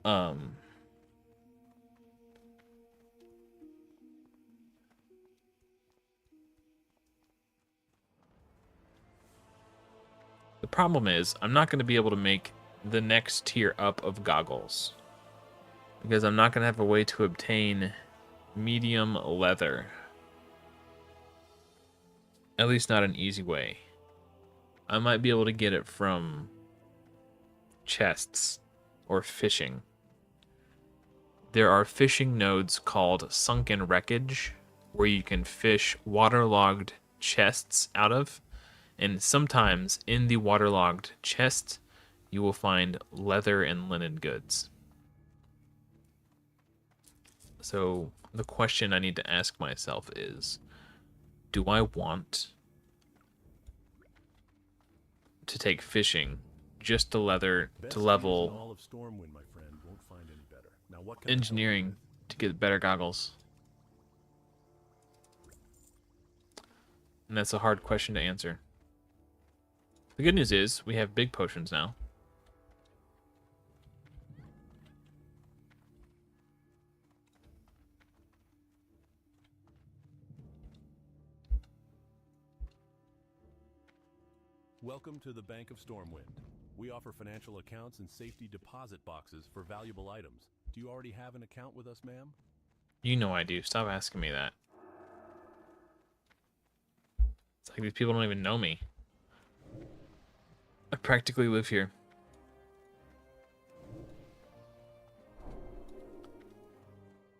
The problem is, I'm not going to be able to make the next tier up of goggles, because I'm not going to have a way to obtain medium leather. At least not an easy way. I might be able to get it from chests or fishing. There are fishing nodes called Sunken Wreckage, where you can fish waterlogged chests out of, and sometimes in the waterlogged chest you will find leather and linen goods. So the question I need to ask myself is, do I want to take fishing just to leather to level engineering to get better goggles? And that's a hard question to answer. The good news is we have big potions now. Welcome to the Bank of Stormwind. We offer financial accounts and safety deposit boxes for valuable items. Do you already have an account with us, ma'am? You know I do. Stop asking me that. It's like these people don't even know me. I practically live here.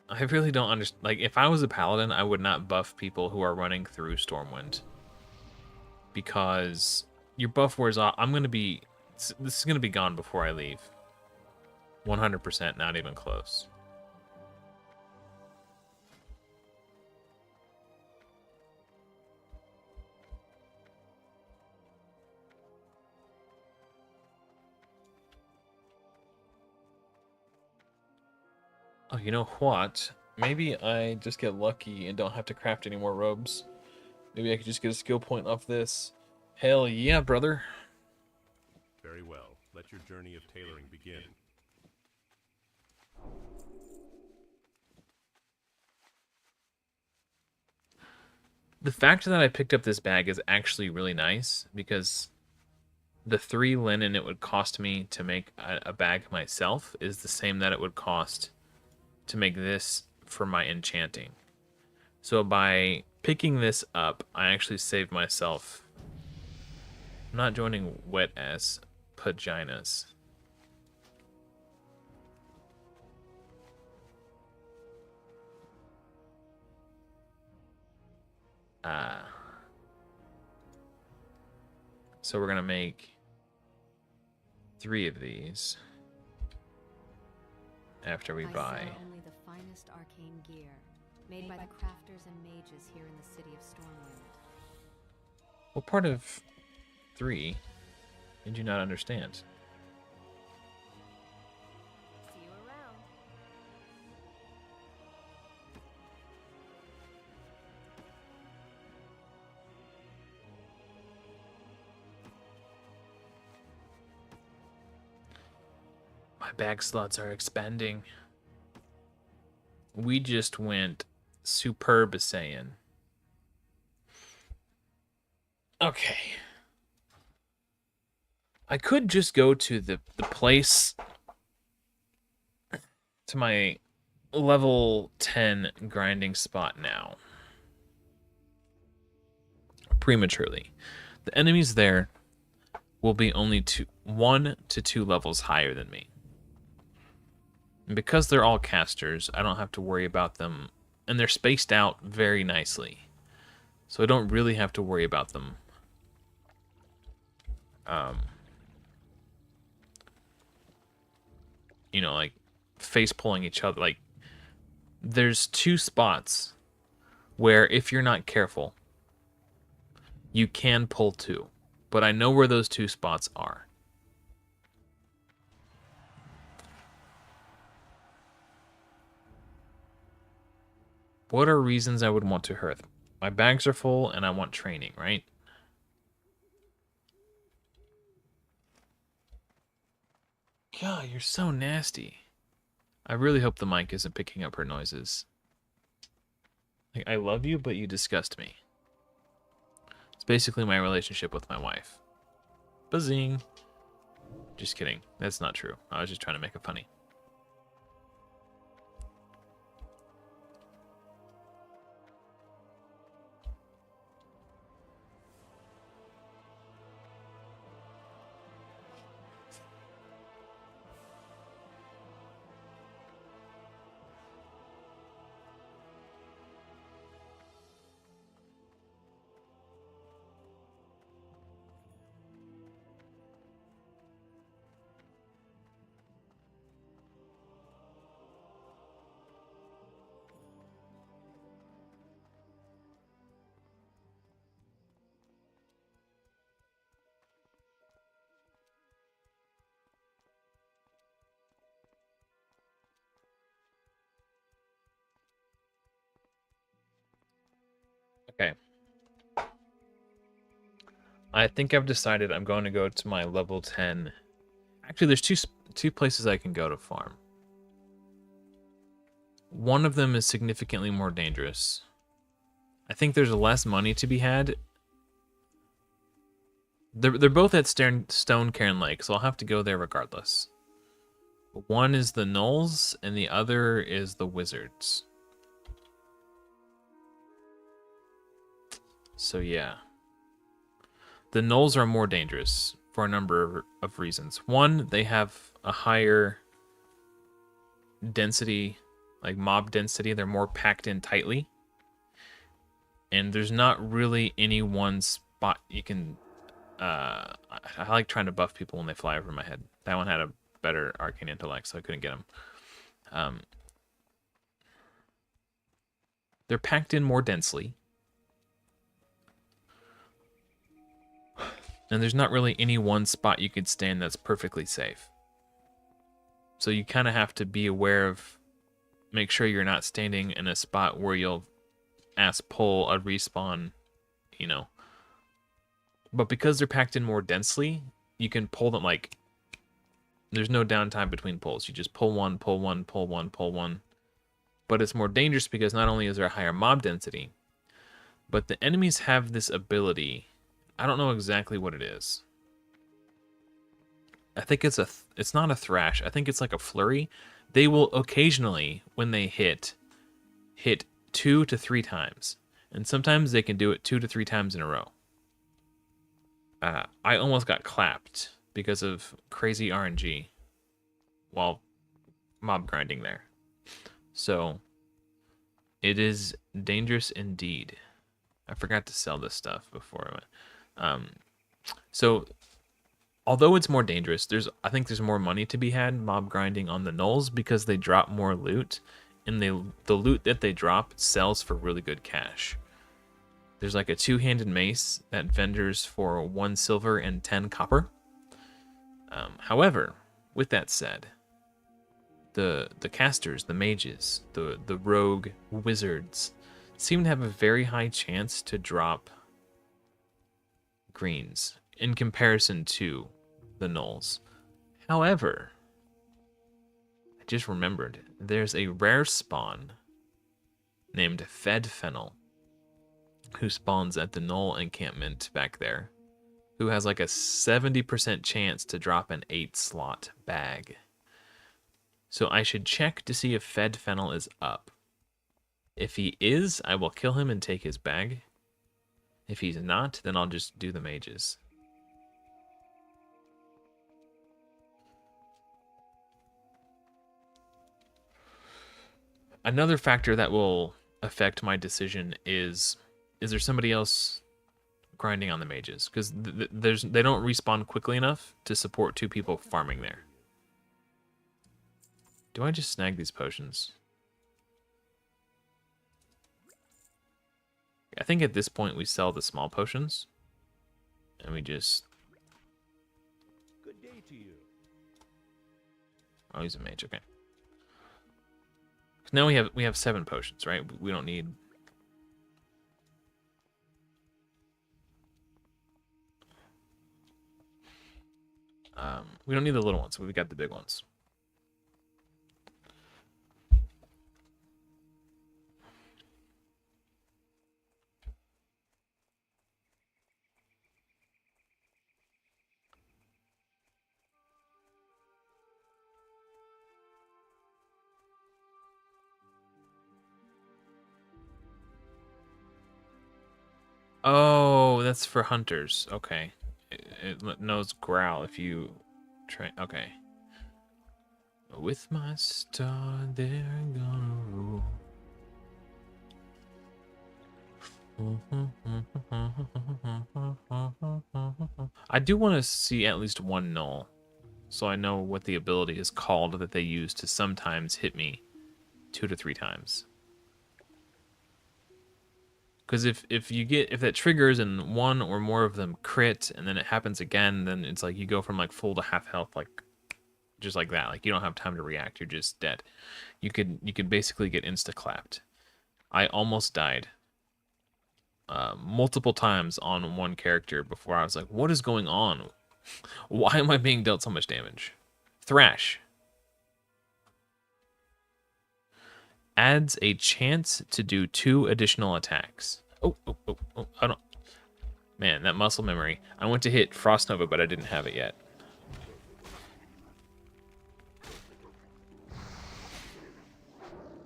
I really don't understand. Like, if I was a paladin, I would not buff people who are running through Stormwind, because your buff wears off. This is gonna be gone before I leave. 100%, not even close. Oh, you know what? Maybe I just get lucky and don't have to craft any more robes. Maybe I could just get a skill point off this. Hell yeah, brother. Very well. Let your journey of tailoring begin. The fact that I picked up this bag is actually really nice, because the 3 linen it would cost me to make a bag myself is the same that it would cost to make this for my enchanting. So by picking this up, I actually saved myself I'm not joining wet ass paginas. So we're gonna make 3 of these after we I buy. sell only the finest arcane gear, made by the crafters and mages here in the city of Stormwind. What part of 3 did you not understand? See you around. My bag slots are expanding. We just went Superb Saiyan. Okay. I could just go to the place, to my level 10 grinding spot now. Prematurely. The enemies there will be only 1 to 2 levels higher than me. And because they're all casters, I don't have to worry about them. And they're spaced out very nicely. So I don't really have to worry about them. You know, like, face pulling each other. Like, there's 2 spots where if you're not careful, you can pull 2. But I know where those 2 spots are. What are reasons I would want to hurt them? My bags are full and I want training, right? God, you're so nasty. I really hope the mic isn't picking up her noises. Like, I love you, but you disgust me. It's basically my relationship with my wife. Buzzing. Just kidding. That's not true. I was just trying to make it funny. Okay. I think I've decided I'm going to go to my level 10. Actually, there's two places I can go to farm. One of them is significantly more dangerous. I think there's less money to be had. They're both at Stone Cairn Lake, so I'll have to go there regardless. One is the Gnolls, and the other is the Wizards. So yeah. The Gnolls are more dangerous for a number of reasons. One, they have a higher density, like mob density. They're more packed in tightly. And there's not really any one spot you can... I like trying to buff people when they fly over my head. That one had a better arcane intellect, so I couldn't get him. They're packed in more densely. And there's not really any one spot you could stand that's perfectly safe. So you kind of have to be aware of, make sure you're not standing in a spot where you'll pull a respawn, you know. But because they're packed in more densely, you can pull them like, there's no downtime between pulls. You just pull one, pull one, pull one, pull one. But it's more dangerous because not only is there a higher mob density, but the enemies have this ability. I don't know exactly what it is. I think it's not a thrash. I think it's like a flurry. They will occasionally, when they hit 2 to 3 times. And sometimes they can do it 2 to 3 times in a row. I almost got clapped because of crazy RNG while mob grinding there. So it is dangerous indeed. I forgot to sell this stuff before I went. So although it's more dangerous, I think there's more money to be had mob grinding on the gnolls because they drop more loot, and the loot that they drop sells for really good cash. There's like a two-handed mace that vendors for 1 silver and 10 copper. However, with that said, the casters, the mages, the rogue wizards seem to have a very high chance to drop greens in comparison to the gnolls. However, I just remembered there's a rare spawn named Fed Fennel who spawns at the gnoll encampment back there, who has like a 70% chance to drop an 8-slot bag. So I should check to see if Fed Fennel is up. If he is, I will kill him and take his bag. If he's not, then I'll just do the mages. Another factor that will affect my decision is there somebody else grinding on the mages? Because they don't respawn quickly enough to support 2 people farming there. Do I just snag these potions? I think at this point we sell the small potions. And we just... Good day to you. I'll use a mage, okay. Now we have 7 potions, right? We don't need... we don't need the little ones, we've got the big ones. Oh, that's for hunters. Okay. It knows growl if you try. Okay. With my star, they're gonna rule. I do want to see at least one null, so I know what the ability is called that they use to sometimes hit me 2 to 3 times. Because if that triggers and 1 or more of them crit and then it happens again, then it's like you go from like full to half health, like just like that. Like you don't have time to react, you're just dead. You could basically get insta clapped. I almost died multiple times on one character before I was like, what is going on? Why am I being dealt so much damage? Thrash adds a chance to do 2 additional attacks. Oh, I don't... Man, that muscle memory. I went to hit Frost Nova, but I didn't have it yet.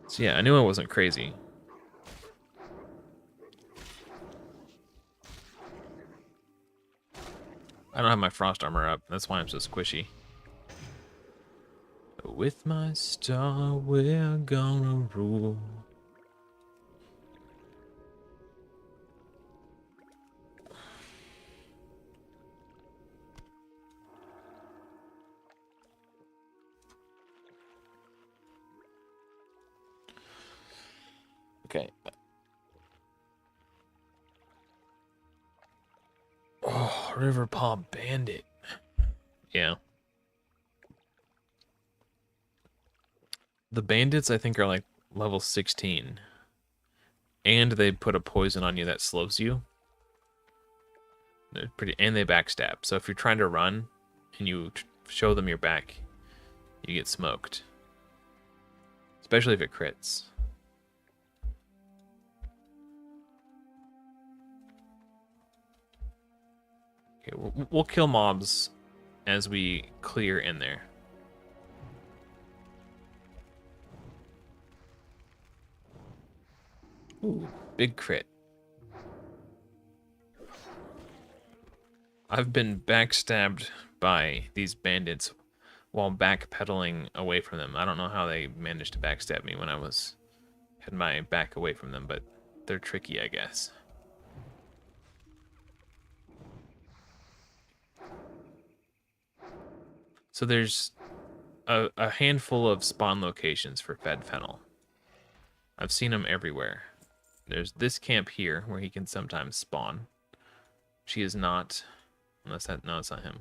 So yeah, I knew I wasn't crazy. I don't have my frost armor up. That's why I'm so squishy. With my star, we're gonna rule. Okay. Oh, River Paw Bandit. Yeah. The bandits, I think, are like level 16. And they put a poison on you that slows you. They're pretty, and they backstab. So if you're trying to run and you show them your back, you get smoked. Especially if it crits. Okay, we'll kill mobs as we clear in there. Ooh, big crit. I've been backstabbed by these bandits while backpedaling away from them. I don't know how they managed to backstab me when I had my back away from them, but they're tricky, I guess. So there's a handful of spawn locations for Fed Fennel. I've seen them everywhere. There's this camp here where he can sometimes spawn. She is not, unless that, no, it's not him.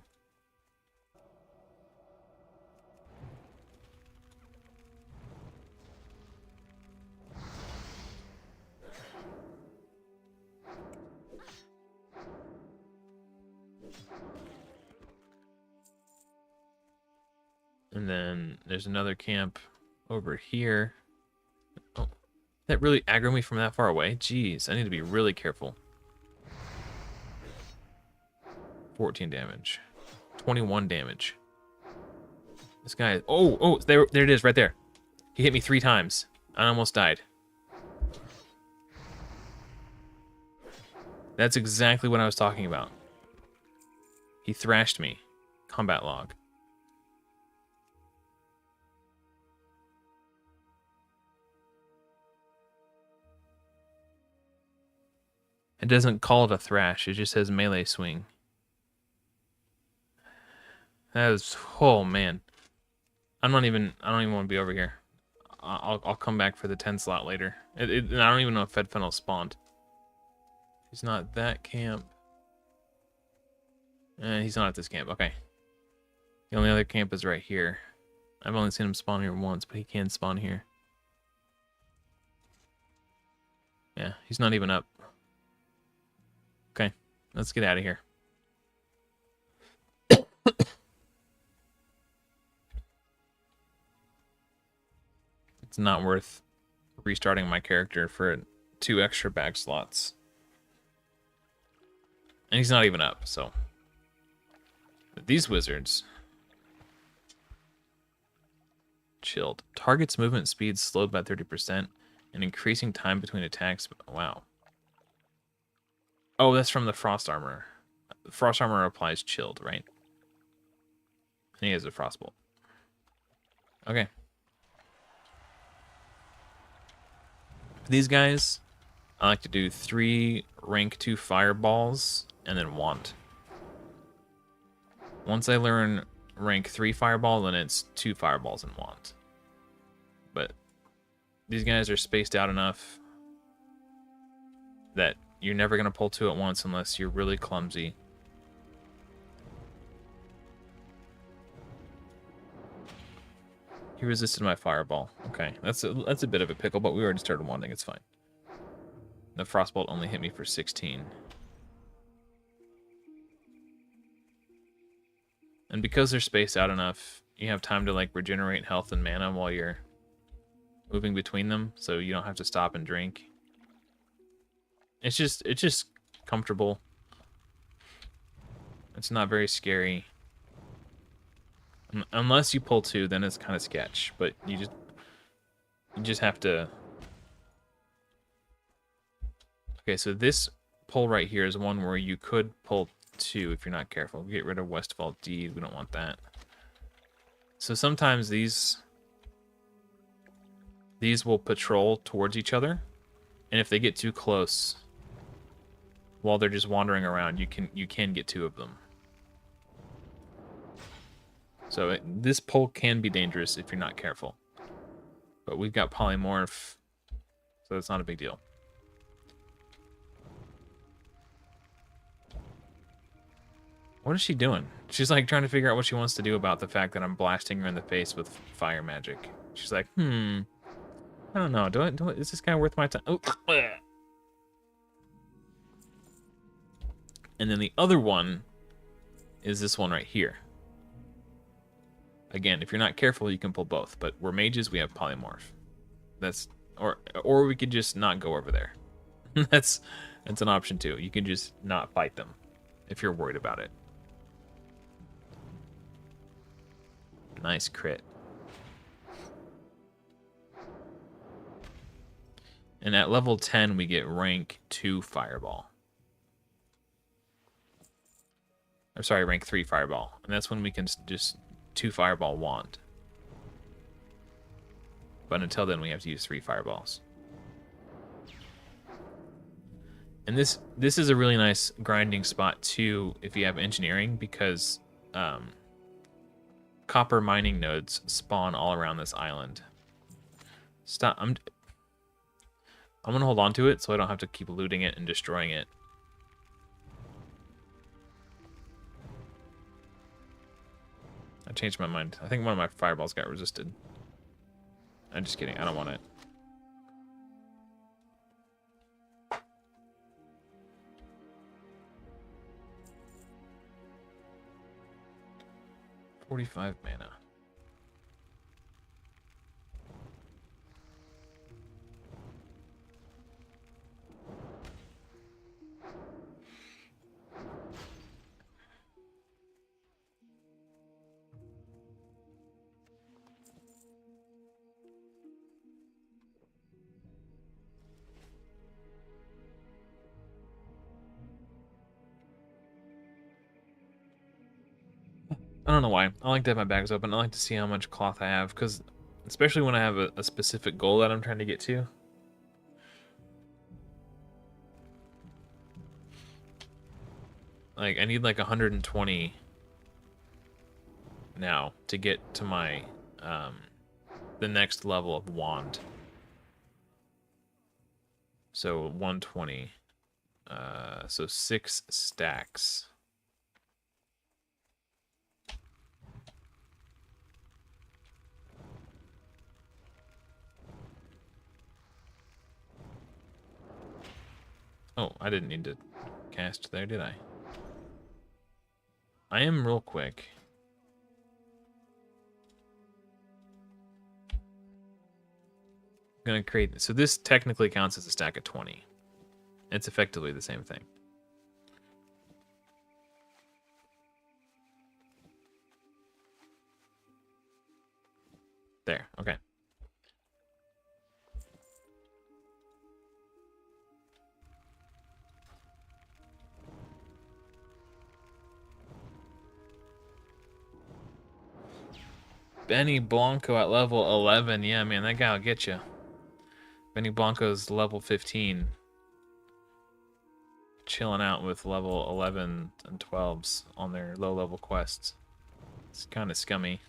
And then there's another camp over here. Oh, that really aggroed me from that far away. Jeez, I need to be really careful. 14 damage. 21 damage. This guy, oh, there it is, right there. He hit me 3 times. I almost died. That's exactly what I was talking about. He thrashed me. Combat log. It doesn't call it a thrash, it just says melee swing. That is, oh man. I don't even want to be over here. I'll come back for the 10 slot later. I don't even know if Fed Fennel spawned. He's not at that camp. He's not at this camp, okay. The only other camp is right here. I've only seen him spawn here once, but he can spawn here. Yeah, he's not even up. Okay, let's get out of here. It's not worth restarting my character for 2 extra bag slots. And he's not even up, so. But these wizards. Chilled. Target's movement speed slowed by 30% and increasing time between attacks. Wow. Oh, that's from the Frost Armor. Frost Armor applies chilled, right? And he has a Frostbolt. Okay. For these guys, I like to do 3 rank 2 fireballs and then wand. Once I learn rank 3 fireball, then it's 2 fireballs and wand. But these guys are spaced out enough that you're never going to pull 2 at once unless you're really clumsy. He resisted my fireball. Okay, that's a bit of a pickle, but we already started wanding. It's fine. The frostbolt only hit me for 16. And because they're spaced out enough, you have time to like regenerate health and mana while you're moving between them, so you don't have to stop and drink. It's just comfortable. It's not very scary. Unless you pull 2, then it's kind of sketch, but you just have to. Okay, so this pull right here is one where you could pull 2 if you're not careful. Get rid of Westfall D. We don't want that. So sometimes these will patrol towards each other, and if they get too close while they're just wandering around, you can get 2 of them. So this pull can be dangerous if you're not careful. But we've got polymorph, so it's not a big deal. What is she doing? She's like trying to figure out what she wants to do about the fact that I'm blasting her in the face with fire magic. She's like, I don't know. Is this guy worth my time? Oh. And then the other one is this one right here. Again, if you're not careful, you can pull both. But we're mages, we have polymorph. Or we could just not go over there. That's an option too. You can just not fight them if you're worried about it. Nice crit. And at level 10, we get rank 2 fireball. Or sorry, rank 3 fireball. And that's when we can just 2 fireball wand. But until then, we have to use 3 fireballs. And this is a really nice grinding spot too if you have engineering, because copper mining nodes spawn all around this island. Stop. I'm gonna hold on to it so I don't have to keep looting it and destroying it. I changed my mind. I think one of my fireballs got resisted. I'm just kidding. I don't want it. $45 mana. I don't know why. I like to have my bags open. I like to see how much cloth I have, because especially when I have a specific goal that I'm trying to get to. Like, I need like 120 now to get to my, the next level of wand. So 120. So 6 stacks. Oh, I didn't need to cast there, did I? I am real quick. I'm gonna create, so this technically counts as a stack of 20. It's effectively the same thing. There, okay. Benny Blanco at level 11. Yeah, man, that guy will get you. Benny Blanco's level 15. Chilling out with level 11 and 12s on their low-level quests. It's kind of scummy.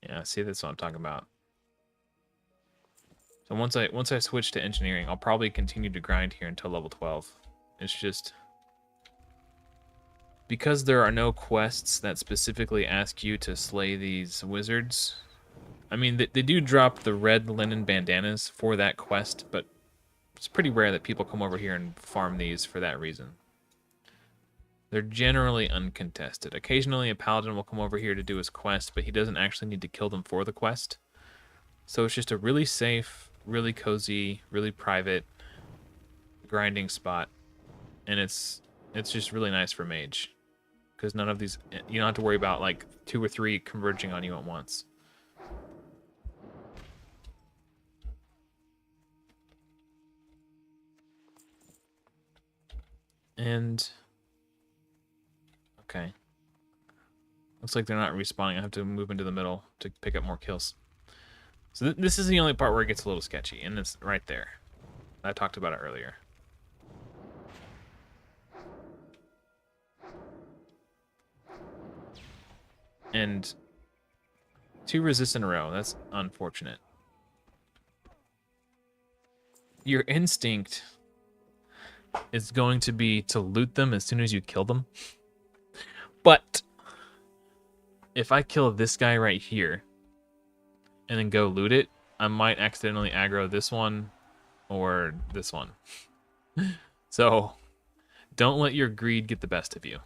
Yeah, see, that's what I'm talking about. So once I switch to engineering, I'll probably continue to grind here until level 12. It's just because there are no quests that specifically ask you to slay these wizards. I mean, they do drop the red linen bandanas for that quest, but it's pretty rare that people come over here and farm these for that reason. They're generally uncontested. Occasionally a paladin will come over here to do his quest, but he doesn't actually need to kill them for the quest. So it's just a really safe, really cozy, really private grinding spot. And it's just really nice for mage. Because none of these, you don't have to worry about like 2 or 3 converging on you at once. And okay. Looks like they're not respawning. I have to move into the middle to pick up more kills. So this is the only part where it gets a little sketchy, and it's right there. I talked about it earlier. And 2 resists in a row. That's unfortunate. Your instinct is going to be to loot them as soon as you kill them. But if I kill this guy right here and then go loot it, I might accidentally aggro this one or this one. So don't let your greed get the best of you.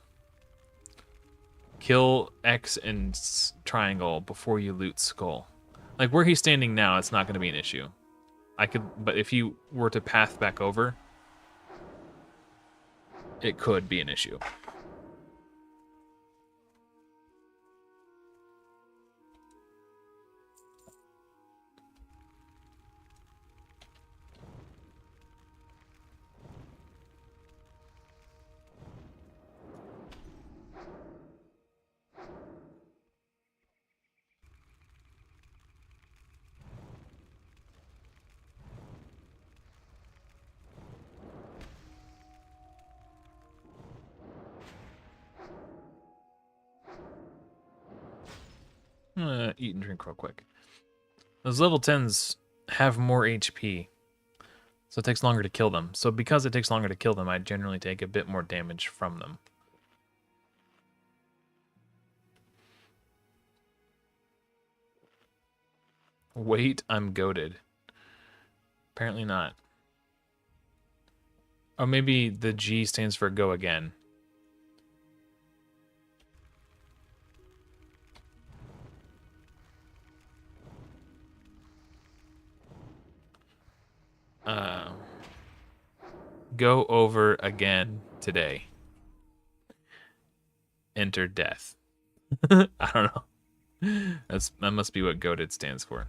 Kill X and triangle before you loot skull. Like where he's standing now, it's not going to be an issue. But if you were to path back over, it could be an issue. Eat and drink real quick. Those level 10s have more HP, so it takes longer to kill them. So because it takes longer to kill them, I generally take a bit more damage from them. Wait, I'm goated. Apparently not. Or maybe the G stands for go again. Go over again today. Enter death. I don't know. That must be what goated stands for.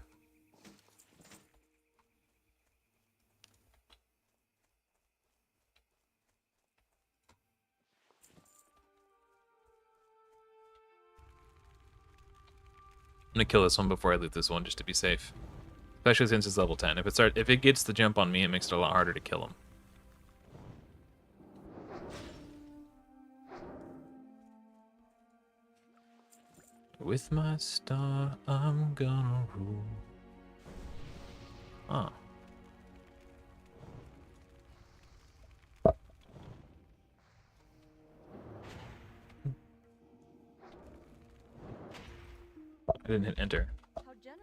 I'm gonna kill this one before I loot this one just to be safe. Especially since it's level 10. If it gets the jump on me, it makes it a lot harder to kill him. With my star, I'm gonna rule. Oh. I didn't hit enter. How generous.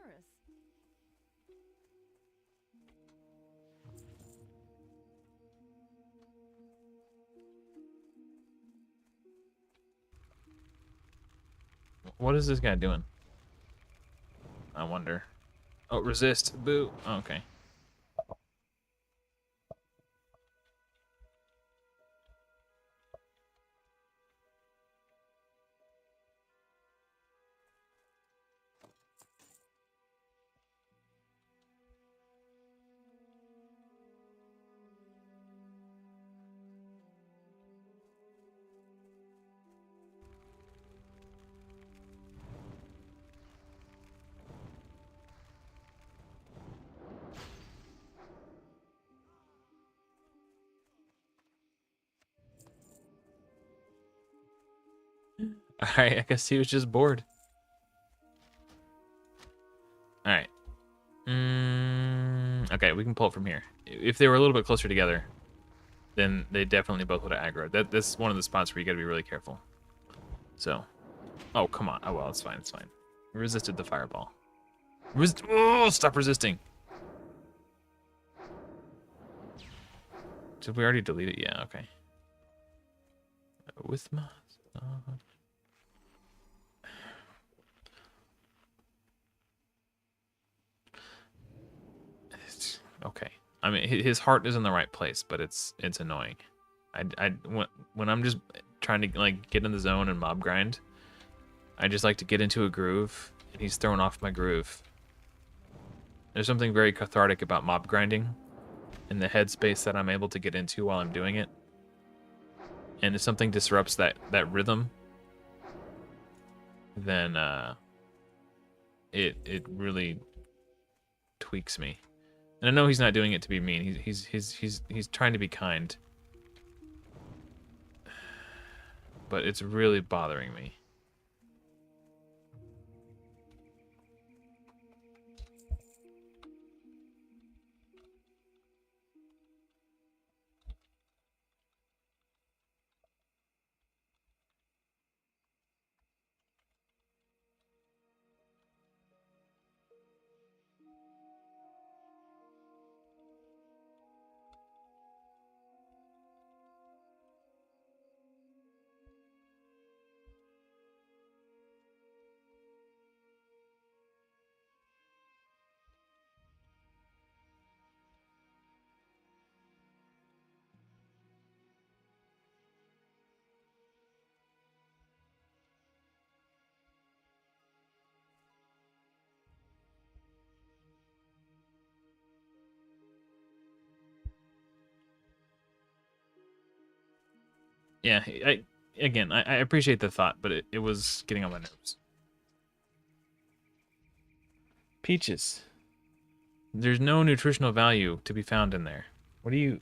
What is this guy doing? I wonder. Oh, resist. Boo. Oh, okay. Alright, I guess he was just bored. Alright. Okay, we can pull it from here. If they were a little bit closer together, then they definitely both would have aggroed. That's one of the spots where you gotta be really careful. So. Oh, come on. Oh, well, it's fine, it's fine. Resisted the fireball. Oh, stop resisting. Did we already delete it? Yeah, okay. With my... Okay. I mean, his heart is in the right place, but it's annoying. When I'm just trying to like get in the zone and mob grind, I just like to get into a groove, and he's throwing off my groove. There's something very cathartic about mob grinding, in the headspace that I'm able to get into while I'm doing it. And if something disrupts that rhythm, then it really tweaks me. And I know he's not doing it to be mean. He's trying to be kind. But it's really bothering me. Yeah, I appreciate the thought, but it was getting on my nerves. Peaches. There's no nutritional value to be found in there. What do you...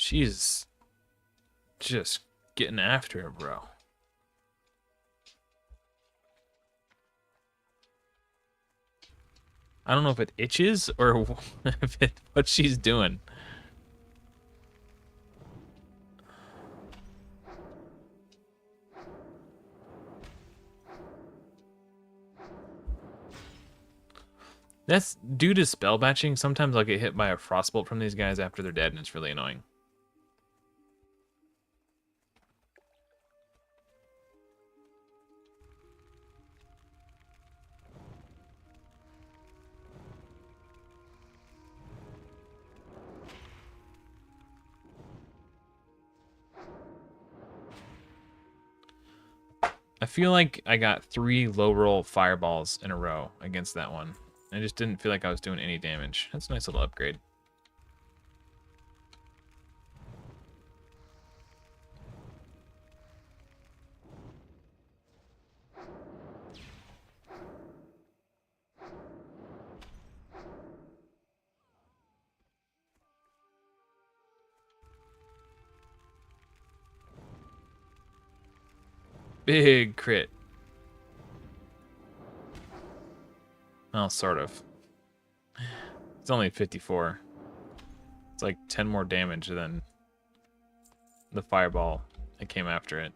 She's just getting after it, bro. I don't know if it itches or what she's doing. That's due to spell batching. Sometimes I'll get hit by a frostbolt from these guys after they're dead, and it's really annoying. I feel like I got 3 low roll fireballs in a row against that one. I just didn't feel like I was doing any damage. That's a nice little upgrade. Big crit. Well, sort of. It's only 54. It's like 10 more damage than the fireball that came after it.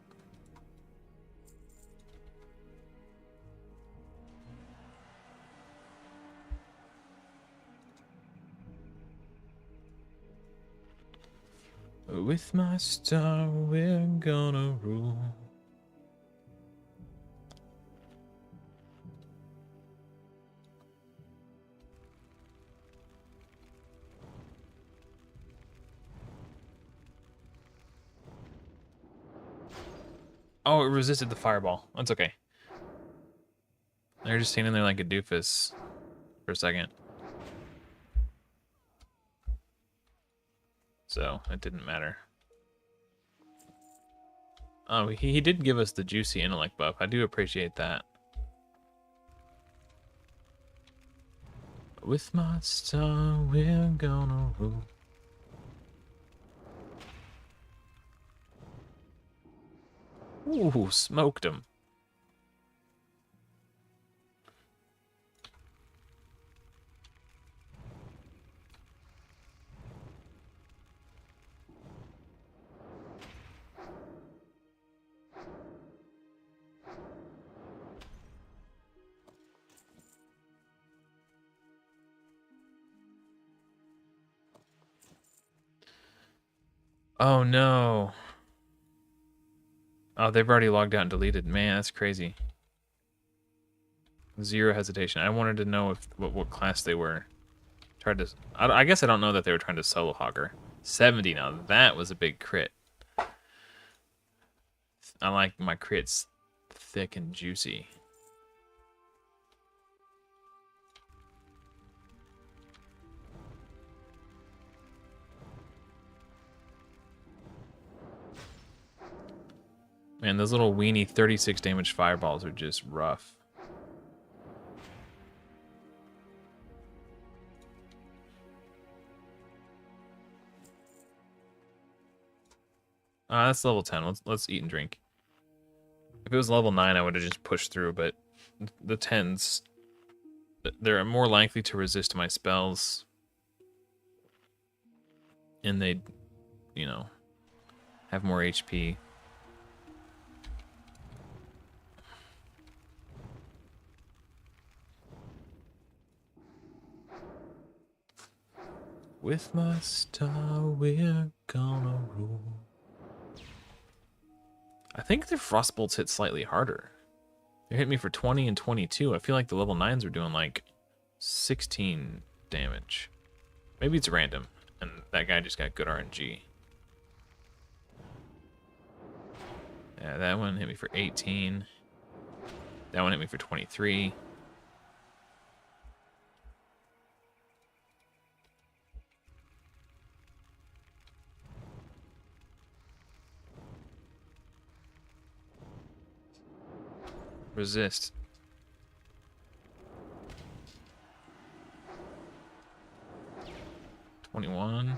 With my star, we're gonna rule. Oh, it resisted the fireball. That's okay. They're just standing there like a doofus for a second. So, it didn't matter. Oh, he did give us the juicy intellect buff. I do appreciate that. With my star, we're gonna rule. Ooh, smoked him. Oh no. Oh, they've already logged out and deleted. Man, that's crazy. Zero hesitation. I wanted to know if what class they were. Tried to. I guess I don't know that they were trying to solo hogger. 70 now. That was a big crit. I like my crits thick and juicy. Man, those little weenie 36 damage fireballs are just rough. That's level 10. Let's eat and drink. If it was level 9, I would have just pushed through, but the 10s, they're more likely to resist my spells. And they, you know, have more HP. With my star, we're gonna rule. I think their frostbolts hit slightly harder. They hit me for 20 and 22. I feel like the level 9s are doing like 16 damage. Maybe it's random, and that guy just got good RNG. Yeah, that one hit me for 18. That one hit me for 23. Resist. $21.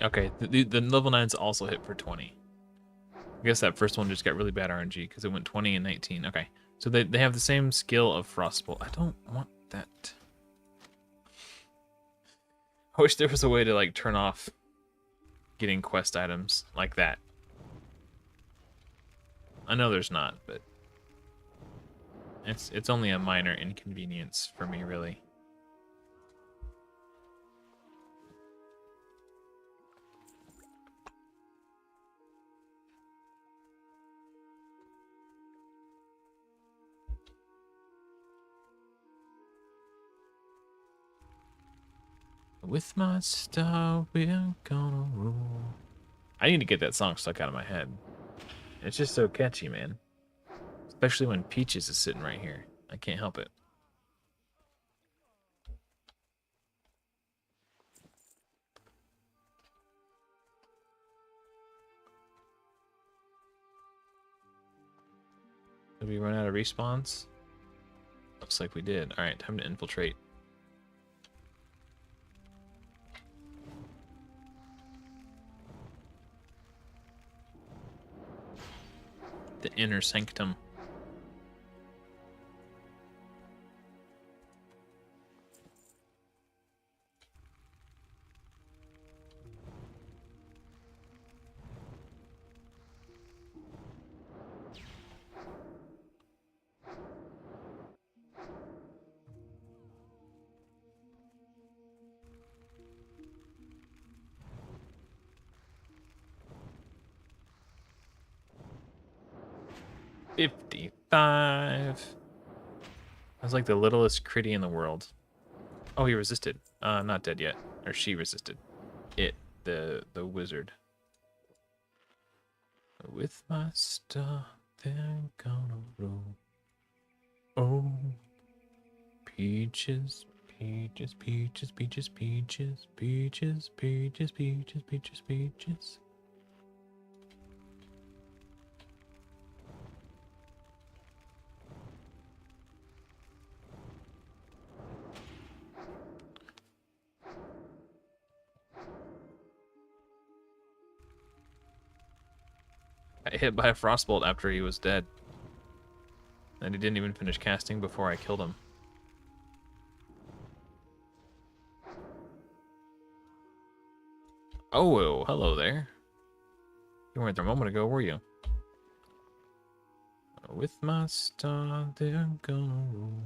Okay, the level 9s also hit for 20. I guess that first one just got really bad RNG because it went 20 and 19. Okay, so they have the same skill of Frostbolt. I don't want that. I wish there was a way to like turn off getting quest items like that. I know there's not, but it's only a minor inconvenience for me, really. With my star, we're gonna rule. I need to get that song stuck out of my head. It's just so catchy, man. Especially when Peaches is sitting right here. I can't help it. Did we run out of respawns? Looks like we did. Alright, time to infiltrate. The inner sanctum. $55. That's like the littlest critty in the world. Oh, he resisted. Not dead yet. Or she resisted. It, the wizard. With my star, they're gonna rule. Oh, peaches, peaches, peaches, peaches, peaches, peaches, peaches, peaches, peaches, peaches. I hit by a frostbolt after he was dead. And he didn't even finish casting before I killed him. Oh, well, hello there. You weren't there a moment ago, were you? With my star, they're gonna rule.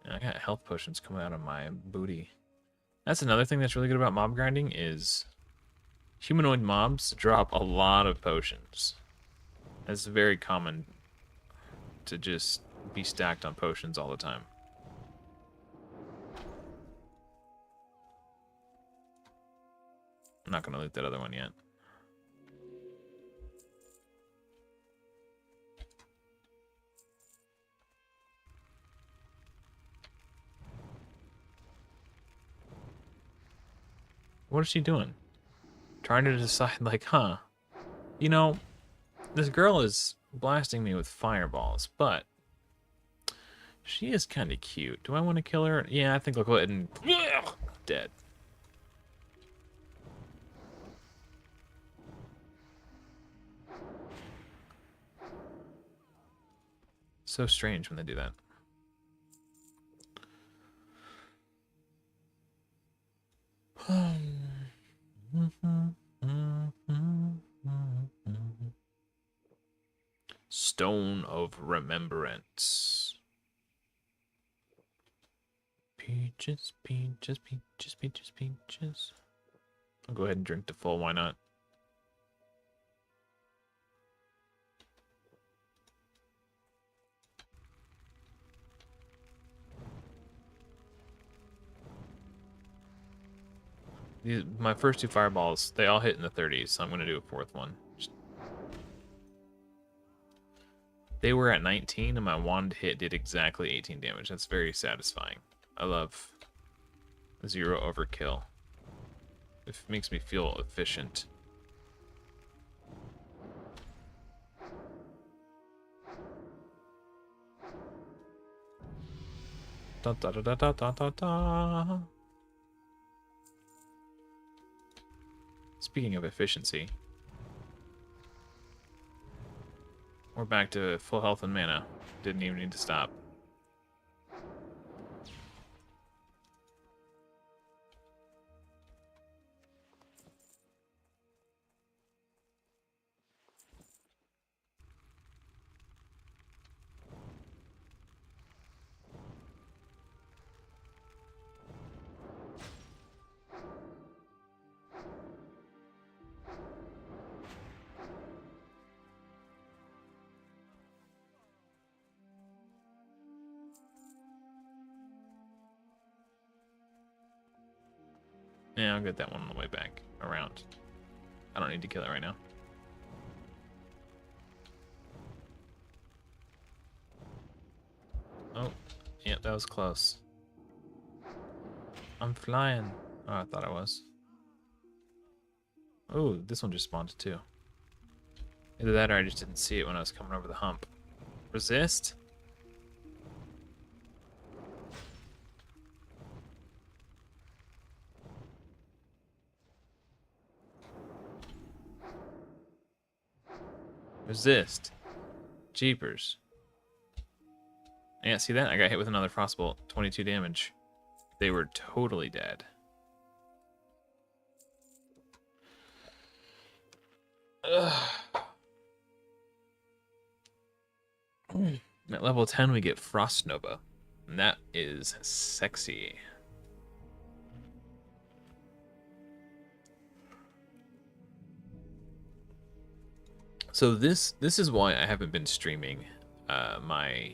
And I got health potions coming out of my booty. That's another thing that's really good about mob grinding is humanoid mobs drop a lot of potions. It's very common to just be stacked on potions all the time. I'm not going to loot that other one yet. What is she doing? Trying to decide, like, huh, you know, this girl is blasting me with fireballs, but she is kind of cute. Do I want to kill her? Yeah, I think I'll go ahead and... Dead. So strange when they do that. Stone of Remembrance. Peaches, peaches, peaches, peaches, peaches. I'll go ahead and drink to full, why not? My first two fireballs, they all hit in the 30s, so I'm going to do a fourth one. They were at 19, and my wand hit did exactly 18 damage. That's very satisfying. I love 0 overkill. It makes me feel efficient. Da da da da da da da da. Speaking of efficiency, we're back to full health and mana. Didn't even need to stop. Yeah, I'll get that one on the way back around. I don't need to kill it right now. Oh, yeah, that was close. I'm flying. Oh, I thought I was. Oh, this one just spawned too. Either that or I just didn't see it when I was coming over the hump. Resist? Resist. Jeepers. Yeah, see that? I got hit with another frostbolt. 22 damage. They were totally dead. Ugh. At level 10, we get Frost Nova. And that is sexy. So this is why I haven't been streaming my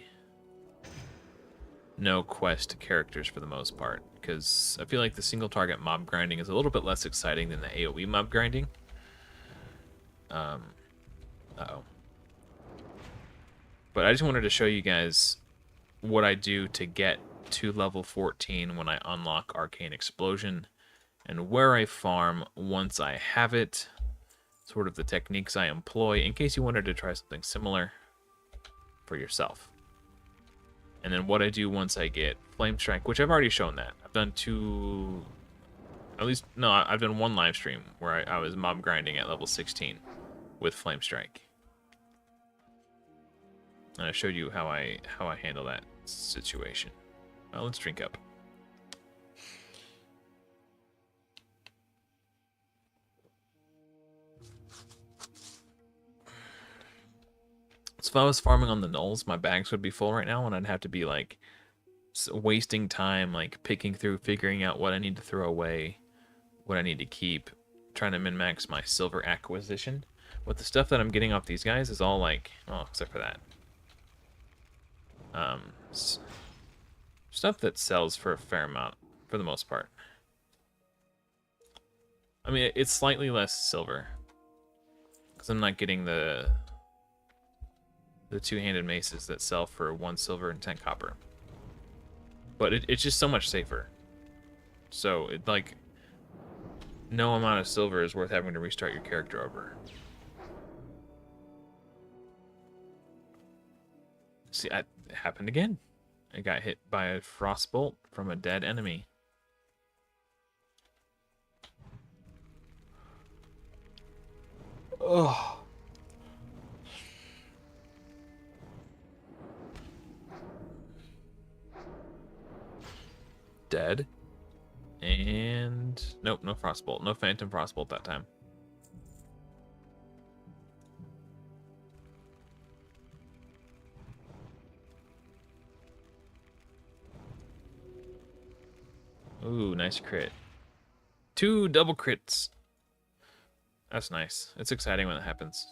no quest characters for the most part, because I feel like the single target mob grinding is a little bit less exciting than the AoE mob grinding. Uh-oh. But I just wanted to show you guys what I do to get to level 14 when I unlock Arcane Explosion, and where I farm once I have it, sort of the techniques I employ, in case you wanted to try something similar for yourself. And then what I do once I get Flame Strike, which I've already shown that. I've done I've done one live stream where I was mob grinding at level 16 with Flame Strike. And I showed you how I handle that situation. Well, let's drink up. So if I was farming on the nulls, my bags would be full right now, and I'd have to be like wasting time, like picking through, figuring out what I need to throw away, what I need to keep, trying to min-max my silver acquisition. With the stuff that I'm getting off these guys is all like, oh, except for that. Stuff that sells for a fair amount, for the most part. I mean, it's slightly less silver, because I'm not getting the two-handed maces that sell for 1 silver and 10 copper. But it's just so much safer. So, like, no amount of silver is worth having to restart your character over. See, it happened again. I got hit by a frostbolt from a dead enemy. Oh. Dead. And nope, no frostbolt. No phantom frostbolt that time. Ooh, nice crit. 2 double crits. That's nice. It's exciting when it happens.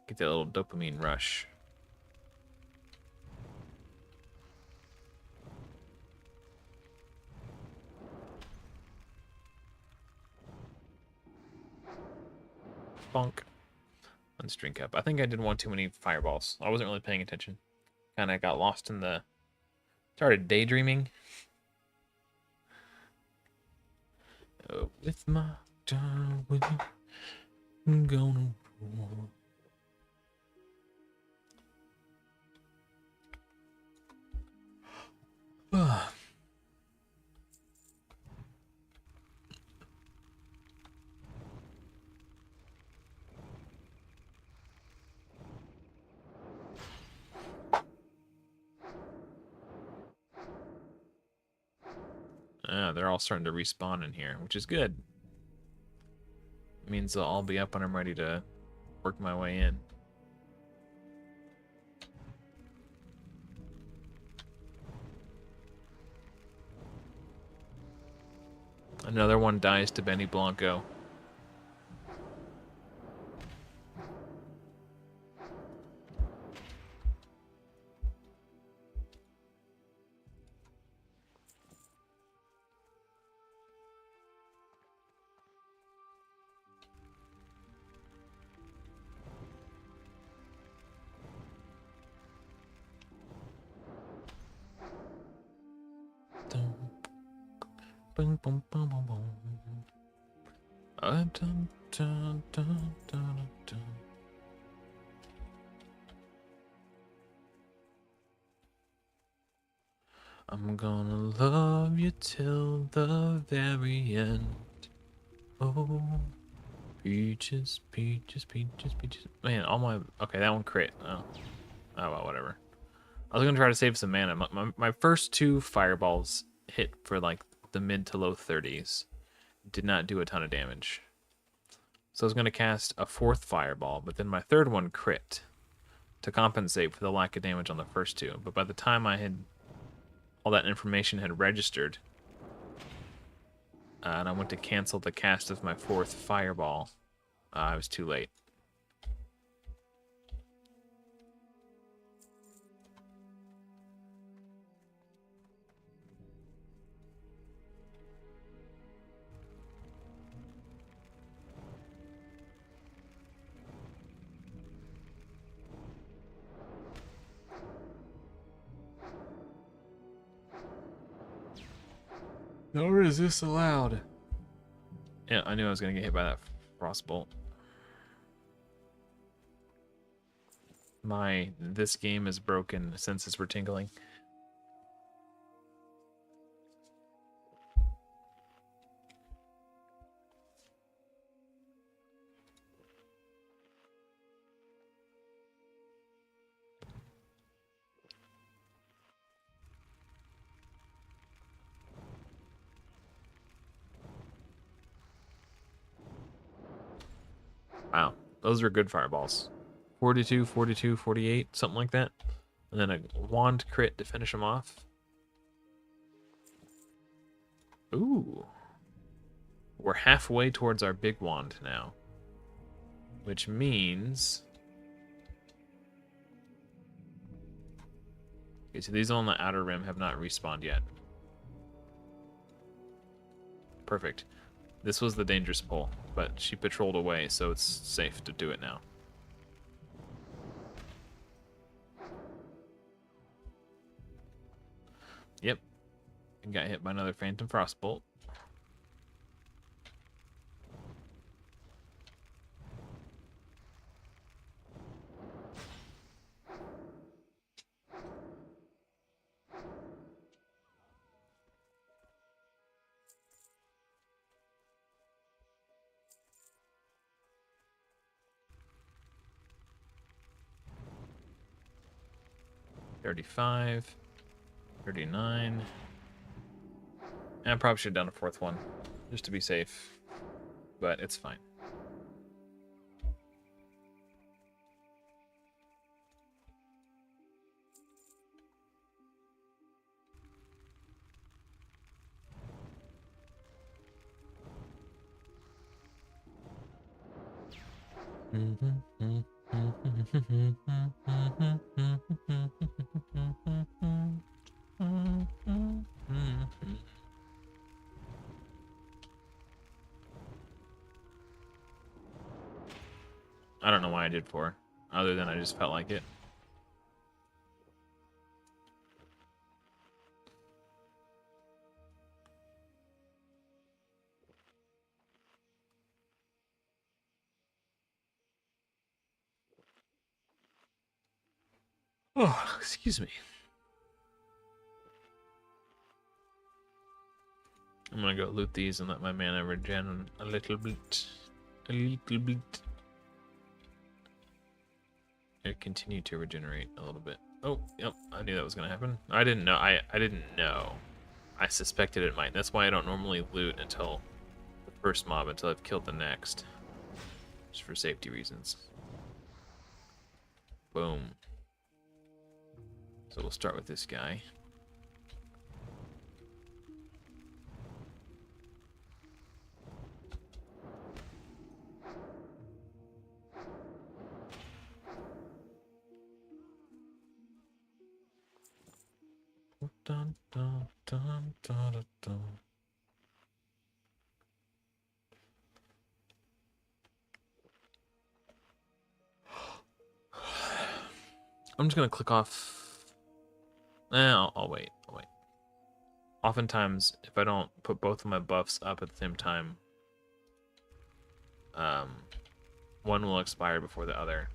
Get that little dopamine rush. Bonk. Let's drink up. I think I did one too many fireballs. I wasn't really paying attention. Kind of got lost in the... Started daydreaming. With my darling, I'm gonna... They're all starting to respawn in here, which is good. It means they'll all be up when I'm ready to work my way in. Another one dies to Benny Blanco. Boom, boom, boom, boom, boom. Dun, dun, dun, dun, dun. I'm gonna love you till the very end. Oh, peaches, peaches, peaches, peaches. Man, all my... Okay, that one crit. Oh, well, whatever. I was gonna try to save some mana. My first two fireballs hit for like the mid to low 30s. Did not do a ton of damage. So I was gonna cast a fourth fireball, but then my third one crit to compensate for the lack of damage on the first two. But by the time I had all that information had registered, and I went to cancel the cast of my fourth fireball, I was too late. No resist allowed. Yeah, I knew I was gonna get hit by that frostbolt. This game is broken. Senses were tingling. Wow, those are good fireballs. 42, 42, 48, something like that. And then a wand crit to finish them off. Ooh. We're halfway towards our big wand now. Which means... Okay, so these on the outer rim have not respawned yet. Perfect. This was the dangerous pull, but she patrolled away, so it's safe to do it now. Yep. And got hit by another Phantom Frostbolt. $35, $39. And I probably should have done a fourth one, just to be safe. But it's fine. I don't know why I did 4, other than I just felt like it. Oh, excuse me. I'm gonna go loot these and let my mana regen a little bit. A little bit. It continue to regenerate a little bit. Oh, yep, I knew that was gonna happen. I didn't know. I didn't know I suspected it might. That's why I don't normally loot until the first mob, until I've killed the next. Just for safety reasons. Boom. So we'll start with this guy. Dun, dun, dun, dun, dun, dun. I'm just gonna click off. I'll wait. I'll wait. Oftentimes, if I don't put both of my buffs up at the same time, one will expire before the other.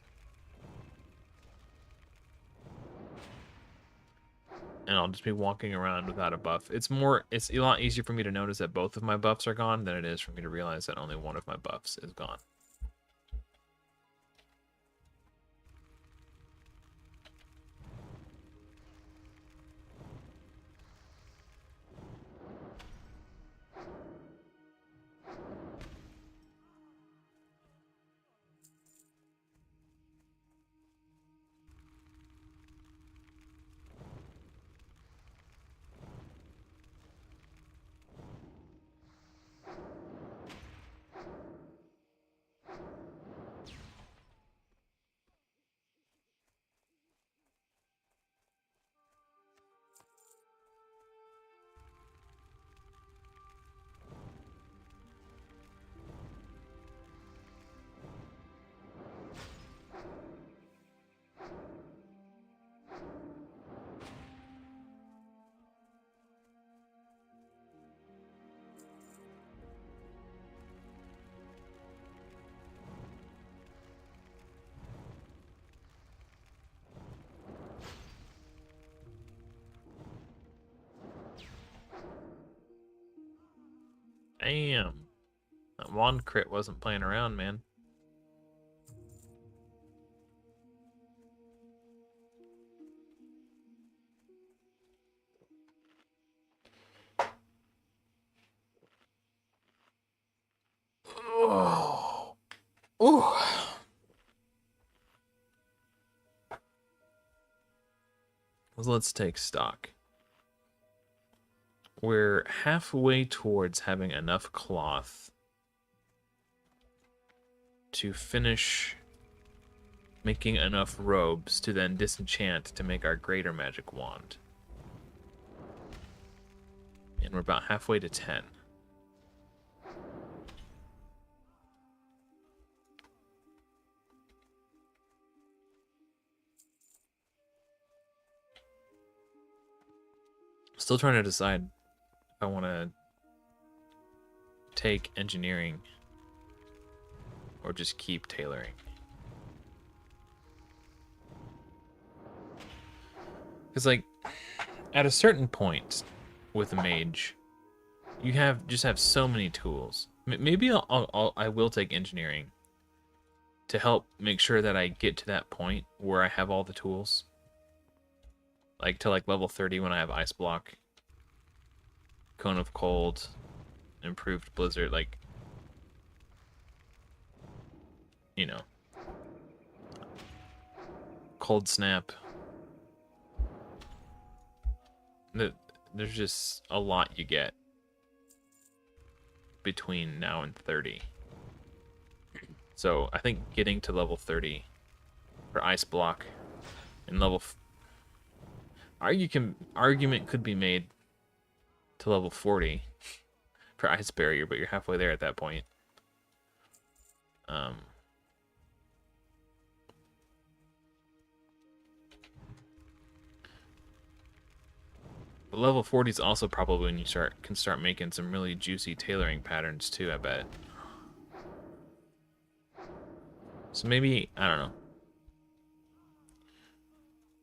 And I'll just be walking around without a buff. It's a lot easier for me to notice that both of my buffs are gone than it is for me to realize that only one of my buffs is gone. Damn. That wand crit wasn't playing around, man. Oh. Ooh. Let's take stock. We're halfway towards having enough cloth to finish making enough robes to then disenchant to make our greater magic wand. And we're about halfway to 10. Still trying to decide if I want to take engineering or just keep tailoring. Because, like, at a certain point with a mage, you just have so many tools. Maybe I will take engineering to help make sure that I get to that point where I have all the tools. Like, to, like, level 30 when I have Ice Block, Cone of Cold, Improved Blizzard, like, you know, Cold Snap. There's just a lot you get between now and 30. So I think getting to level 30 for Ice Block and argument could be made to level 40 for Ice Barrier, but you're halfway there at that point. But level 40 is also probably when you can start making some really juicy tailoring patterns too, I bet. So maybe, I don't know.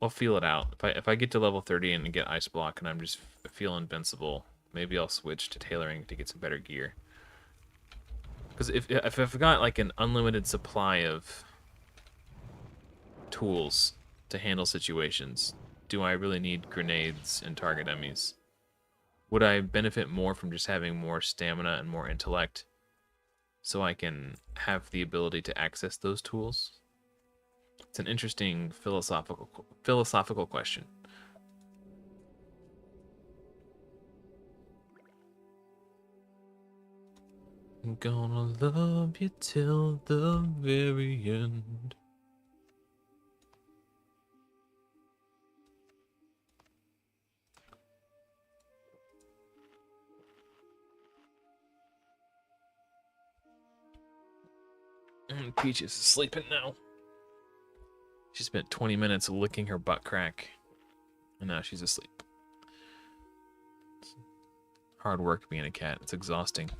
I'll feel it out. If I get to level 30 and get Ice Block and I'm just feel invincible, maybe I'll switch to tailoring to get some better gear. Because if I've got like an unlimited supply of tools to handle situations, do I really need grenades and target enemies? Would I benefit more from just having more stamina and more intellect so I can have the ability to access those tools? It's an interesting philosophical question. I'm gonna love you till the very end. Peach is sleeping now. She spent 20 minutes licking her butt crack, and now she's asleep. It's hard work being a cat. It's exhausting.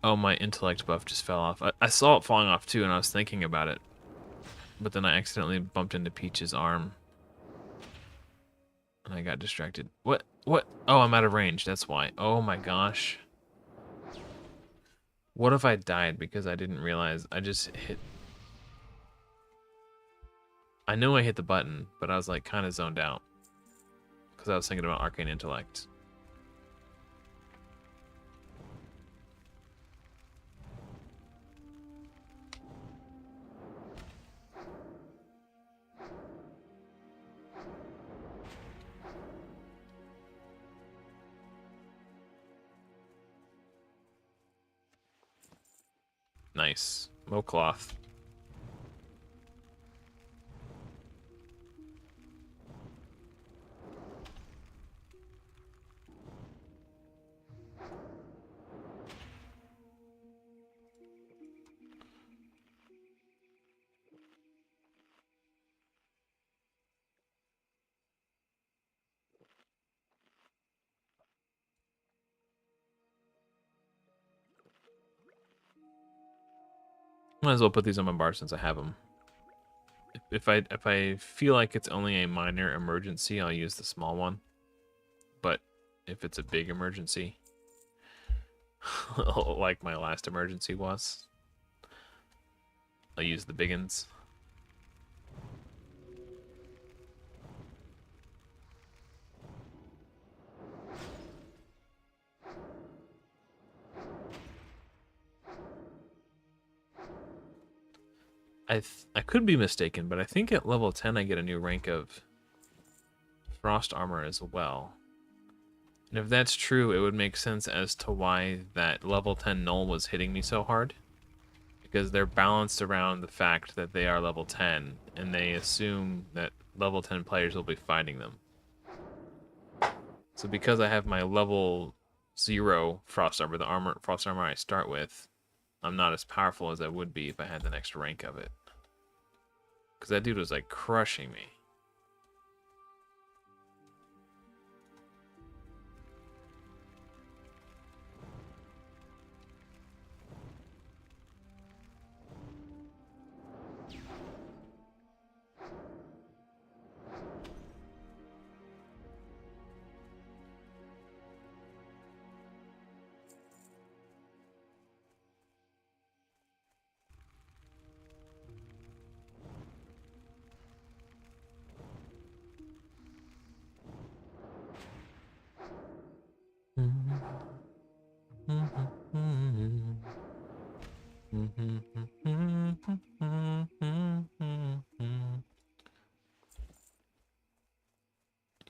Oh, my intellect buff just fell off. I saw it falling off too, and I was thinking about it. But then I accidentally bumped into Peach's arm. And I got distracted. What? What? Oh, I'm out of range. That's why. Oh my gosh. What if I died because I didn't realize I just hit... I knew I hit the button, but I was like kind of zoned out. Because I was thinking about Arcane Intellect. Nice. Mo cloth. Might as well put these on my bar since I have them. If I feel like it's only a minor emergency, I'll use the small one. But if it's a big emergency, like my last emergency was, I'll use the big ones. I could be mistaken, but I think at level 10 I get a new rank of Frost Armor as well. And if that's true, it would make sense as to why that level 10 null was hitting me so hard. Because they're balanced around the fact that they are level 10, and they assume that level 10 players will be fighting them. So because I have my level 0 Frost Armor, the Frost Armor I start with, I'm not as powerful as I would be if I had the next rank of it. Because that dude was like crushing me.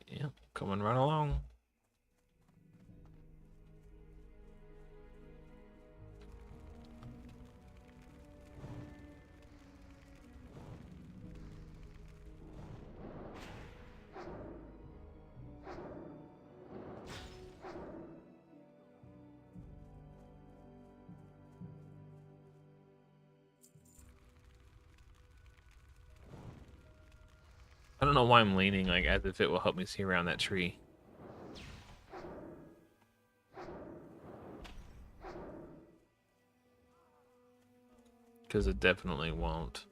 Yeah, coming right along. I don't know why I'm leaning like as if it will help me see around that tree. Because it definitely won't.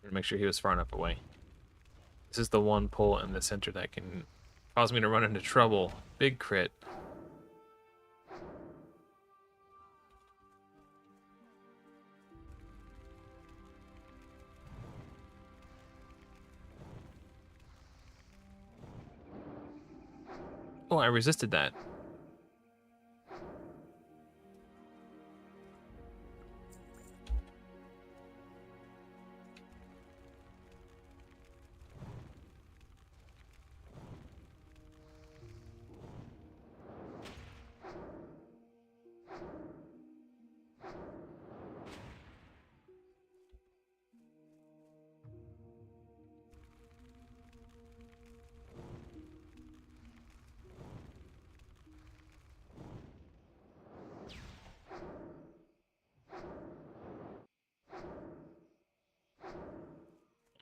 Make sure he was far enough away. This is the one pull in the center that can cause me to run into trouble. Big crit. Oh, I resisted that.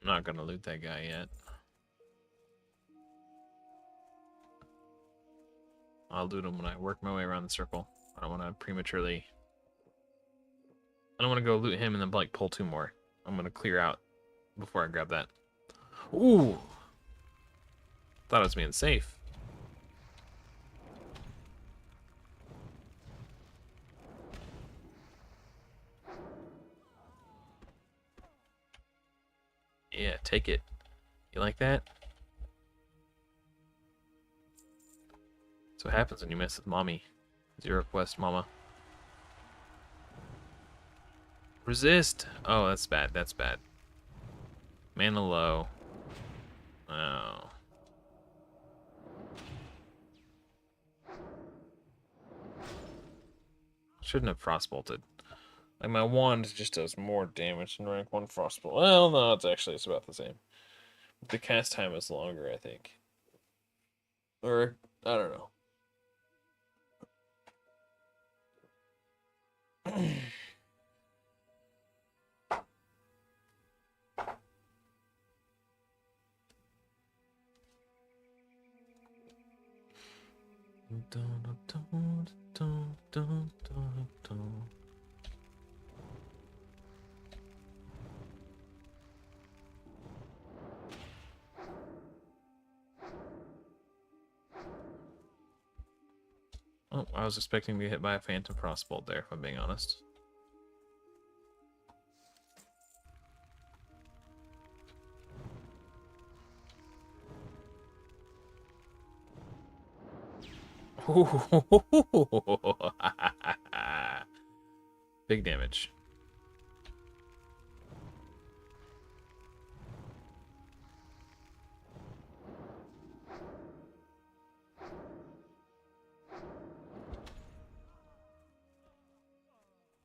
I'm not gonna loot that guy yet. I'll loot him when I work my way around the circle. I don't want to prematurely... I don't want to go loot him and then like pull 2 more. I'm gonna clear out before I grab that. Ooh! Thought I was being safe. Yeah, take it. You like that? That's what happens when you mess with mommy. 0 quest, mama. Resist! Oh, that's bad. That's bad. Mana low. Oh. Shouldn't have frostbolted. Like, my wand just does more damage than rank 1 frostbolt. Well, no, it's about the same. The cast time is longer, I think. Or, I don't know. Oh, I was expecting to get hit by a phantom frostbolt there, if I'm being honest. Big damage.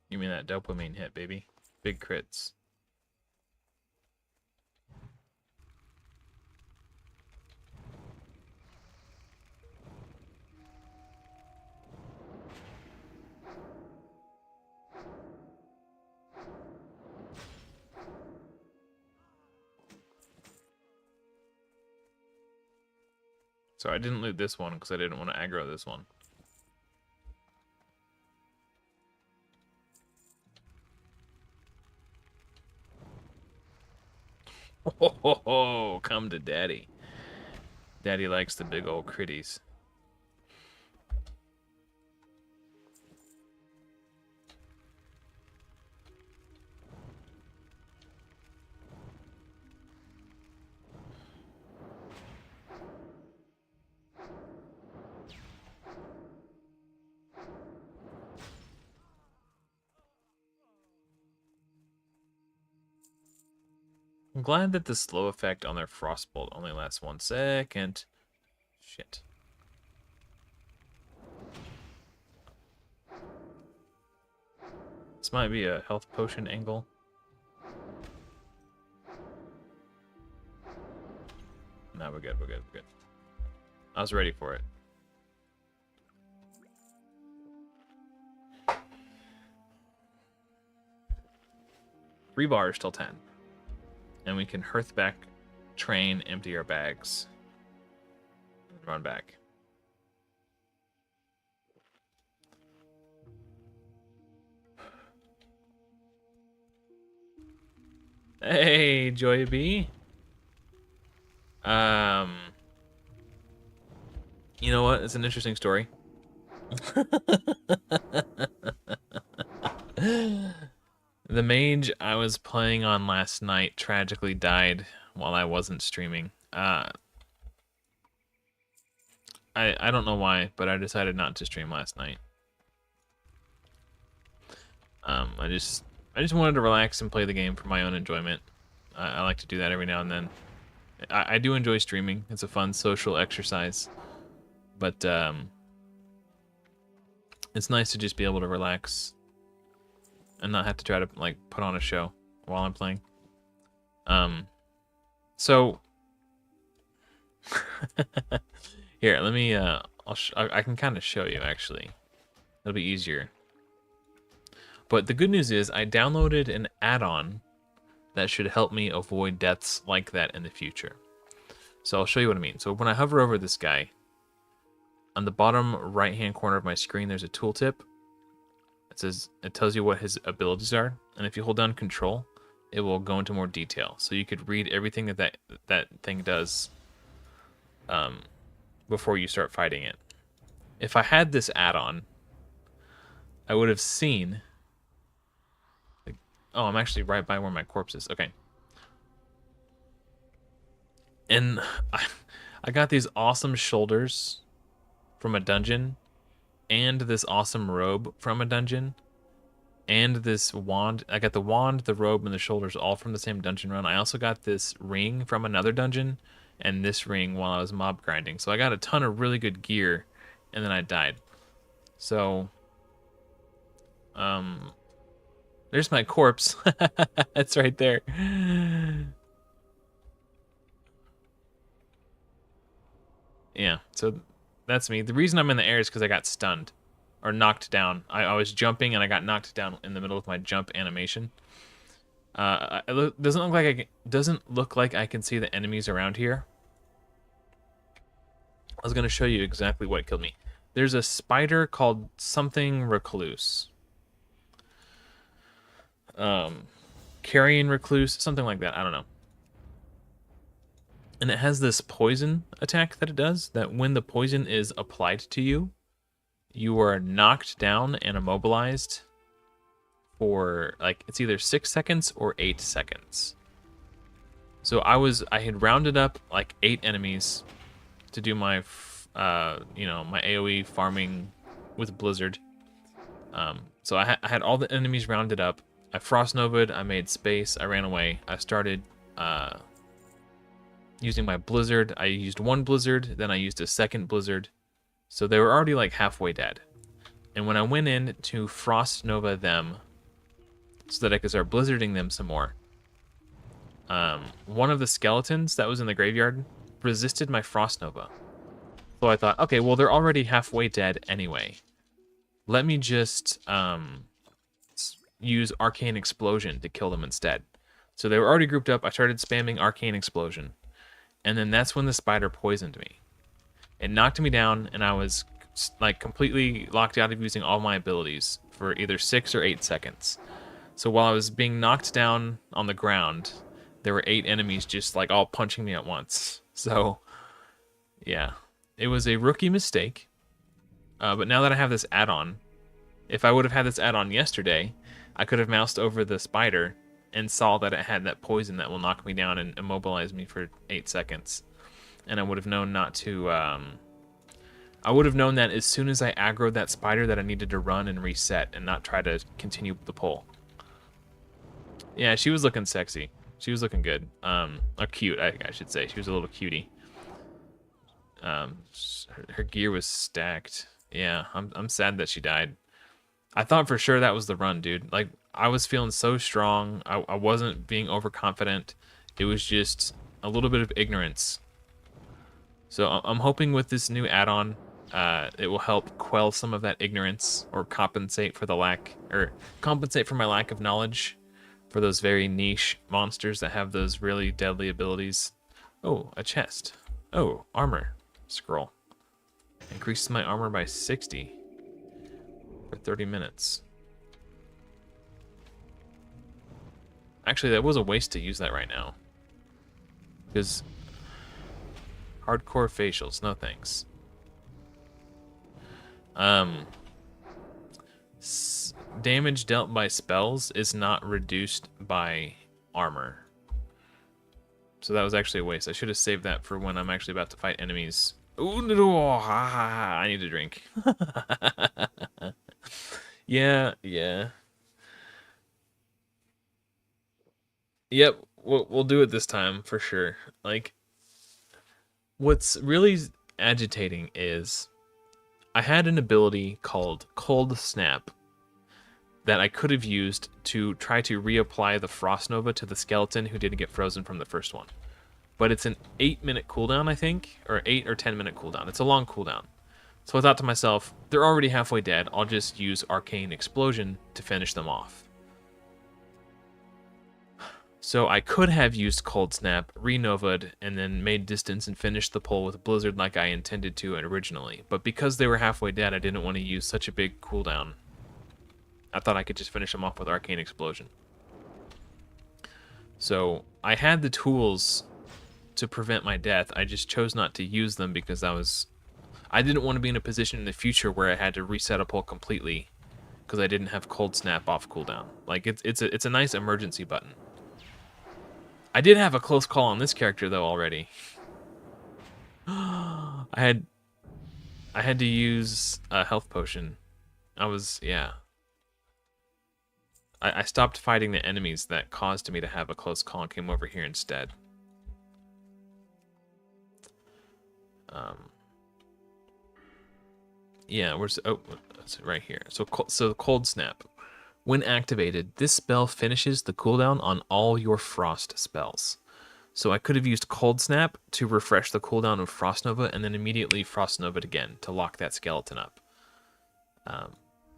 You mean that dopamine hit, baby? Big crits. So I didn't loot this one because I didn't want to aggro this one. Ho, ho, ho, come to daddy. Daddy likes the big old critties. I'm glad that the slow effect on their frostbolt only lasts 1 second. Shit. This might be a health potion angle. No, we're good, we're good, we're good. I was ready for it. Three bars till 10. And we can hearth back, train, empty our bags, and run back. Hey, Joy B. You know what? It's an interesting story. The mage I was playing on last night tragically died while I wasn't streaming. I don't know why, but I decided not to stream last night. I just wanted to relax and play the game for my own enjoyment. I like to do that every now and then. I do enjoy streaming. It's a fun social exercise, but it's nice to just be able to relax and not have to try to like put on a show while I'm playing. So here, let me I can kind of show you actually. It'll be easier. But the good news is I downloaded an add-on that should help me avoid deaths like that in the future. So I'll show you what I mean. So when I hover over this guy, on the bottom right-hand corner of my screen, there's a tooltip. It tells you what his abilities are, and if you hold down Control, it will go into more detail. So you could read everything that thing does before you start fighting it. If I had this add-on, I would have seen. Oh, I'm actually right by where my corpse is. Okay. And I got these awesome shoulders from a dungeon, and this awesome robe from a dungeon, and this wand. I got the wand, the robe, and the shoulders all from the same dungeon run. I also got this ring from another dungeon, and this ring while I was mob grinding. So I got a ton of really good gear, and then I died. So, there's my corpse. It's right there. Yeah, so that's me. The reason I'm in the air is because I got stunned or knocked down. I was jumping and I got knocked down in the middle of my jump animation. Doesn't look like I can see the enemies around here. I was gonna show you exactly what killed me. There's a spider called something recluse. Carrion recluse, something like that. I don't know. And it has this poison attack that it does, that when the poison is applied to you, you are knocked down and immobilized for, like, it's either 6 seconds or 8 seconds. So I had rounded up, like, 8 enemies to do my, my AoE farming with Blizzard. So I had all the enemies rounded up. I Frost Nova'd, I made space, I ran away. I started, using my Blizzard. I used one Blizzard, then I used a second Blizzard. So they were already like halfway dead. And when I went in to Frost Nova them, so that I could start Blizzarding them some more, one of the skeletons that was in the graveyard resisted my Frost Nova. So I thought, okay, well, they're already halfway dead anyway. Let me just use Arcane Explosion to kill them instead. So they were already grouped up. I started spamming Arcane Explosion. And then that's when the spider poisoned me. It knocked me down, and I was like completely locked out of using all my abilities for either 6 or 8 seconds. So while I was being knocked down on the ground, there were 8 enemies just like all punching me at once. So yeah, it was a rookie mistake. But now that I have this add-on, if I would have had this add-on yesterday, I could have moused over the spider and saw that it had that poison that will knock me down and immobilize me for 8 seconds. And I would have known not to, I would have known that as soon as I aggroed that spider that I needed to run and reset and not try to continue the pull. Yeah, she was looking sexy. She was looking good. Or cute, I should say. She was a little cutie. Her gear was stacked. Yeah, I'm sad that she died. I thought for sure that was the run, dude. Like, I was feeling so strong. I wasn't being overconfident. It was just a little bit of ignorance. So I'm hoping with this new add-on, it will help quell some of that ignorance or compensate for my lack of knowledge for those very niche monsters that have those really deadly abilities. Oh, a chest. Oh, armor scroll. Increases my armor by 60 for 30 minutes. Actually, that was a waste to use that right now. Because hardcore facials, no thanks. Damage dealt by spells is not reduced by armor. So that was actually a waste. I should have saved that for when I'm actually about to fight enemies. Ooh, no, I need a drink. Yeah. Yep, we'll do it this time for sure. Like, what's really agitating is I had an ability called Cold Snap that I could have used to try to reapply the Frost Nova to the skeleton who didn't get frozen from the first one. But it's an 8-minute cooldown, I think, or 8 or 10-minute cooldown. It's a long cooldown. So I thought to myself, they're already halfway dead. I'll just use Arcane Explosion to finish them off. So I could have used Cold Snap, Renovaed, and then made distance and finished the pull with Blizzard like I intended to originally. But because they were halfway dead, I didn't want to use such a big cooldown. I thought I could just finish them off with Arcane Explosion. So I had the tools to prevent my death. I just chose not to use them because I didn't want to be in a position in the future where I had to reset a pull completely because I didn't have Cold Snap off cooldown. Like it's a nice emergency button. I did have a close call on this character though already. I had to use a health potion. I stopped fighting the enemies that caused me to have a close call and came over here instead. Yeah, it's right here. So Cold Snap. When activated, this spell finishes the cooldown on all your Frost spells. So I could have used Cold Snap to refresh the cooldown of Frost Nova and then immediately Frost Nova again to lock that skeleton up.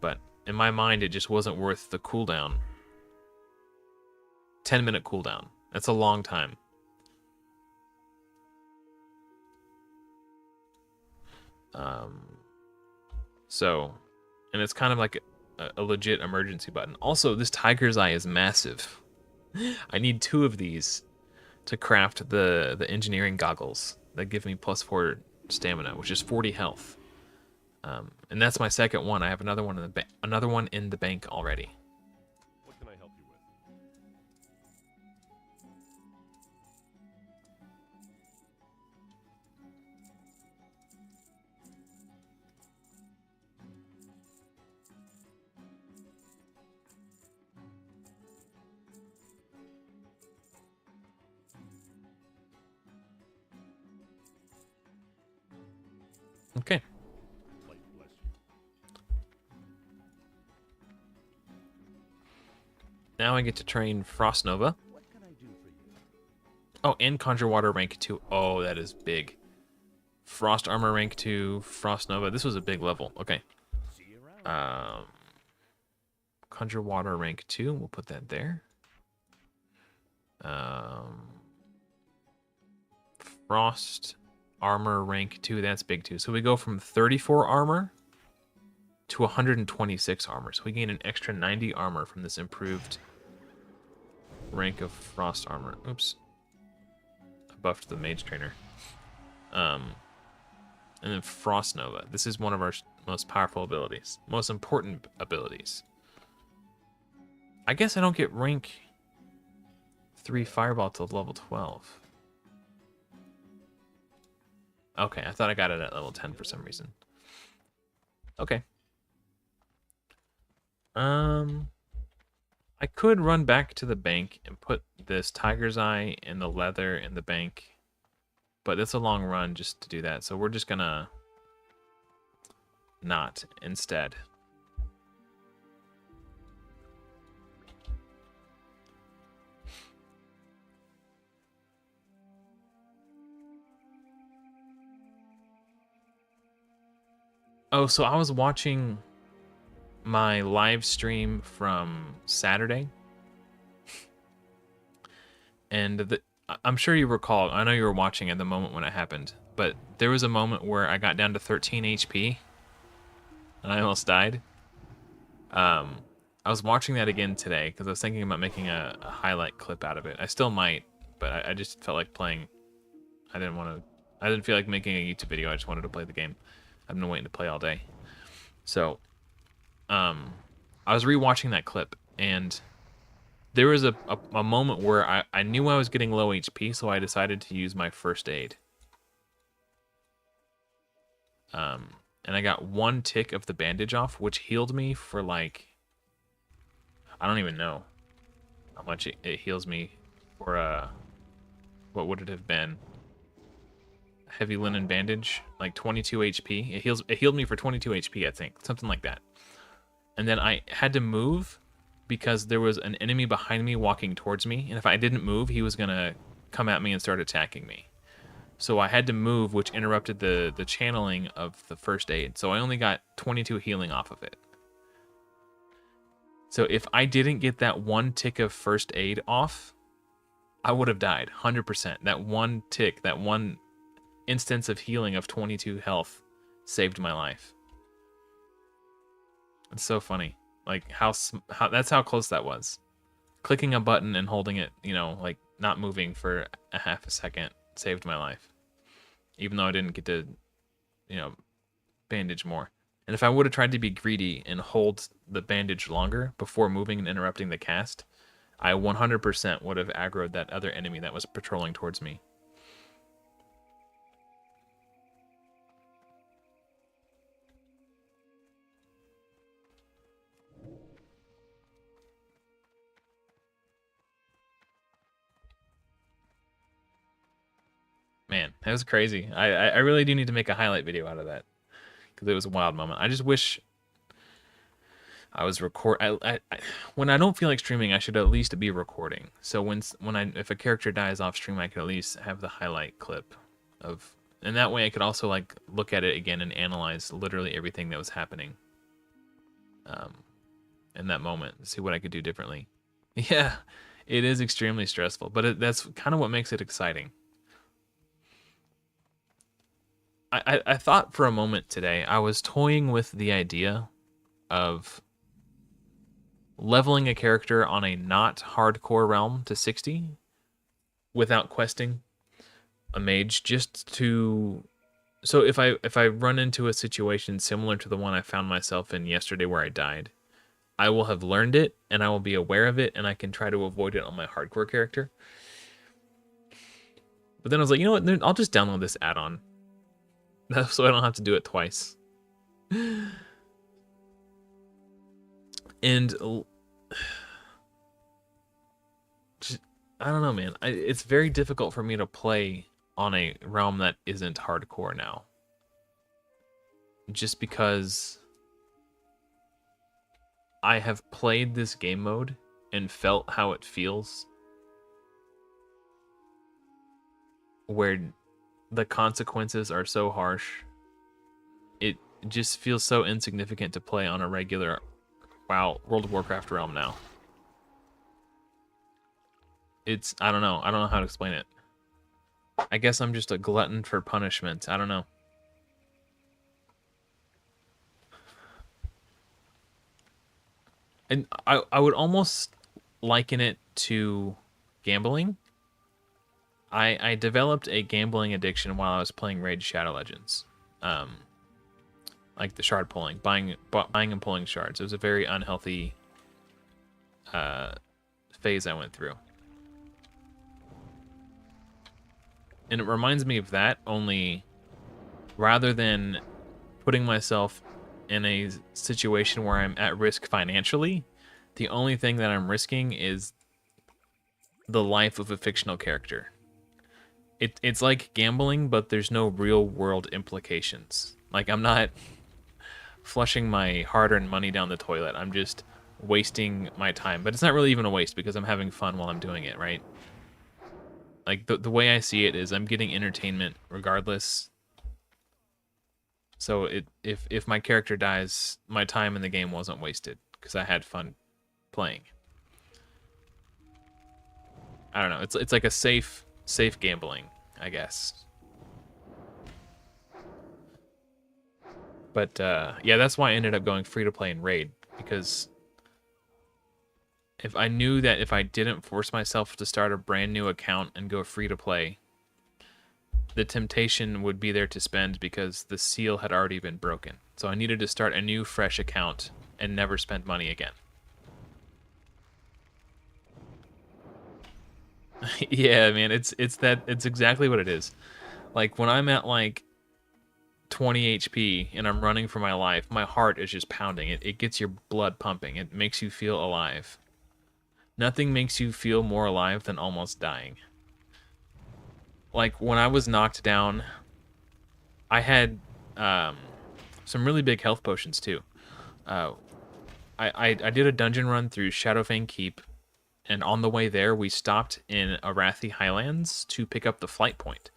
But in my mind, it just wasn't worth the cooldown. 10-minute cooldown. That's a long time. And it's kind of like a legit emergency button. Also, this Tiger's Eye is massive. I need 2 of these to craft the engineering goggles that give me +4 stamina, which is 40 health. And that's my second one. I have another one in the bank already. What can I help you with? Okay. Light bless you. Now I get to train Frost Nova. What can I do for you? Oh, and Conjure Water rank 2. Oh, that is big. Frost Armor rank 2, Frost Nova. This was a big level. Okay. See you around. Conjure Water rank 2. We'll put that there. Frost Armor rank 2. That's big too. So we go from 34 armor to 126 armor. So we gain an extra 90 armor from this improved rank of Frost Armor. Oops. I buffed the Mage Trainer. And then Frost Nova. This is one of our most powerful abilities. Most important abilities. I guess I don't get rank 3 Fireball till level 12. Okay, I thought I got it at level 10 for some reason. Okay. I could run back to the bank and put this Tiger's Eye and the leather in the bank. But it's a long run just to do that. So we're just gonna not instead. Oh, so I was watching my live stream from Saturday. And I'm sure you recall, I know you were watching at the moment when it happened, but there was a moment where I got down to 13 HP and I almost died. I I was watching that again today because I was thinking about making a highlight clip out of it. I still might, but I just felt like playing. I didn't feel like making a YouTube video. I just wanted to play the game. I've been waiting to play all day. So, I was rewatching that clip, and there was a moment where I knew I was getting low HP, so I decided to use my first aid. And I got 1 tick of the bandage off, which healed me for like, I don't even know how much it heals me for, what would it have been? Heavy linen bandage, like 22 HP. It healed me for 22 HP, I think, something like that. And then I had to move because there was an enemy behind me walking towards me, and if I didn't move, he was gonna come at me and start attacking me. So I had to move, which interrupted the channeling of the first aid. So I only got 22 healing off of it. So if I didn't get that 1 tick of first aid off, I would have died 100%. That 1 tick, that 1 instance of healing of 22 health saved my life. It's so funny. Like how that's how close that was. Clicking a button and holding it, you know, like not moving for a half a second saved my life. Even though I didn't get to, you know, bandage more. And if I would have tried to be greedy and hold the bandage longer before moving and interrupting the cast, I 100% would have aggroed that other enemy that was patrolling towards me. Man, that was crazy. I really do need to make a highlight video out of that because it was a wild moment. I just wish I was when I don't feel like streaming, I should at least be recording. So if a character dies off stream, I could at least have the highlight clip of, and that way I could also like look at it again and analyze literally everything that was happening in that moment, see what I could do differently. Yeah, it is extremely stressful, but that's kind of what makes it exciting. I thought for a moment today, I was toying with the idea of leveling a character on a not hardcore realm to 60 without questing a mage, just to, so if I run into a situation similar to the one I found myself in yesterday where I died, I will have learned it and I will be aware of it and I can try to avoid it on my hardcore character. But then I was like, you know what, I'll just download this add-on so I don't have to do it twice. And I don't know, man. It's very difficult for me to play on a realm that isn't hardcore now. Just because I have played this game mode and felt how it feels, where the consequences are so harsh. It just feels so insignificant to play on a regular World of Warcraft realm now. I don't know how to explain it. I guess I'm just a glutton for punishment. I don't know. And I would almost liken it to gambling. I developed a gambling addiction while I was playing Raid Shadow Legends. Like the shard pulling, buying and pulling shards. It was a very unhealthy phase I went through. And it reminds me of that, only rather than putting myself in a situation where I'm at risk financially, the only thing that I'm risking is the life of a fictional character. It's like gambling, but there's no real world implications. Like, I'm not flushing my hard-earned money down the toilet. I'm just wasting my time. But it's not really even a waste because I'm having fun while I'm doing it, right? Like, the way I see it is I'm getting entertainment regardless. So if my character dies, my time in the game wasn't wasted because I had fun playing. I don't know. It's like a safe gambling, I guess. But yeah, that's why I ended up going free to play in Raid, because if I knew that if I didn't force myself to start a brand new account and go free to play, the temptation would be there to spend because the seal had already been broken. So I needed to start a new, fresh account and never spend money again. Yeah, man, it's exactly what it is. Like when I'm at like 20 HP and I'm running for my life, my heart is just pounding. It gets your blood pumping. It makes you feel alive. Nothing makes you feel more alive than almost dying. Like when I was knocked down, I had some really big health potions too. I did a dungeon run through Shadowfang Keep, and on the way there, we stopped in Arathi Highlands to pick up the flight point.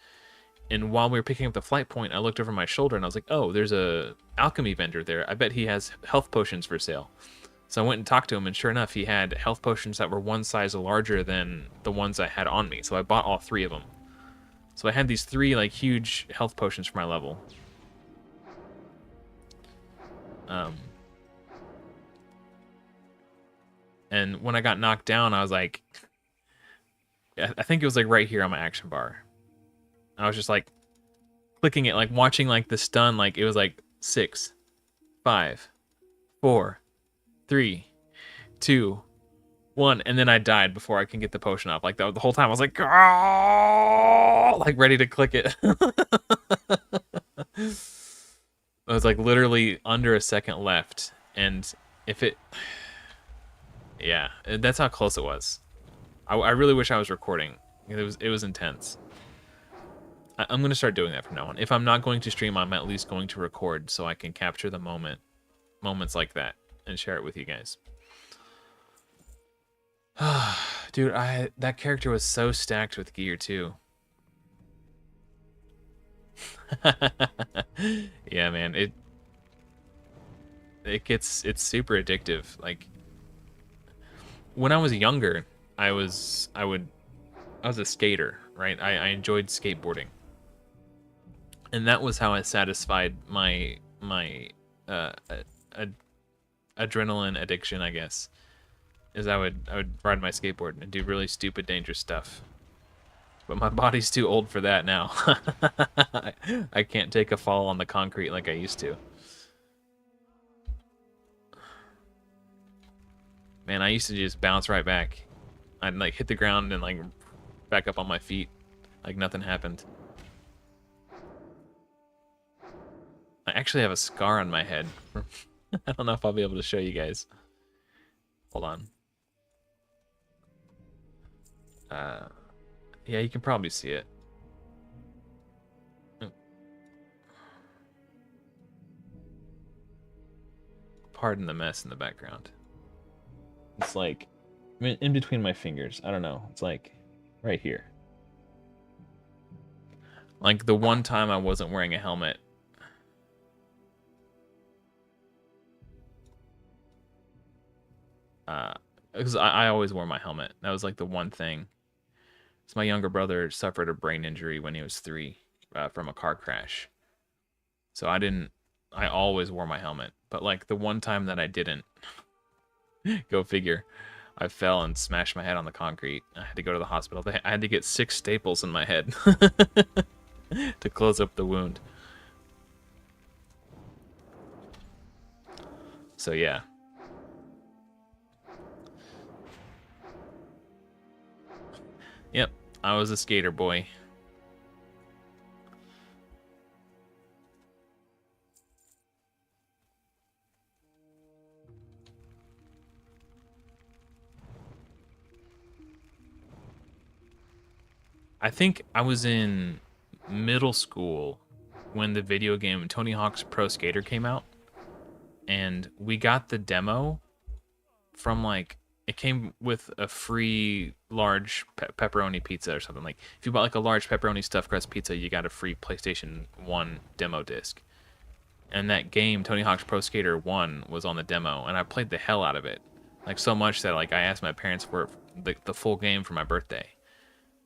And while we were picking up the flight point, I looked over my shoulder and I was like, oh, there's a alchemy vendor there. I bet he has health potions for sale. So I went and talked to him, and sure enough, he had health potions that were one size larger than the ones I had on me. So I bought all 3 of them. So I had these 3 like huge health potions for my level. And when I got knocked down, I was like, I think it was like right here on my action bar. I was just like clicking it, like watching like the stun, like it was like 6, 5, 4, 3, 2, 1, and then I died before I can get the potion up. Like the whole time I was like, oh, like ready to click it. It was like literally under a second left, and if it, yeah, that's how close it was. I really wish I was recording. It was intense. I'm gonna start doing that from now on. If I'm not going to stream, I'm at least going to record so I can capture the moments like that, and share it with you guys. Dude, that character was so stacked with gear too. Yeah, man, it's super addictive. Like when I was younger, I was a skater, right? I enjoyed skateboarding, and that was how I satisfied my adrenaline addiction, I guess. Is I would ride my skateboard and do really stupid, dangerous stuff. But my body's too old for that now. I can't take a fall on the concrete like I used to. Man, I used to just bounce right back. I'd like hit the ground and like back up on my feet like nothing happened. I actually have a scar on my head. I don't know if I'll be able to show you guys. Hold on. Yeah, you can probably see it. Pardon the mess in the background. It's like in between my fingers. I don't know. It's like right here. Like the one time I wasn't wearing a helmet. Because I always wore my helmet. That was like the one thing. So my younger brother suffered a brain injury when he was 3 from a car crash. So I always wore my helmet. But like the one time that I didn't, go figure, I fell and smashed my head on the concrete. I had to go to the hospital. I had to get 6 staples in my head to close up the wound. So yeah. Yep, I was a skater boy. I think I was in middle school when the video game Tony Hawk's Pro Skater came out, and we got the demo from like, it came with a free large pepperoni pizza or something. Like if you bought like a large pepperoni stuffed crust pizza, you got a free PlayStation 1 demo disc. And that game, Tony Hawk's Pro Skater 1, was on the demo, and I played the hell out of it. Like so much that like I asked my parents for the full game for my birthday.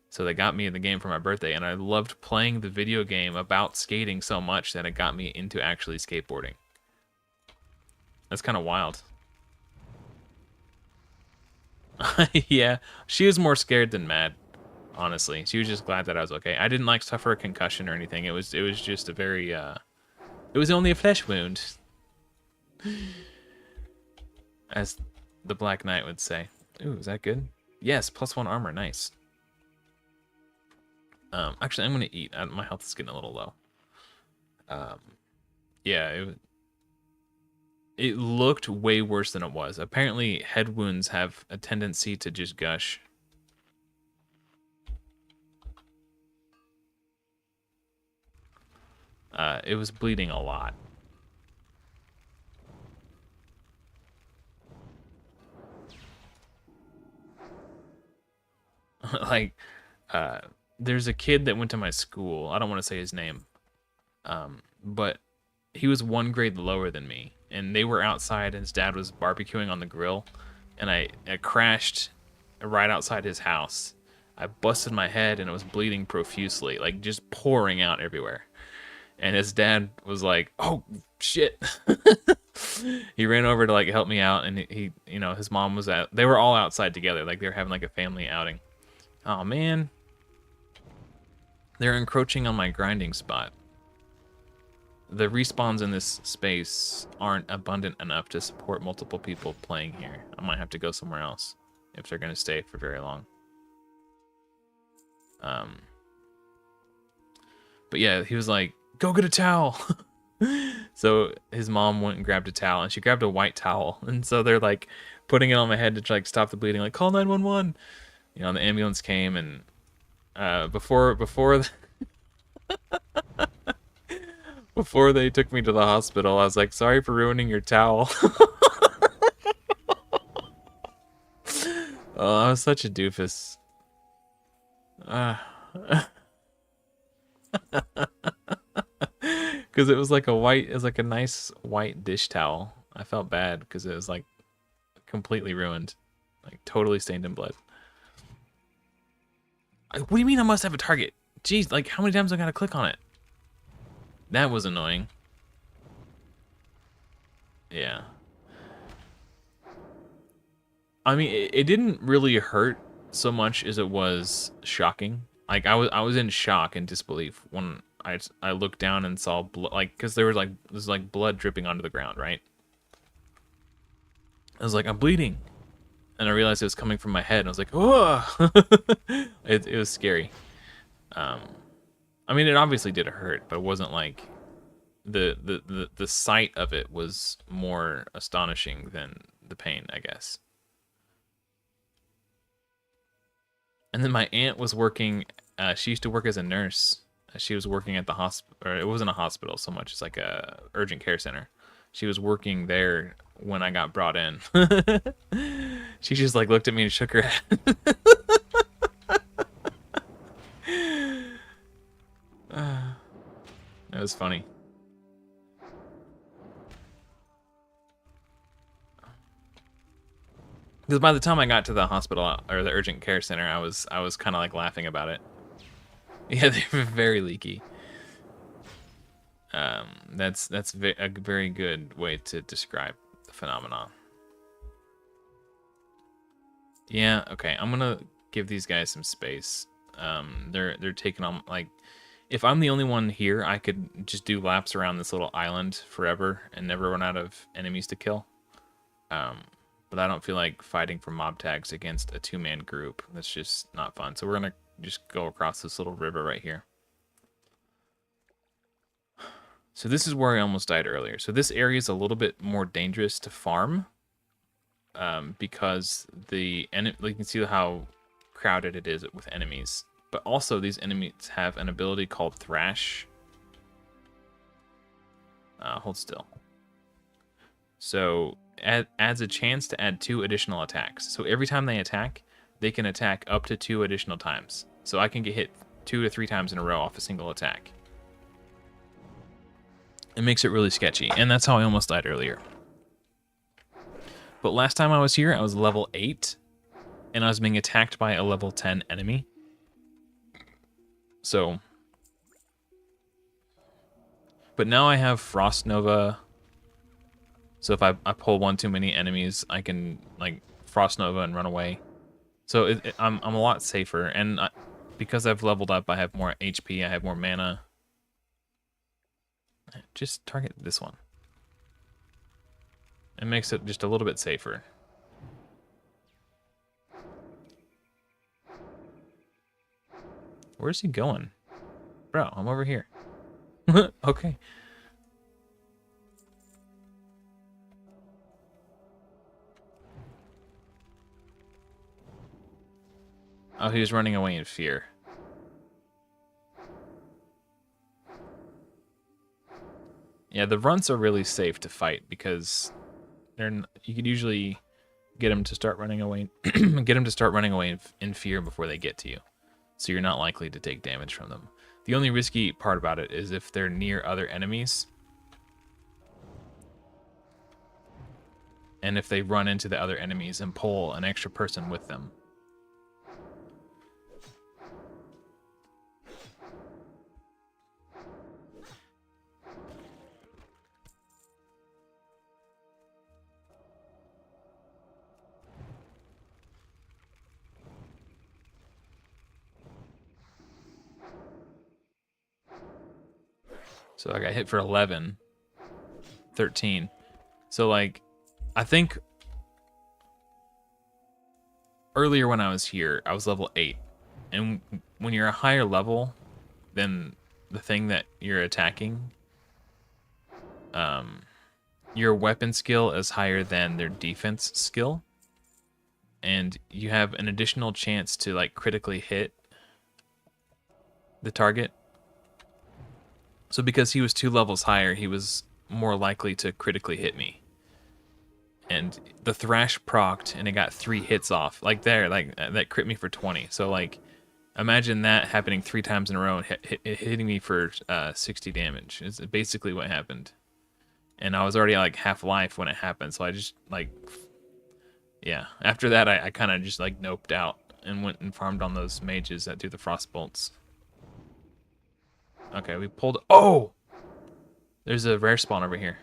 So they got me the game for my birthday, and I loved playing the video game about skating so much that it got me into actually skateboarding. That's kind of wild. Yeah, she was more scared than mad. Honestly, she was just glad that I was okay. I didn't like suffer a concussion or anything. It was just a very it was only a flesh wound, as the Black Knight would say. Ooh, is that good? Yes, +1 armor, nice. Actually, I'm gonna eat. My health is getting a little low. Yeah, it looked way worse than it was. Apparently, head wounds have a tendency to just gush. It was bleeding a lot. Like, there's a kid that went to my school. I don't want to say his name, but he was 1 grade lower than me, and they were outside, and his dad was barbecuing on the grill, and I crashed right outside his house. I busted my head, and it was bleeding profusely, like just pouring out everywhere. And his dad was like, "Oh shit!" He ran over to like help me out, and he, you know, his mom was at. They were all outside together, like they were having like a family outing. Oh man, they're encroaching on my grinding spot. The respawns in this space aren't abundant enough to support multiple people playing here. I might have to go somewhere else if they're gonna stay for very long. But yeah, he was like, "Go get a towel." So his mom went and grabbed a towel, and she grabbed a white towel, and so they're like putting it on my head to like stop the bleeding, like call 911. You know, the ambulance came, and before before they took me to the hospital, I was like, "Sorry for ruining your towel." Oh, I was such a doofus. Because it was like it was like a nice white dish towel. I felt bad because it was like completely ruined, like totally stained in blood. What do you mean I must have a target? Jeez, like how many times I gotta click on it? That was annoying. Yeah. I mean, it didn't really hurt so much as it was shocking. Like I was in shock and disbelief when I looked down and saw blood, like because there was like blood dripping onto the ground, right? I was like, I'm bleeding, and I realized it was coming from my head. And I was like, oh, it was scary. I mean, it obviously did hurt, but it wasn't like the sight of it was more astonishing than the pain, I guess. And then my aunt was working. She used to work as a nurse. She was working at the hospital, or it wasn't a hospital so much. It's like a urgent care center. She was working there when I got brought in. She just like looked at me and shook her head. It was funny. Because by the time I got to the hospital or the urgent care center, I was kind of like laughing about it. Yeah, they were very leaky. That's a very good way to describe the phenomenon. Yeah, okay. I'm gonna give these guys some space. They're taking on like, if I'm the only one here, I could just do laps around this little island forever and never run out of enemies to kill. But I don't feel like fighting for mob tags against a 2-man group. That's just not fun. So we're gonna just go across this little river right here. So this is where I almost died earlier. So this area is a little bit more dangerous to farm, because you can see how crowded it is with enemies. But also these enemies have an ability called Thrash. Hold still. So adds a chance to add 2 additional attacks. So every time they attack, they can attack up to 2 additional times. So I can get hit 2 to 3 times in a row off a single attack. It makes it really sketchy, and that's how I almost died earlier. But last time I was here, I was level 8, and I was being attacked by a level 10 enemy. So, but now I have Frost Nova. So if I pull one too many enemies, I can like Frost Nova and run away. So I'm a lot safer, and because I've leveled up, I have more HP, I have more mana. Just target this one. It makes it just a little bit safer. Where's he going? Bro, I'm over here. Okay. Oh, he was running away in fear. Yeah, the runts are really safe to fight because you could usually get them to start running away, get them to start running away in fear before they get to you, so you're not likely to take damage from them. The only risky part about it is if they're near other enemies, and if they run into the other enemies and pull an extra person with them. So I got hit for 11, 13. So like, I think earlier when I was here, I was level 8. And when you're a higher level than the thing that you're attacking, your weapon skill is higher than their defense skill. And you have an additional chance to like critically hit the target. So because he was 2 levels higher, he was more likely to critically hit me. And the Thrash procced, and it got 3 hits off. Like there, like that crit me for 20. So like, imagine that happening 3 times in a row and hitting me for 60 damage. Is basically what happened. And I was already like half life when it happened. So I just like, yeah. After that, I kind of just like noped out and went and farmed on those mages that do the frost bolts. Okay, we pulled. Oh, there's a rare spawn over here.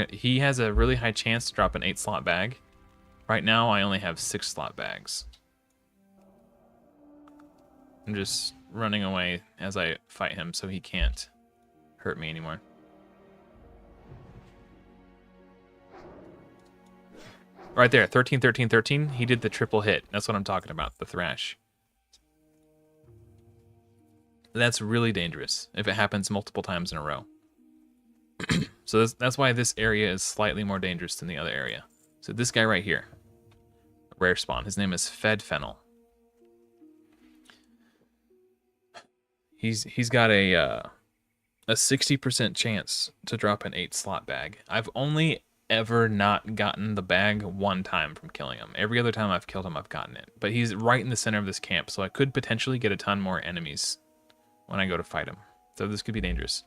He has a really high chance to drop an 8-slot bag. Right now, I only have 6-slot bags. I'm just running away as I fight him so he can't hurt me anymore. Right there, 13, 13, 13. He did the triple hit. That's what I'm talking about, the Thrash. That's really dangerous if it happens multiple times in a row. So that's why this area is slightly more dangerous than the other area. So this guy right here, rare spawn. His name is Fed Fennel. He's got a 60% chance to drop an 8-slot bag. I've only ever not gotten the bag 1 time from killing him. Every other time I've killed him, I've gotten it. But he's right in the center of this camp, so I could potentially get a ton more enemies when I go to fight him. So this could be dangerous.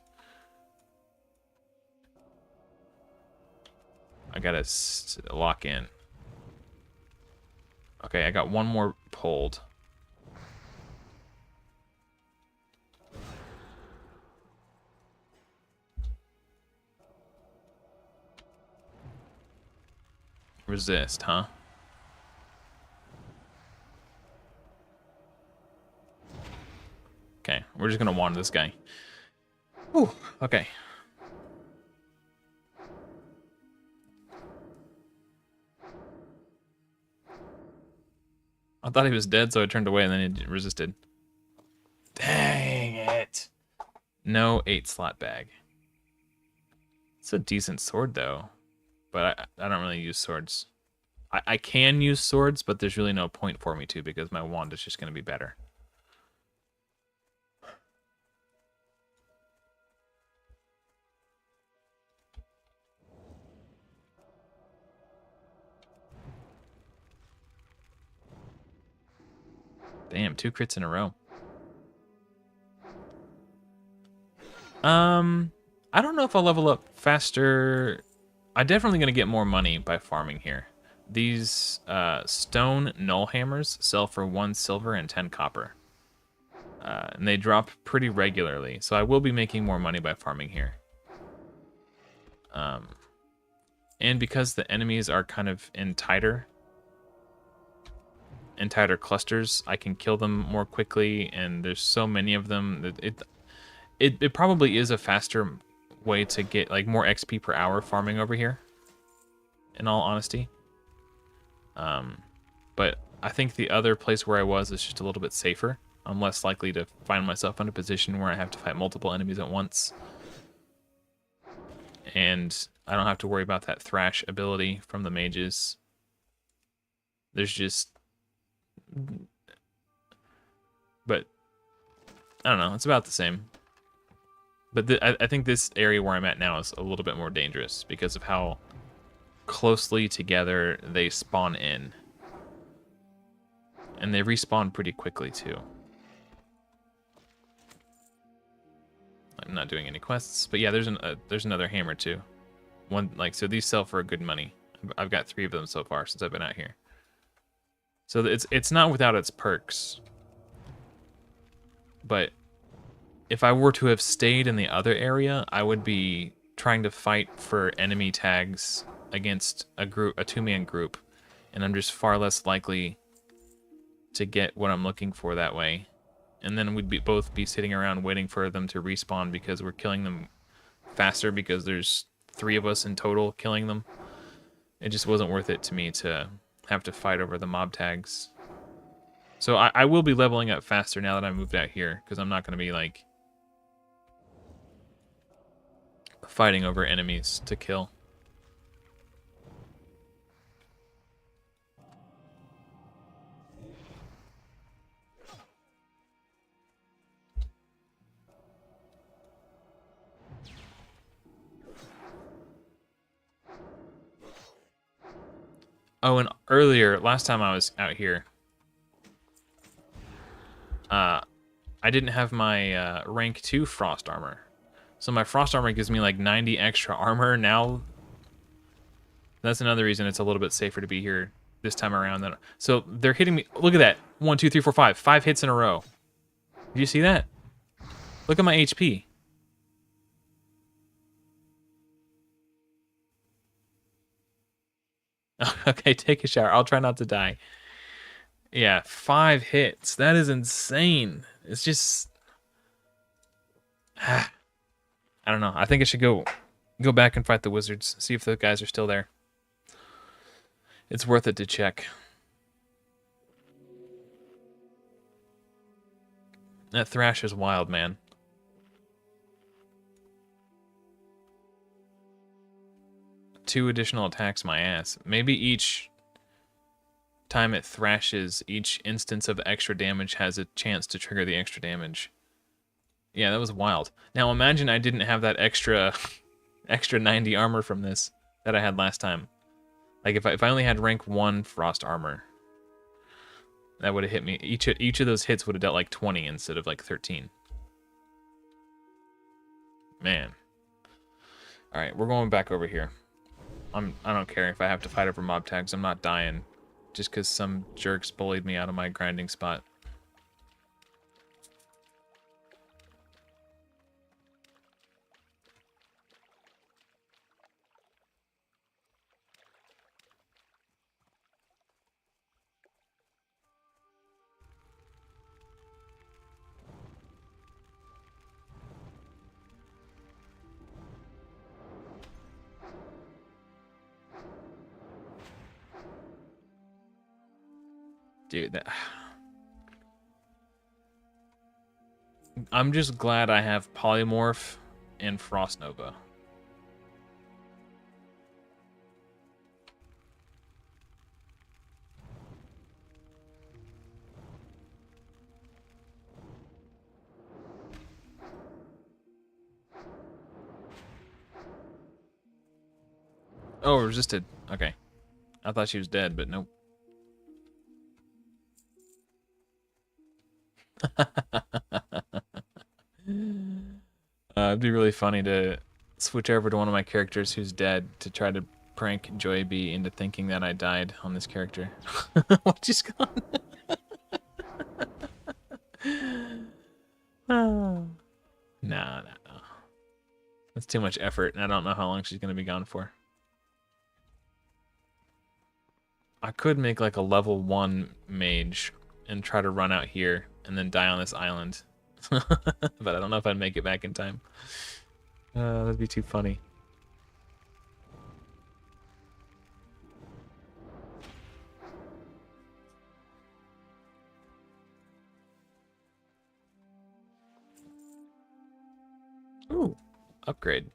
I gotta lock in. Okay, I got 1 more pulled. Resist, huh? Okay, we're just gonna wander this guy. Whew, okay. I thought he was dead, so I turned away and then he resisted. Dang it. No 8-slot bag. It's a decent sword, though. But I don't really use swords. I can use swords, but there's really no point for me to because my wand is just going to be better. Damn, 2 crits in a row. I don't know if I'll level up faster. I'm definitely going to get more money by farming here. These stone null hammers sell for 1 silver and 10 copper. And they drop pretty regularly, so I will be making more money by farming here. And because the enemies are kind of in tighter clusters, I can kill them more quickly, and there's so many of them that it probably is a faster way to get like more XP per hour farming over here, in all honesty. But I think the other place where I was is just a little bit safer. I'm less likely to find myself in a position where I have to fight multiple enemies at once. And I don't have to worry about that thrash ability from the mages. There's just... But, I don't know, it's about the same. But I think this area where I'm at now is a little bit more dangerous because of how closely together they spawn in. And they respawn pretty quickly, too. I'm not doing any quests, but yeah, there's another hammer too. So these sell for good money. I've got 3 of them so far since I've been out here. So it's not without its perks. But if I were to have stayed in the other area, I would be trying to fight for enemy tags against a 2-man group, and I'm just far less likely to get what I'm looking for that way. And then we'd both be sitting around waiting for them to respawn because we're killing them faster because there's 3 of us in total killing them. It just wasn't worth it to me to have to fight over the mob tags. So I will be leveling up faster now that I moved out here, because I'm not going to be like fighting over enemies to kill. Oh, and earlier, last time I was out here, I didn't have my rank 2 frost armor. So my frost armor gives me like 90 extra armor now. That's another reason it's a little bit safer to be here this time around. So they're hitting me. Look at that. 1, 2, 3, 4, 5. 5 hits in a row. Did you see that? Look at my HP. Okay, take a shower. I'll try not to die. Yeah, 5 hits. That is insane. It's just... I don't know. I think I should go back and fight the wizards. See if the guys are still there. It's worth it to check. That thrash is wild, man. Two additional attacks, my ass. Maybe each time it thrashes, each instance of extra damage has a chance to trigger the extra damage. Yeah, that was wild. Now imagine I didn't have that extra 90 armor from this that I had last time. Like if I only had rank 1 frost armor, that would have hit me. Each of those hits would have dealt like 20 instead of like 13. Man. All right, we're going back over here. I don't care if I have to fight over mob tags. I'm not dying just because some jerks bullied me out of my grinding spot. Dude, I'm just glad I have Polymorph and Frost Nova. Oh, resisted. Okay. I thought she was dead, but nope. It'd be really funny to switch over to one of my characters who's dead to try to prank Joy-B into thinking that I died on this character. What just gone? That's too much effort, and I don't know how long she's gonna be gone for. I could make like a level 1 mage and try to run out here and then die on this island. But I don't know if I'd make it back in time. That'd be too funny. Ooh, upgrade.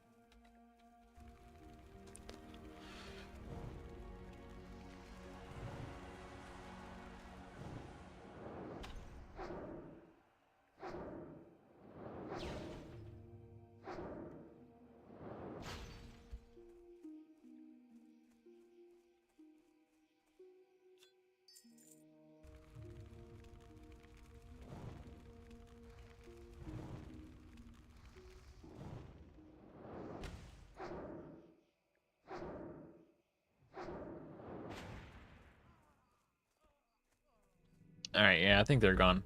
All right, yeah, I think they're gone.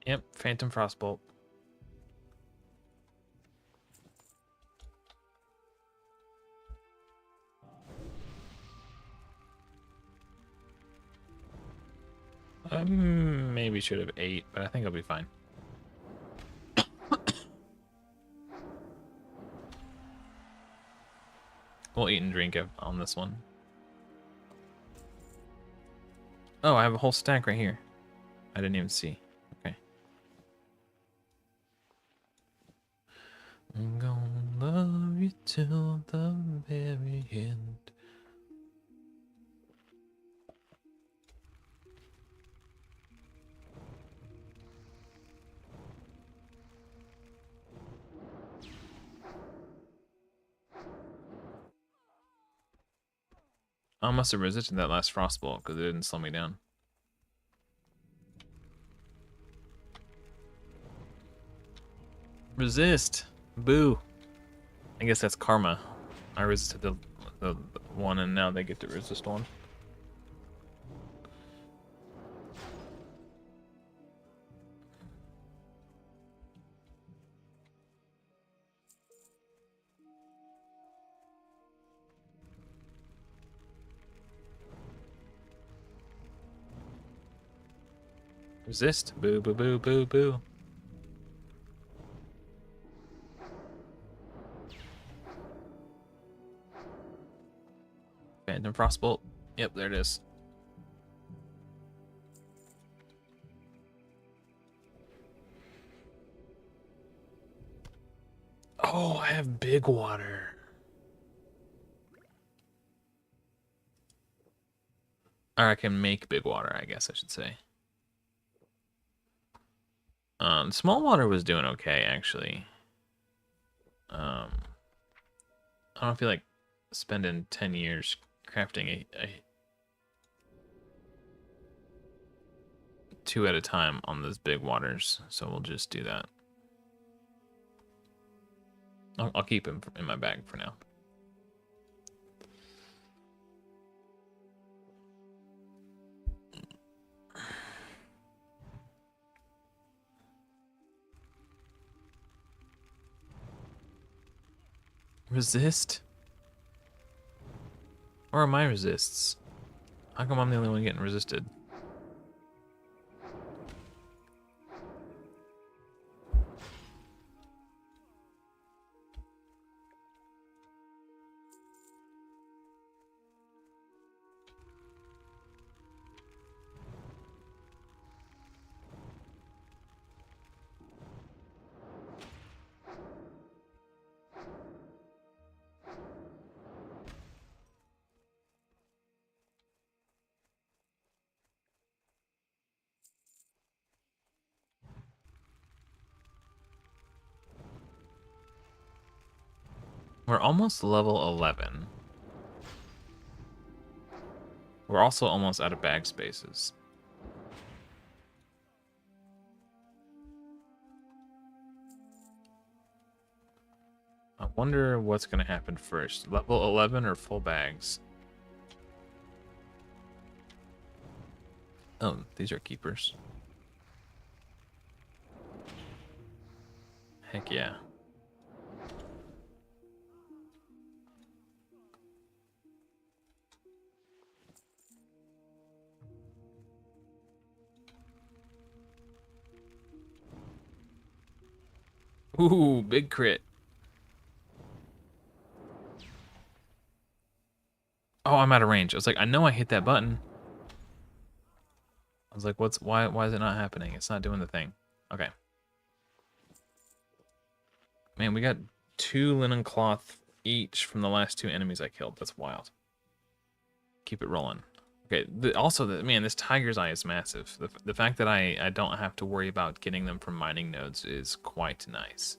Yep, Phantom Frostbolt. Maybe should have 8, but I think I'll be fine. We'll eat and drink on this one. Oh, I have a whole stack right here. I didn't even see. Okay. I'm gonna love you till the very end. I must have resisted that last frostbolt because it didn't slow me down. Resist! Boo! I guess that's karma. I resisted the one and now they get to resist one. Resist! Boo, boo, boo, boo, boo. Phantom Frostbolt. Yep, there it is. Oh, I have big water. Or I can make big water, I guess I should say. Small water was doing okay, actually. I don't feel like spending 10 years crafting a 2 at a time on those big waters, so we'll just do that. I'll keep him in my bag for now. Resist? Or are my resists? How come I'm the only one getting resisted? We're almost level 11. We're also almost out of bag spaces. Wonder what's gonna happen first. Level 11 or full bags? Oh, these are keepers. Heck yeah. Ooh, big crit. Oh, I'm out of range. I was like, I know I hit that button. I was like, why is it not happening? It's not doing the thing. Okay. Man, we got 2 linen cloth each from the last 2 enemies I killed. That's wild. Keep it rolling. Okay, man, this tiger's eye is massive. The fact that I don't have to worry about getting them from mining nodes is quite nice.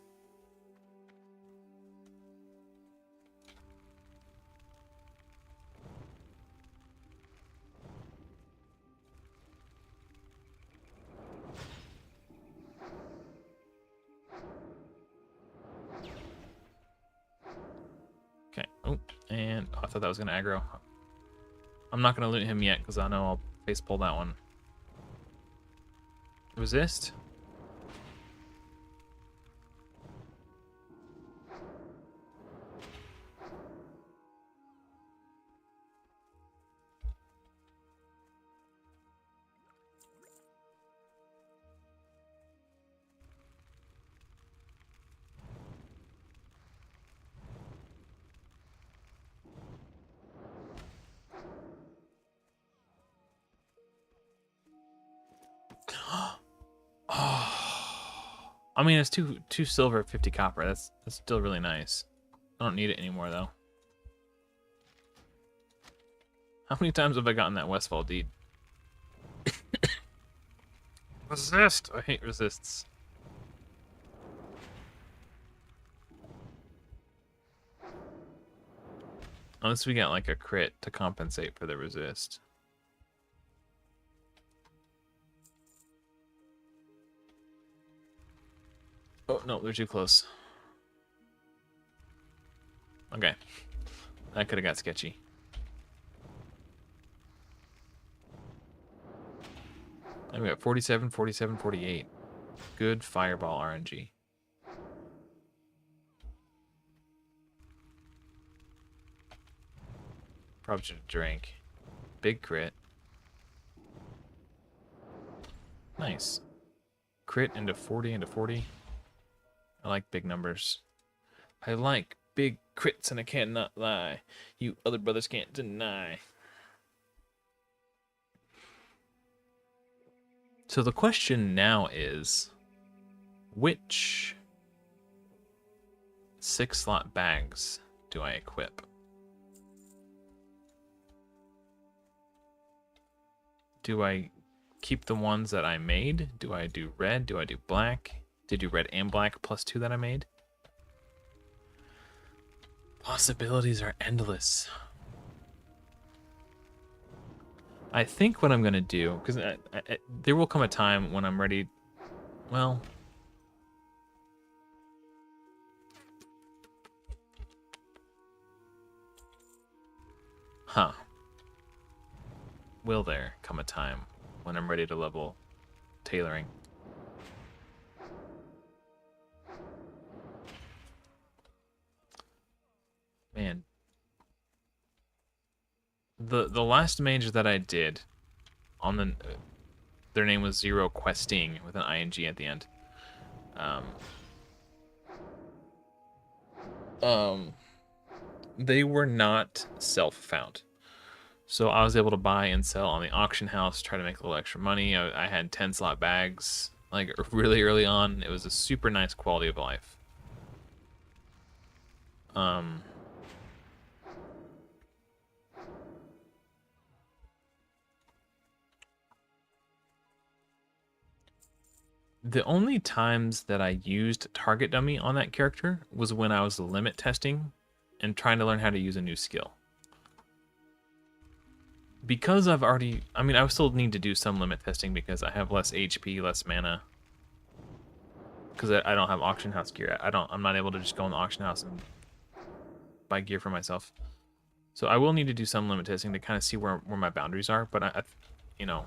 Okay. Oh, and I thought that was gonna aggro. I'm not gonna loot him yet because I know I'll face pull that one. Resist. Oh, I mean, it's two silver, 50 copper. That's still really nice. I don't need it anymore though. How many times have I gotten that Westfall deed? Resist! I hate resists. Unless we got like a crit to compensate for the resist. Oh, no, they're too close. Okay. That could have got sketchy. And we got 47, 47, 48. Good fireball RNG. Probably should have drank. Big crit. Nice. Crit into 40 into 40. I like big numbers. I like big crits and I cannot lie. You other brothers can't deny. So the question now is, which 6-slot bags do I equip? Do I keep the ones that I made? Do I do red? Do I do black? Did you red and black +2 that I made? Possibilities are endless. I think what I'm going to do, because there will come a time when I'm ready, well... Huh. Will there come a time when I'm ready to level tailoring? Man. The last mage that I did on the their name was Zero Questing with an ing at the end. They were not self-found. So I was able to buy and sell on the auction house, try to make a little extra money. I had 10-slot bags like really early on. It was a super nice quality of life. The only times that I used Target Dummy on that character was when I was limit testing and trying to learn how to use a new skill. Because I've already... I mean, I still need to do some limit testing because I have less HP, less mana. Because I don't have auction house gear. I'm not able to just go in the auction house and buy gear for myself. So I will need to do some limit testing to kind of see where my boundaries are. But you know,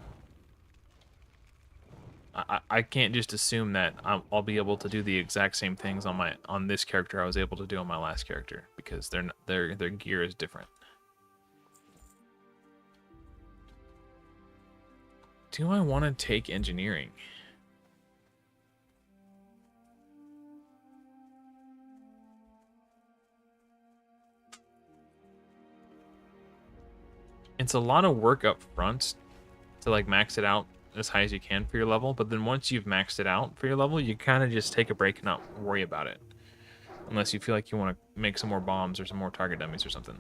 I can't just assume that I'll be able to do the exact same things on this character I was able to do on my last character, because their gear is different. Do I want to take engineering? It's a lot of work up front to like max it out as high as you can for your level, but then once you've maxed it out for your level, you kind of just take a break and not worry about it. Unless you feel like you want to make some more bombs or some more target dummies or something.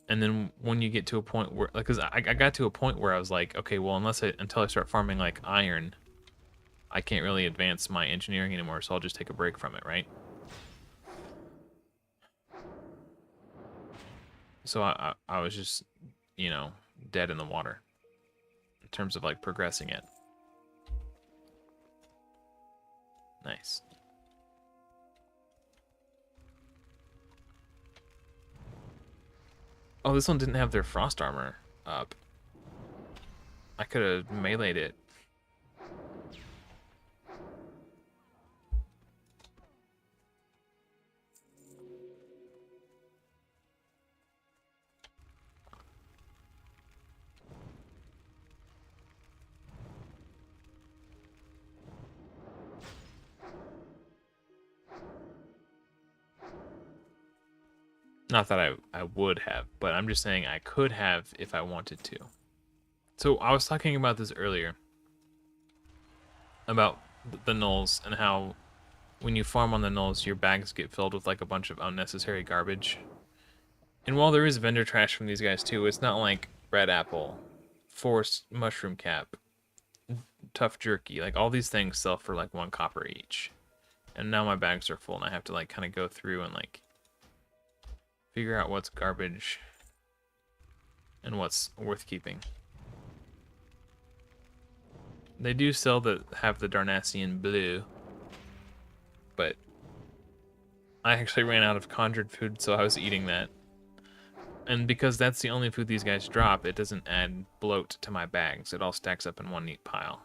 And then when you get to a point where, like, cause I got to a point where I was like, okay, well, until I start farming like iron, I can't really advance my engineering anymore, so I'll just take a break from it, right? So I was just, you know, dead in the water in terms of like progressing it. Nice. Oh, this one didn't have their frost armor up. I could have meleeed it. Not that I would have, but I'm just saying I could have if I wanted to. So I was talking about this earlier. About the nulls and how when you farm on the nulls, your bags get filled with like a bunch of unnecessary garbage. And while there is vendor trash from these guys too, it's not like red apple, forced mushroom cap, tough jerky. Like all these things sell for like 1 copper each. And now my bags are full and I have to like kind of go through and like figure out what's garbage and what's worth keeping. They do have the Darnassian blue, but I actually ran out of conjured food, so I was eating that. And because that's the only food these guys drop, it doesn't add bloat to my bags. It all stacks up in one neat pile.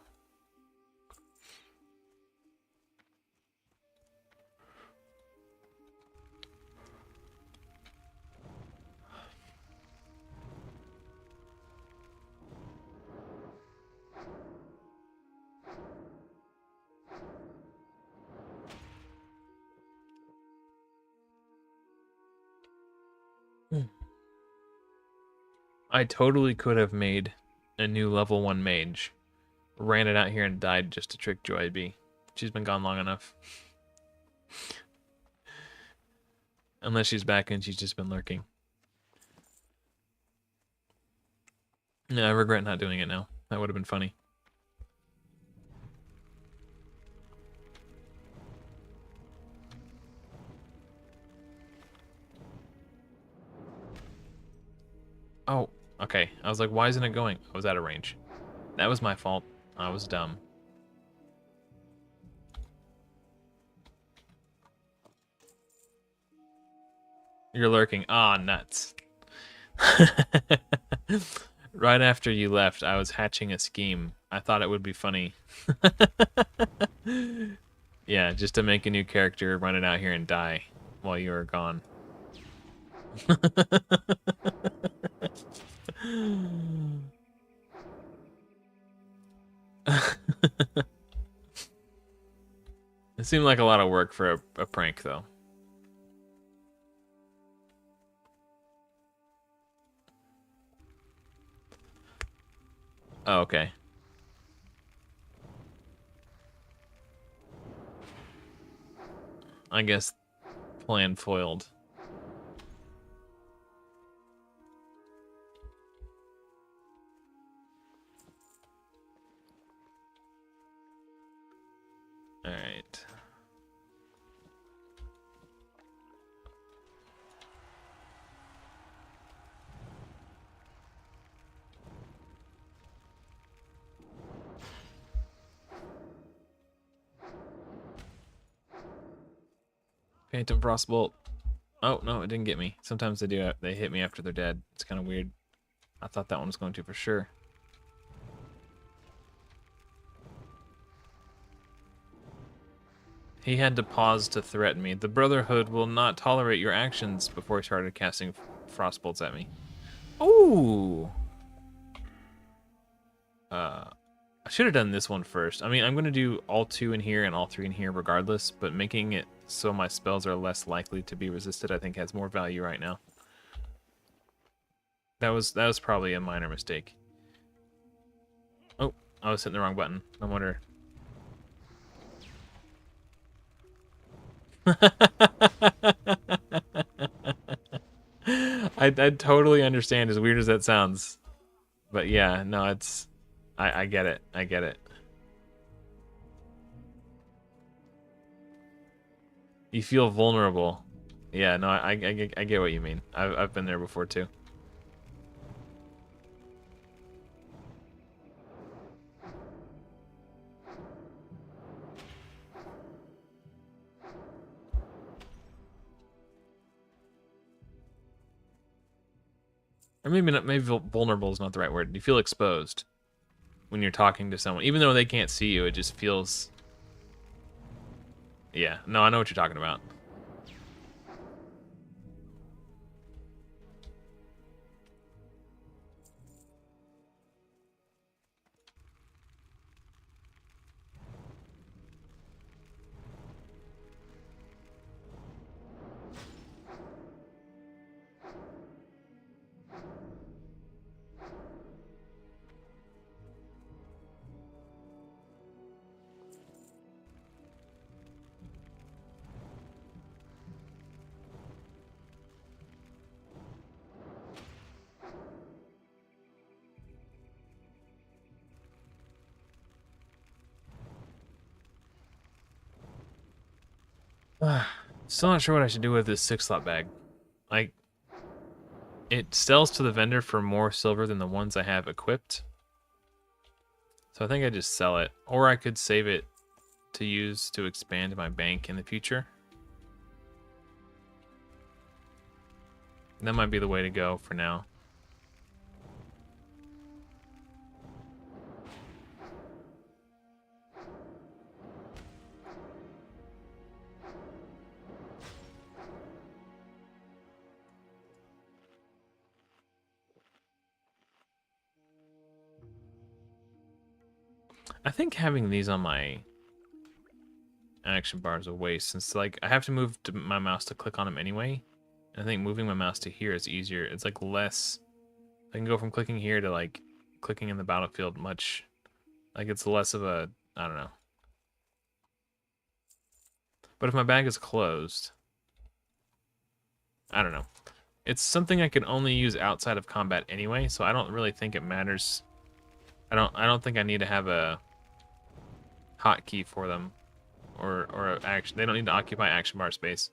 I totally could have made a new level 1 mage, ran it out here and died just to trick Joy B. She's been gone long enough. Unless she's back and she's just been lurking. No, I regret not doing it now. That would have been funny. Oh, okay. I was like, why isn't it going? I was out of range. That was my fault. I was dumb. You're lurking. Ah, nuts. Right after you left, I was hatching a scheme. I thought it would be funny. Yeah, just to make a new character, run it out here and die while you were gone. It seemed like a lot of work for a prank, though. Oh, okay. I guess plan foiled. All right. Phantom Frostbolt. Oh, no, it didn't get me. Sometimes they do. They hit me after they're dead. It's kind of weird. I thought that one was going to for sure. He had to pause to threaten me. The Brotherhood will not tolerate your actions before he started casting Frostbolts at me. Ooh! I should have done this one first. I mean, I'm going to do all 2 in here and all 3 in here regardless, but making it so my spells are less likely to be resisted, I think has more value right now. That was probably a minor mistake. Oh, I was hitting the wrong button. No wonder. I totally understand, as weird as that sounds. But yeah, no, it's... I get it. I get it. You feel vulnerable. Yeah, no, I get what you mean. I've been there before too. Or maybe not, maybe vulnerable is not the right word. You feel exposed when you're talking to someone. Even though they can't see you, it just feels... Yeah, no, I know what you're talking about. Still not sure what I should do with this 6-slot bag. Like, it sells to the vendor for more silver than the ones I have equipped. So I think I just sell it. Or I could save it to use to expand my bank in the future. That might be the way to go for now. I think having these on my action bar is a waste, since like I have to move my mouse to click on them anyway. And I think moving my mouse to here is easier. It's like less... I can go from clicking here to like clicking in the battlefield much... Like it's less of a... I don't know. But if my bag is closed... I don't know. It's something I can only use outside of combat anyway, so I don't really think it matters. I don't think I need to have a hotkey for them, or a action. They don't need to occupy action bar space.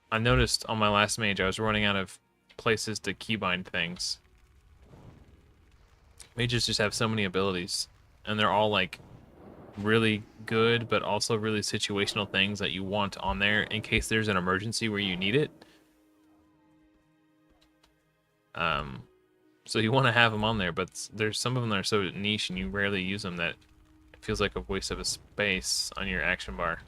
I noticed on my last mage I was running out of places to keybind things. Mages just have so many abilities, and they're all like really good, but also really situational things that you want on there in case there's an emergency where you need it. So you want to have them on there, but there's some of them that are so niche and you rarely use them that it feels like a waste of a space on your action bar.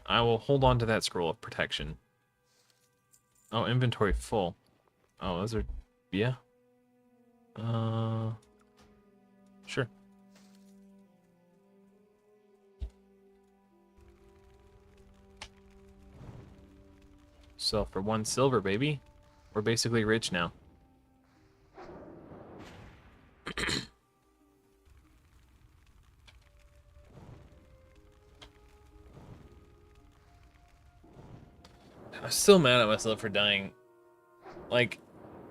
I will hold on to that scroll of protection. Oh, inventory full. Oh, those are... yeah. Sure. Sell for 1 silver, baby. We're basically rich now. I'm still mad at myself for dying. Like,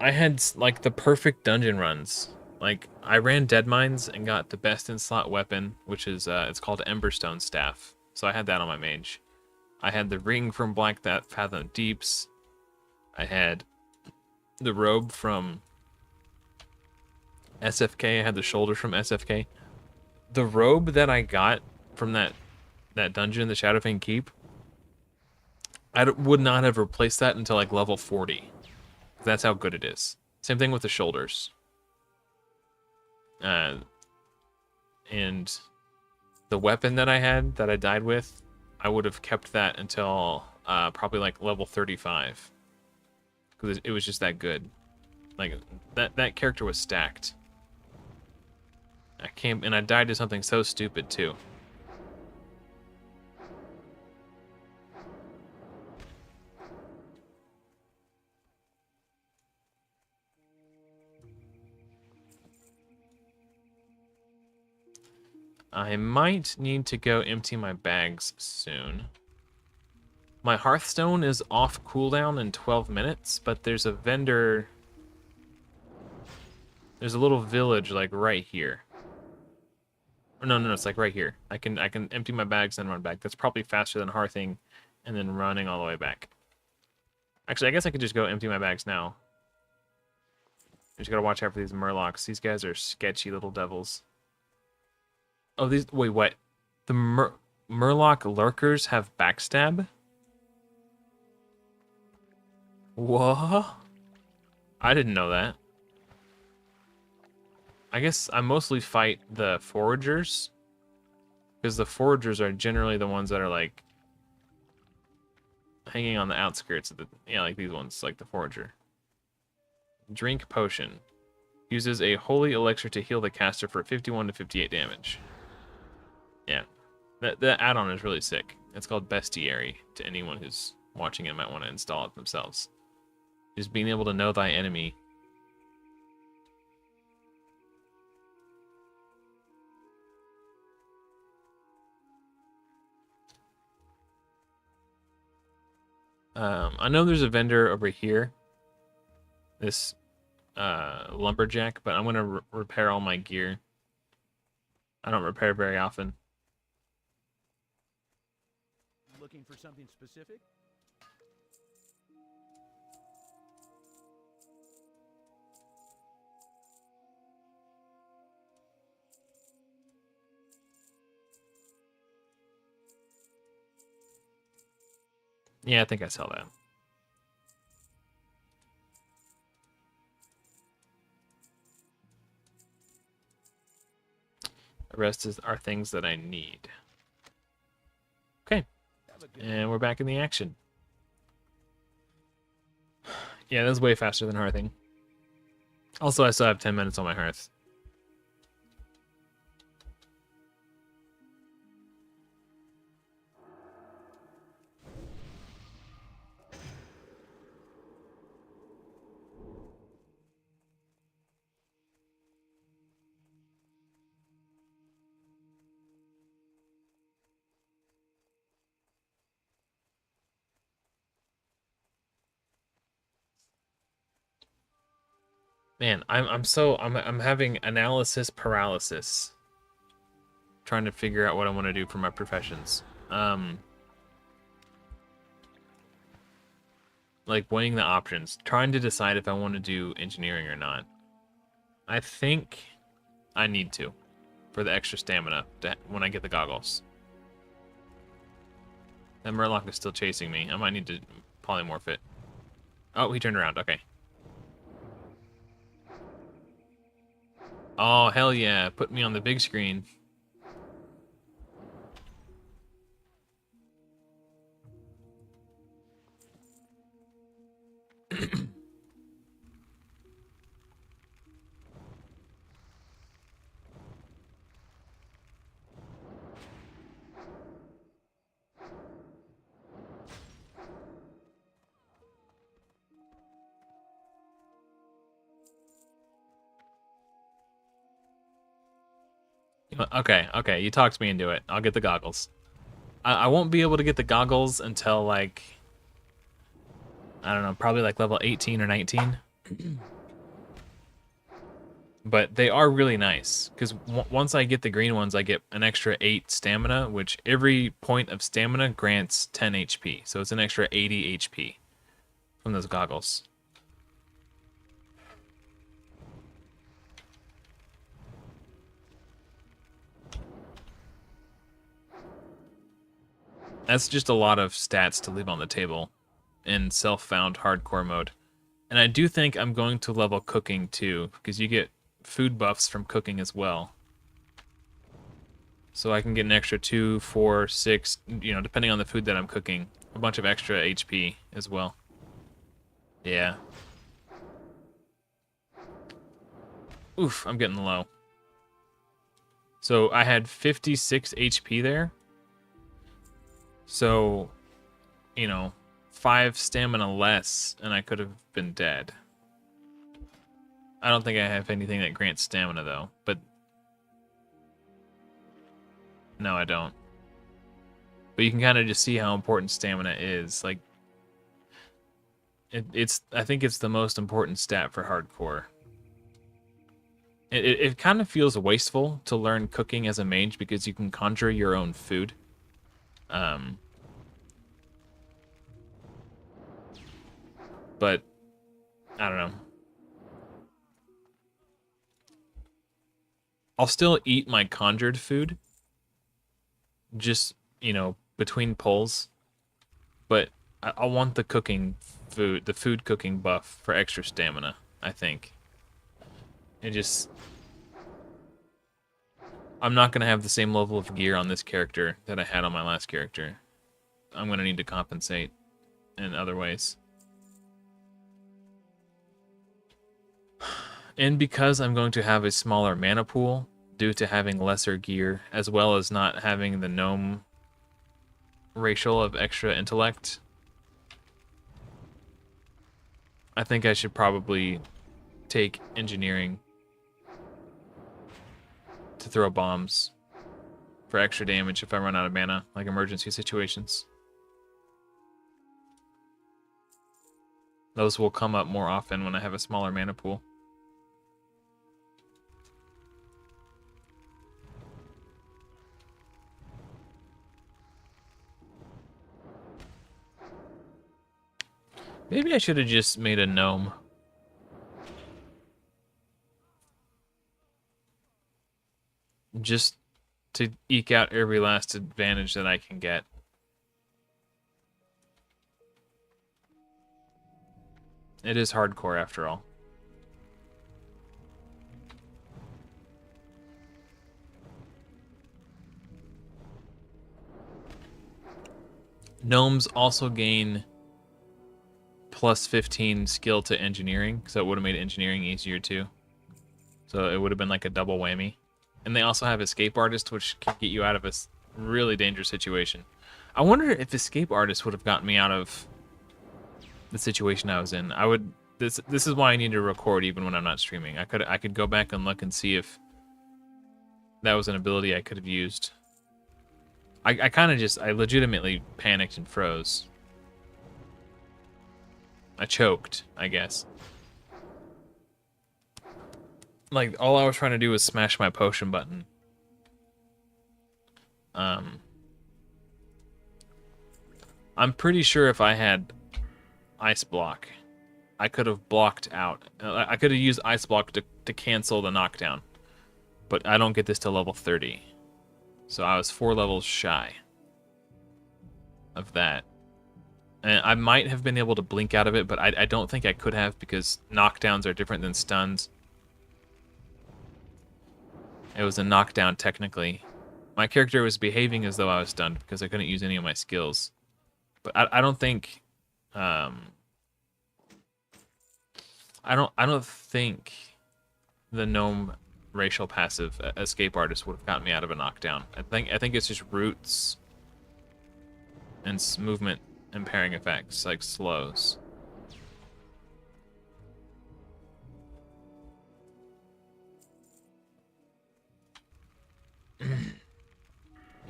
I had like the perfect dungeon runs. Like, I ran Dead Mines and got the best in slot weapon, which is it's called Emberstone Staff. So I had that on my mage. I had the ring from Black Fathom Deeps. I had the robe from SFK. I had the shoulder from SFK. The robe that I got from that dungeon, the Shadowfang Keep, would not have replaced that until like level 40. That's how good it is. Same thing with the shoulders. And the weapon that I had that I died with, I would have kept that until probably like level 35. Because it was just that good. Like, that character was stacked. I died to something so stupid too. I might need to go empty my bags soon. My Hearthstone is off cooldown in 12 minutes, but there's a vendor... There's a little village, like, right here. No, it's like right here. I can empty my bags and run back. That's probably faster than hearthing and then running all the way back. Actually, I guess I could just go empty my bags now. I just gotta watch out for these murlocs. These guys are sketchy little devils. Oh, wait, what? The murloc lurkers have backstab? What? I didn't know that. I guess I mostly fight the foragers, because the foragers are generally the ones that are like hanging on the outskirts of the, yeah, like these ones, like the forager. Drink potion. Uses a holy elixir to heal the caster for 51 to 58 damage. Yeah, that add-on is really sick. It's called Bestiary. To anyone who's watching it, might want to install it themselves. Just being able to know thy enemy. I know there's a vendor over here. This lumberjack, but I'm gonna repair all my gear. I don't repair very often. Looking for something specific? Yeah, I think I saw that. The rest are things that I need. Okay. And we're back in the action. Yeah, that's way faster than hearthing. Also, I still have 10 minutes on my hearth. Man, I'm having analysis paralysis. Trying to figure out what I want to do for my professions. Like weighing the options, trying to decide if I want to do engineering or not. I think I need to, for the extra stamina when I get the goggles. That Murloc is still chasing me. I might need to polymorph it. Oh, he turned around. Okay. Oh, hell yeah. Put me on the big screen. Okay, you talked me into it. I'll get the goggles. I won't be able to get the goggles until, like, I don't know, probably like level 18 or 19. But they are really nice, because once I get the green ones, I get an extra 8 stamina, which every point of stamina grants 10 HP. So it's an extra 80 HP from those goggles. That's just a lot of stats to leave on the table in self-found hardcore mode. And I do think I'm going to level cooking too, because you get food buffs from cooking as well. So I can get an extra 2, 4, 6, you know, depending on the food that I'm cooking, a bunch of extra HP as well. Yeah. Oof, I'm getting low. So I had 56 HP there. So, you know, 5 stamina less, and I could have been dead. I don't think I have anything that grants stamina, though. But no, I don't. But you can kind of just see how important stamina is. Like, I think it's the most important stat for hardcore. It kind of feels wasteful to learn cooking as a mage because you can conjure your own food. But I don't know. I'll still eat my conjured food, just, you know, between pulls. But I want the cooking food, the food cooking buff for extra stamina, I think. I'm not going to have the same level of gear on this character that I had on my last character. I'm going to need to compensate in other ways. And because I'm going to have a smaller mana pool due to having lesser gear, as well as not having the gnome racial of extra intellect, I think I should probably take engineering to throw bombs for extra damage if I run out of mana, like emergency situations. Those will come up more often when I have a smaller mana pool. Maybe I should have just made a gnome. Just to eke out every last advantage that I can get. It is hardcore after all. Gnomes also gain plus 15 skill to engineering, so it would have made engineering easier too. So it would have been like a double whammy. And they also have Escape Artist, which can get you out of a really dangerous situation. I wonder if Escape Artist would have gotten me out of the situation I was in. I would. This is why I need to record even when I'm not streaming. I could go back and look and see if that was an ability I could have used. I legitimately panicked and froze. I choked, I guess. Like, all I was trying to do was smash my potion button. I'm pretty sure if I had Ice Block, I could have blocked out. I could have used Ice Block to cancel the knockdown. But I don't get this till level 30. So I was 4 levels shy of that. And I might have been able to blink out of it, but I don't think I could have because knockdowns are different than stuns. It was a knockdown, technically. My character was behaving as though I was stunned because I couldn't use any of my skills. But I don't think... I don't think the gnome racial passive Escape Artist would have gotten me out of a knockdown. I think it's just roots and movement impairing effects, like slows.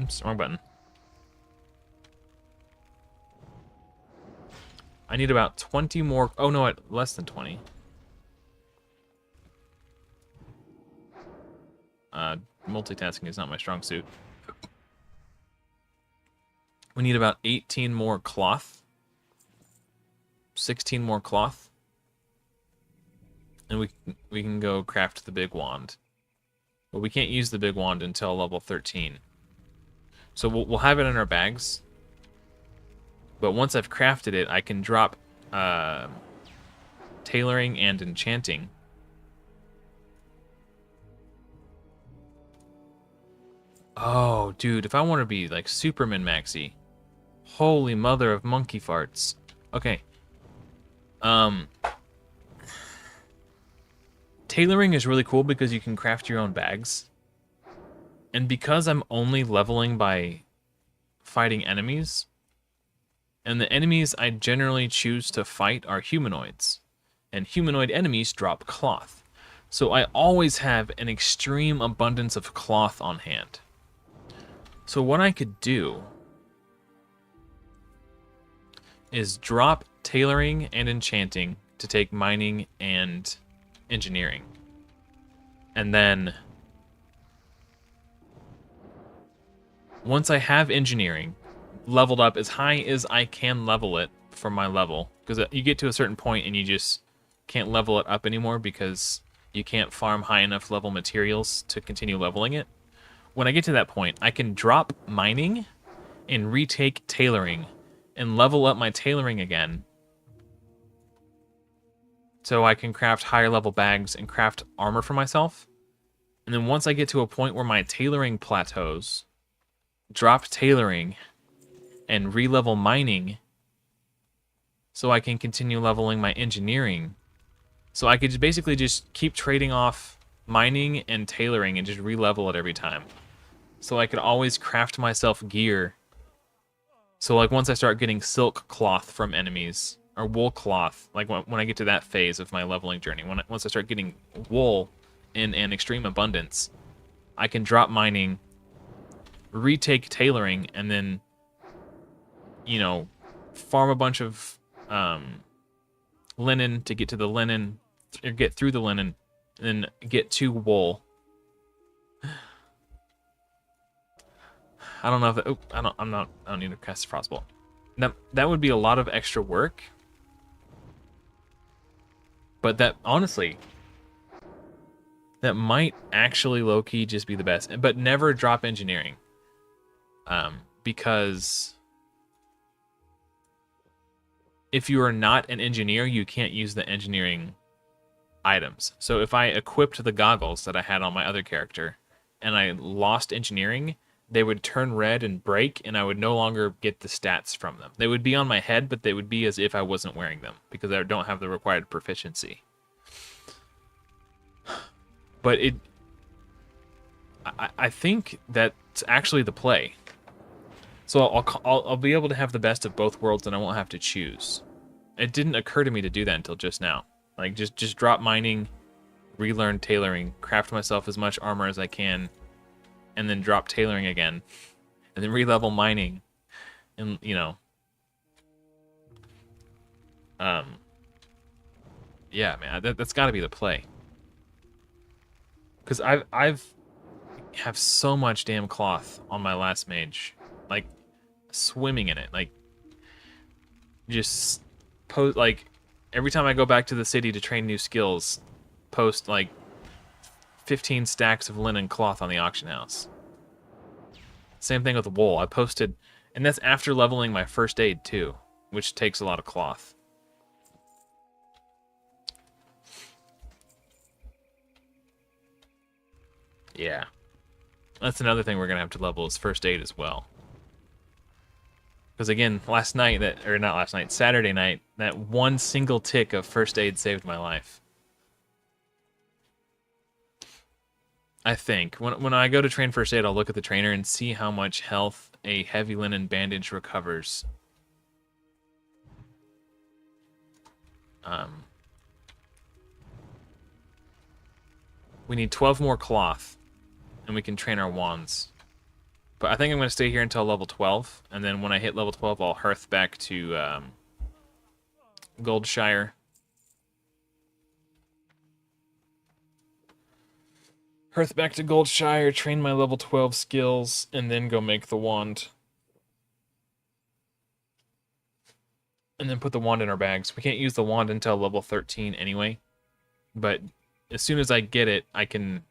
Oops, wrong button. I need about 20 more. Oh no, less than 20. Multitasking is not my strong suit. We need about 18 more cloth. 16 more cloth. And we can go craft the big wand. But we can't use the big wand until level 13. So we'll have it in our bags. But once I've crafted it, I can drop tailoring and enchanting. Oh, dude, if I want to be like Superman Maxi. Holy mother of monkey farts. Okay. Tailoring is really cool because you can craft your own bags. And because I'm only leveling by fighting enemies, and the enemies I generally choose to fight are humanoids, and humanoid enemies drop cloth. So I always have an extreme abundance of cloth on hand. So what I could do is drop tailoring and enchanting to take mining and engineering. And then once I have engineering leveled up as high as I can level it for my level, because you get to a certain point and you just can't level it up anymore because you can't farm high enough level materials to continue leveling it. When I get to that point, I can drop mining and retake tailoring and level up my tailoring again, so I can craft higher level bags and craft armor for myself. And then once I get to a point where my tailoring plateaus, drop tailoring and re-level mining so I can continue leveling my engineering. So I could basically just keep trading off mining and tailoring and just re-level it every time. So I could always craft myself gear. So like once I start getting silk cloth from enemies, or wool cloth, like when I get to that phase of my leveling journey, once I start getting wool in an extreme abundance, I can drop mining, retake tailoring, and then, you know, farm a bunch of linen to get to the linen, or get through the linen, and then get to wool. I don't know if that, I don't need to cast Frostbolt. That would be a lot of extra work. But that, honestly, that might actually low-key just be the best. But never drop engineering. Because if you are not an engineer, you can't use the engineering items. So if I equipped the goggles that I had on my other character, and I lost engineering, they would turn red and break, and I would no longer get the stats from them. They would be on my head, but they would be as if I wasn't wearing them, because I don't have the required proficiency. But I think that's actually the play. So I'll be able to have the best of both worlds, and I won't have to choose. It didn't occur to me to do that until just now. Like, just drop mining, relearn tailoring, craft myself as much armor as I can, and then drop tailoring again, and then re-level mining, and, you know, yeah, man, that's got to be the play. Because I've have so much damn cloth on my last mage, like swimming in it, like just post, like every time I go back to the city to train new skills, post like 15 stacks of linen cloth on the auction house. Same thing with wool. I posted, and that's after leveling my first aid too, which takes a lot of cloth. Yeah. That's another thing we're going to have to level is first aid as well. Because again, Saturday night, that one single tick of first aid saved my life. I think. When I go to train first aid, I'll look at the trainer and see how much health a heavy linen bandage recovers. We need 12 more cloth, and we can train our wands. But I think I'm going to stay here until level 12, and then when I hit level 12, I'll hearth back to Goldshire. Hearth back to Goldshire, train my level 12 skills, and then go make the wand. And then put the wand in our bags. We can't use the wand until level 13 anyway. But as soon as I get it, I can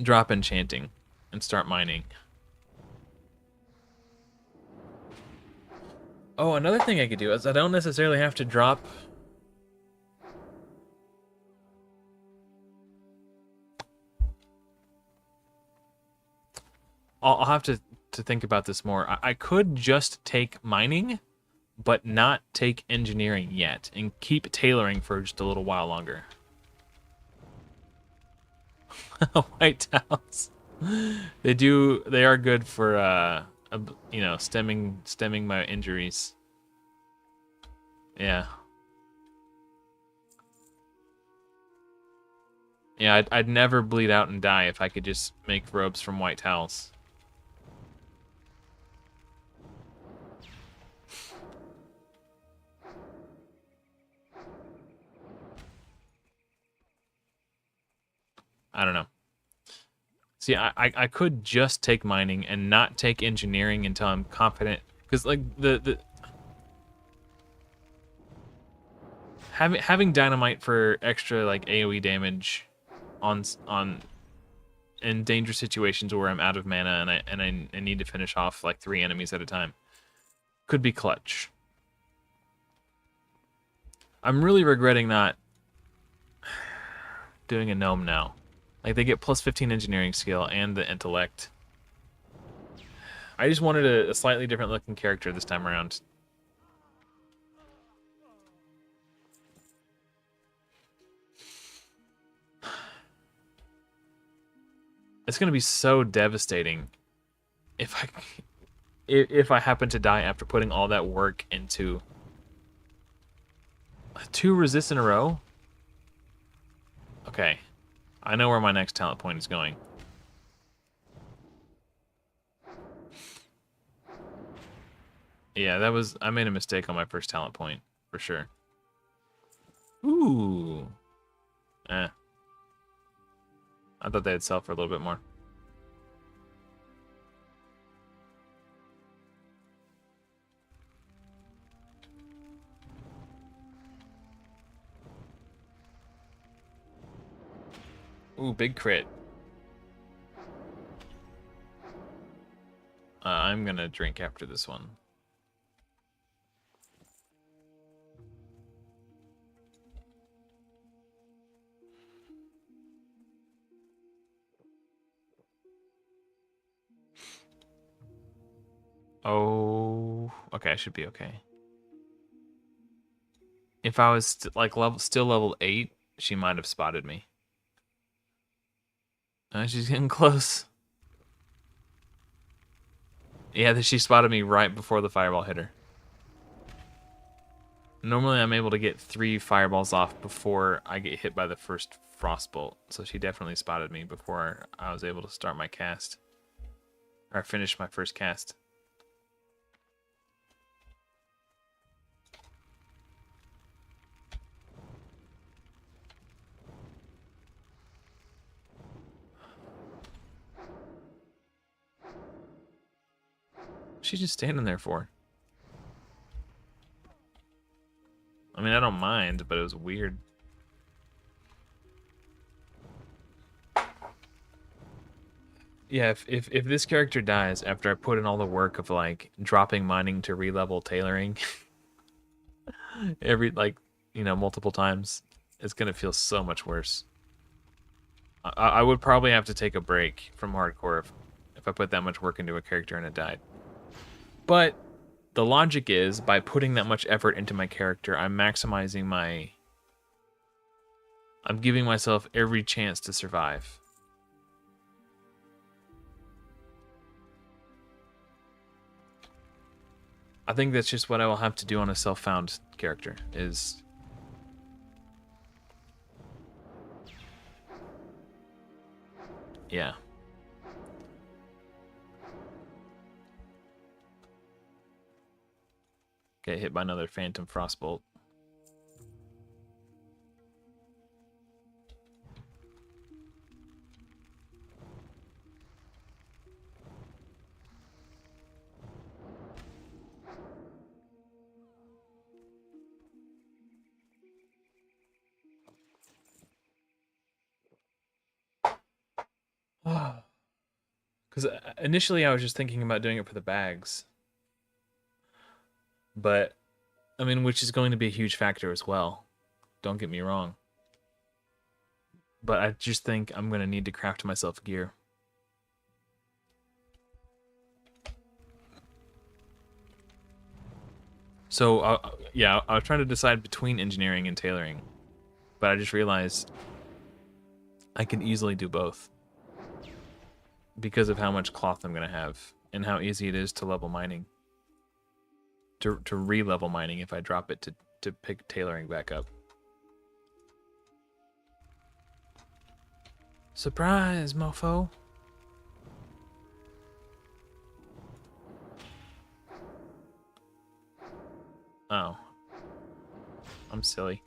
drop enchanting and start mining. Oh, another thing I could do is I don't necessarily have to drop... I'll have to think about this more. I could just take mining, but not take engineering yet, and keep tailoring for just a little while longer. White towels. They are good for you know, stemming my injuries. Yeah. Yeah, I'd never bleed out and die if I could just make robes from white towels. I don't know. See, I could just take mining and not take engineering until I'm confident, because like the having dynamite for extra like AoE damage on in dangerous situations where I'm out of mana and I need to finish off like 3 enemies at a time could be clutch. I'm really regretting not doing a gnome now. Like, they get plus 15 engineering skill and the intellect. I just wanted a slightly different looking character this time around. It's gonna be so devastating if I happen to die after putting all that work into 2 resists in a row. Okay. I know where my next talent point is going. Yeah, I made a mistake on my first talent point, for sure. Ooh. I thought they'd sell for a little bit more. Ooh, big crit. I'm gonna drink after this one. Oh, okay, I should be okay. If I was like still level 8, she might have spotted me. She's getting close. Yeah, she spotted me right before the fireball hit her. Normally I'm able to get 3 fireballs off before I get hit by the first frostbolt, so she definitely spotted me before I was able to start my cast. Or finish my first cast. She's just standing there for? I mean, I don't mind, but it was weird. Yeah, if this character dies after I put in all the work of like dropping mining to re-level tailoring every multiple times, it's gonna feel so much worse. I would probably have to take a break from hardcore if I put that much work into a character and it died. But the logic is, by putting that much effort into my character, I'm giving myself every chance to survive. I think that's just what I will have to do on a self-found character, is... Yeah. get hit by another Phantom Frostbolt. Because initially I was just thinking about doing it for the bags. But, I mean, which is going to be a huge factor as well. Don't get me wrong. But I just think I'm going to need to craft myself gear. So, yeah, I was trying to decide between engineering and tailoring. But I just realized I can easily do both. Because of how much cloth I'm going to have. And how easy it is to level mining. To re-level mining if I drop it to pick tailoring back up. Surprise, mofo. Oh. I'm silly.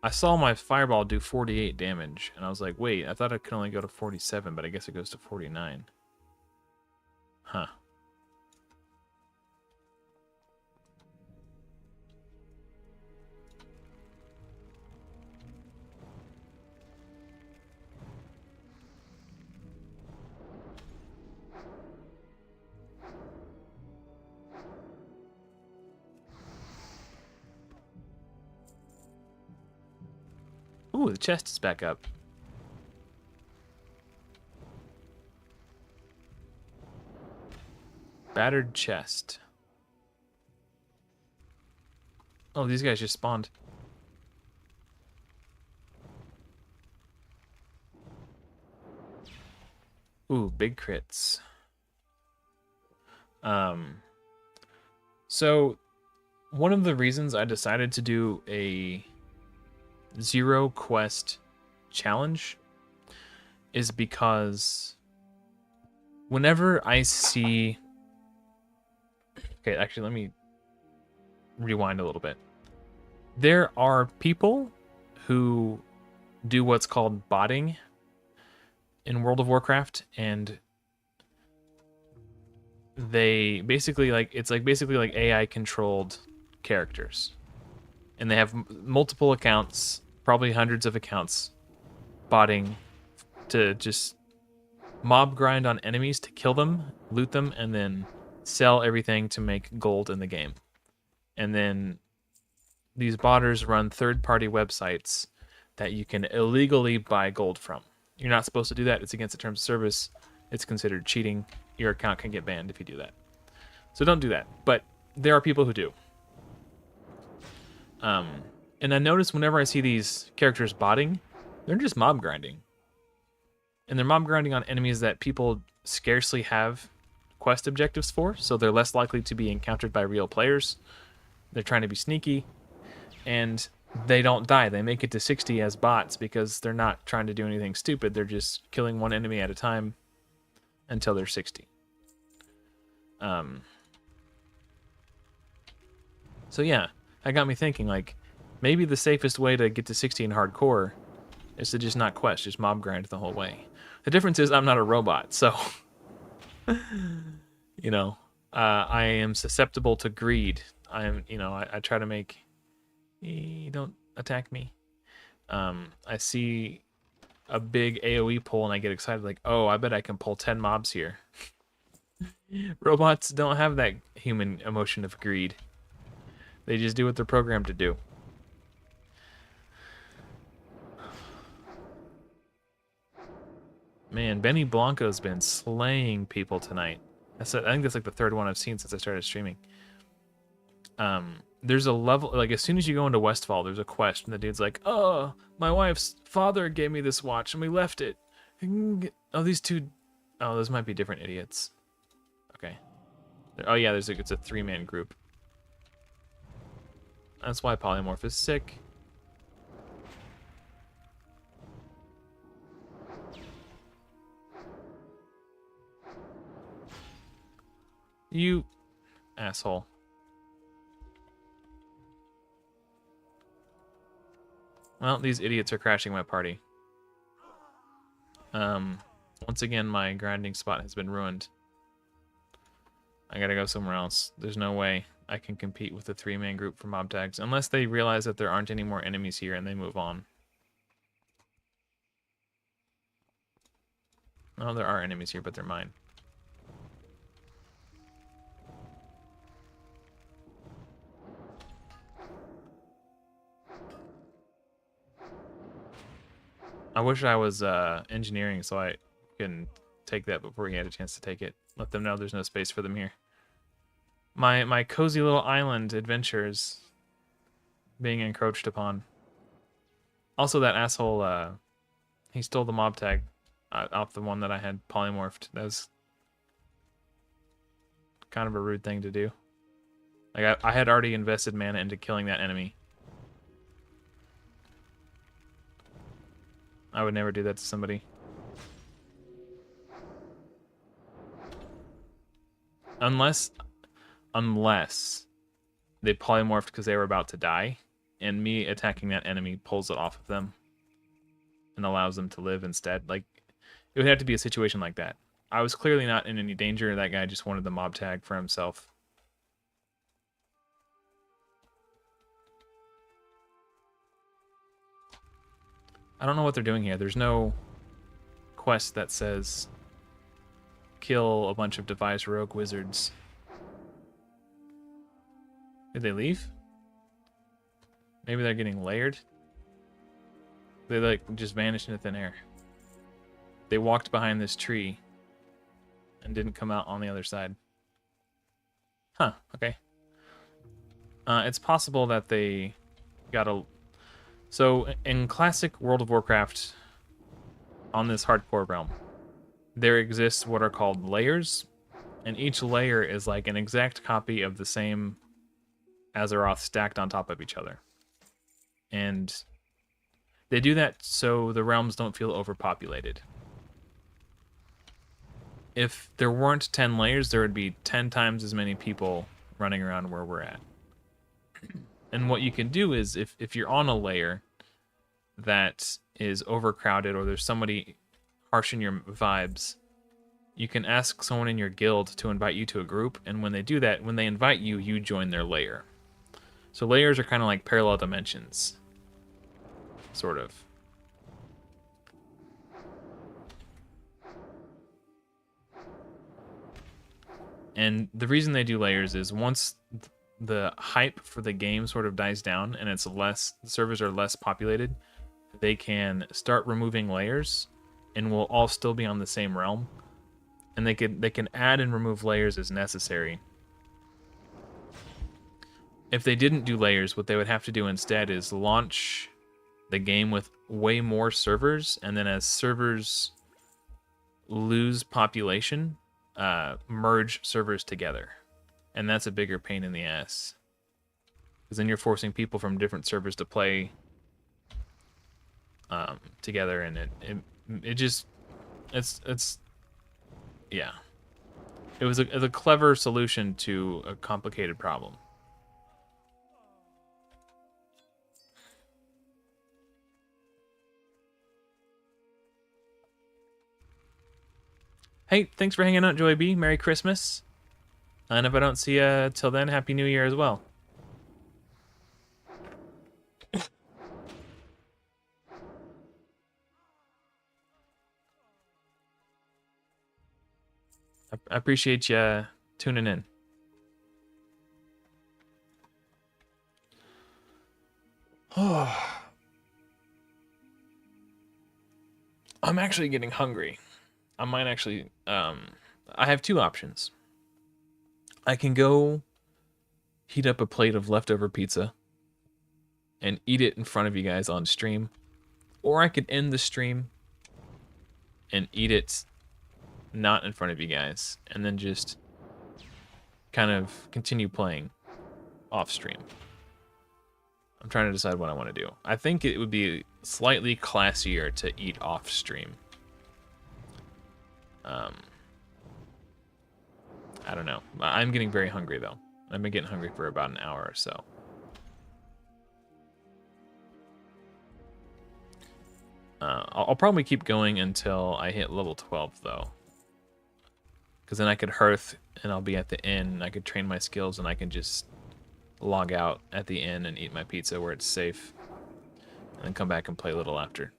I saw my fireball do 48 damage, and I was like, wait, I thought it could only go to 47, but I guess it goes to 49. Huh. Ooh, the chest is back up. Battered chest. Oh, these guys just spawned. Ooh, big crits. So one of the reasons I decided to do a 0 quest challenge is because whenever I see... Okay, actually, let me rewind a little bit. There are people who do what's called botting in World of Warcraft, and they basically it's basically like AI controlled characters, and they have multiple accounts, probably hundreds of accounts, botting to just mob grind on enemies to kill them, loot them, and then sell everything to make gold in the game. And then these botters run third-party websites that you can illegally buy gold from. You're not supposed to do that. It's against the terms of service. It's considered cheating. Your account can get banned if you do that. So don't do that. But there are people who do. And I notice whenever I see these characters botting, they're just mob grinding. And they're mob grinding on enemies that people scarcely have quest objectives for, so they're less likely to be encountered by real players. They're trying to be sneaky, and they don't die. They make it to 60 as bots because they're not trying to do anything stupid. They're just killing one enemy at a time until they're 60. So yeah, that got me thinking, like, maybe the safest way to get to 60 in hardcore is to just not quest, just mob grind the whole way. The difference is I'm not a robot, so, you know, I am susceptible to greed. I try to make, don't attack me. I see a big AoE pull and I get excited, like, oh, I bet I can pull 10 mobs here. Robots don't have that human emotion of greed. They just do what they're programmed to do. Man, Benny Blanco's been slaying people tonight. I think that's like the third one I've seen since I started streaming. There's a level, like as soon as you go into Westfall, there's a quest, and the dude's like, oh, my wife's father gave me this watch, and we left it. Oh, these two, oh, those might be different idiots. Okay. Oh yeah, it's a 3-man group. That's why Polymorph is sick. You asshole. Well, these idiots are crashing my party. Once again, my grinding spot has been ruined. I gotta go somewhere else. There's no way I can compete with a 3-man group for mob tags, unless they realize that there aren't any more enemies here and they move on. Oh, there are enemies here, but they're mine. I wish I was engineering so I can take that before he had a chance to take it. Let them know there's no space for them here. My cozy little island adventure is being encroached upon. Also, that asshole, he stole the mob tag off the one that I had polymorphed. That was kind of a rude thing to do. Like, I had already invested mana into killing that enemy. I would never do that to somebody. Unless they polymorphed because they were about to die, and me attacking that enemy pulls it off of them and allows them to live instead. Like, it would have to be a situation like that. I was clearly not in any danger. That guy just wanted the mob tag for himself. I don't know what they're doing here. There's no quest that says kill a bunch of devised rogue wizards. Did they leave? Maybe they're getting layered? They like just vanished into thin air. They walked behind this tree and didn't come out on the other side. Huh, okay. It's possible that they got a... So, in classic World of Warcraft, on this hardcore realm, there exists what are called layers, and each layer is like an exact copy of the same Azeroth stacked on top of each other. And they do that so the realms don't feel overpopulated. If there weren't 10 layers, there would be 10 times as many people running around where we're at. And what you can do is, if you're on a layer that is overcrowded or there's somebody harsh in your vibes, you can ask someone in your guild to invite you to a group, and when they do that, when they invite you, you join their layer. So layers are kind of like parallel dimensions. Sort of. And the reason they do layers is once the hype for the game sort of dies down and it's less, the servers are less populated, they can start removing layers and we'll all still be on the same realm. And they can add and remove layers as necessary. If they didn't do layers, what they would have to do instead is launch the game with way more servers, and then as servers lose population, merge servers together. And that's a bigger pain in the ass. Because then you're forcing people from different servers to play together, and it just... It's yeah. It was a clever solution to a complicated problem. Hey, thanks for hanging out, Joy B. Merry Christmas. And if I don't see you till then, Happy New Year as well. I appreciate you tuning in. I'm actually getting hungry. I might actually... I have two options. I can go heat up a plate of leftover pizza and eat it in front of you guys on stream. Or I could end the stream and eat it not in front of you guys, and then just kind of continue playing off stream. I'm trying to decide what I want to do. I think it would be slightly classier to eat off stream. I don't know. I'm getting very hungry though. I've been getting hungry for about an hour or so. I'll probably keep going until I hit level 12, though. Because then I could hearth, and I'll be at the inn, and I could train my skills, and I can just log out at the inn and eat my pizza where it's safe. And then come back and play a little after.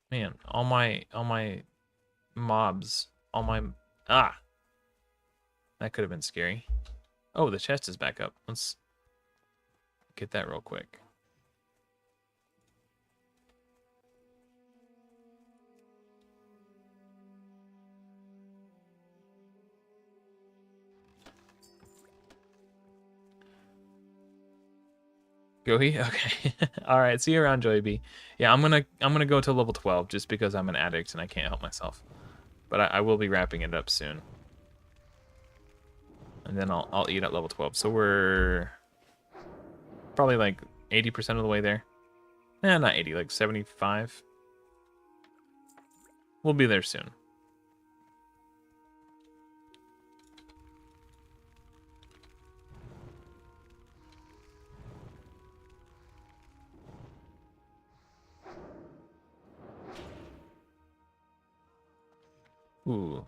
Man, all my mobs, that could have been scary. Oh, the chest is back up. Let's get that real quick. Goey? Okay. All right, see you around, Joey B. Yeah, I'm gonna go to level 12 just because I'm an addict and I can't help myself. But I will be wrapping it up soon. And then I'll eat at level 12. So we're probably like 80% of the way there. Nah, not 80, like 75. We'll be there soon. Ooh.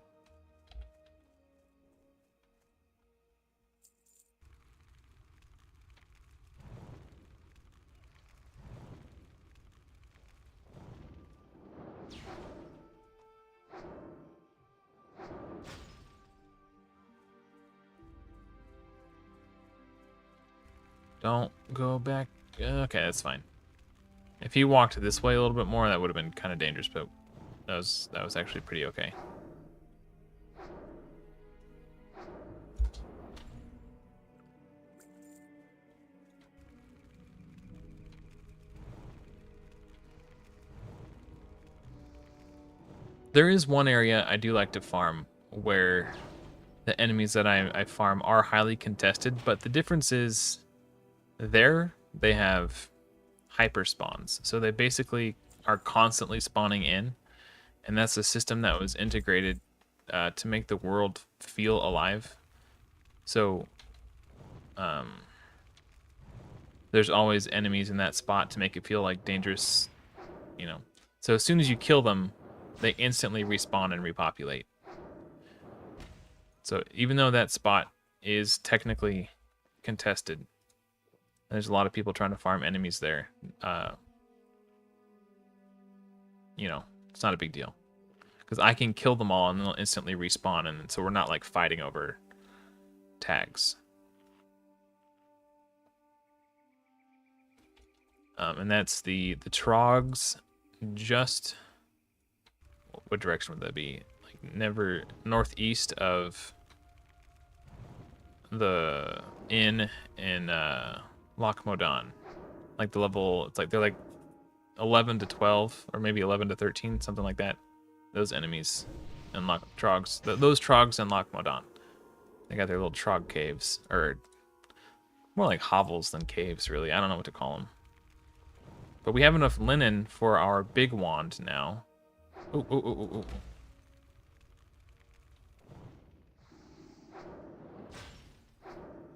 Don't go back. Okay, that's fine. If he walked this way a little bit more, that would have been kind of dangerous, but that was actually pretty okay. There is one area I do like to farm where the enemies that I farm are highly contested, but the difference is there they have hyper spawns. So they basically are constantly spawning in, and that's a system that was integrated to make the world feel alive. So there's always enemies in that spot to make it feel like dangerous, you know. So as soon as you kill them, they instantly respawn and repopulate. So even though that spot is technically contested, there's a lot of people trying to farm enemies there. You know, it's not a big deal. Because I can kill them all and they'll instantly respawn, and so we're not like fighting over tags. And that's the Trogs. Just what direction would that be? Like never northeast of the inn in Loch Modan. Like the level, it's like they're like 11 to 12 or maybe 11 to 13, something like that. Those enemies and Trogs, those Trogs in Loch Modan. They got their little Trog caves, or more like hovels than caves, really. I don't know what to call them. But we have enough linen for our big wand now. Ooh, ooh, ooh, ooh, ooh.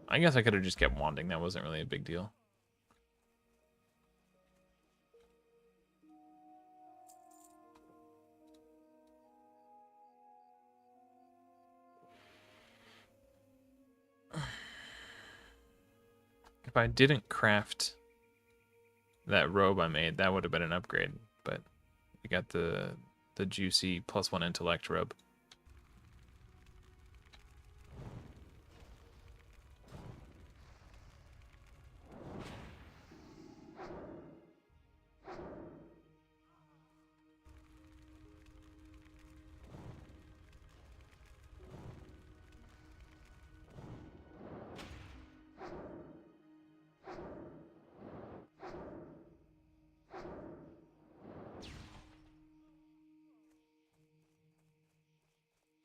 I guess I could have just kept wanding. That wasn't really a big deal. If I didn't craft that robe I made, that would have been an upgrade. But we got the juicy +1 intellect robe.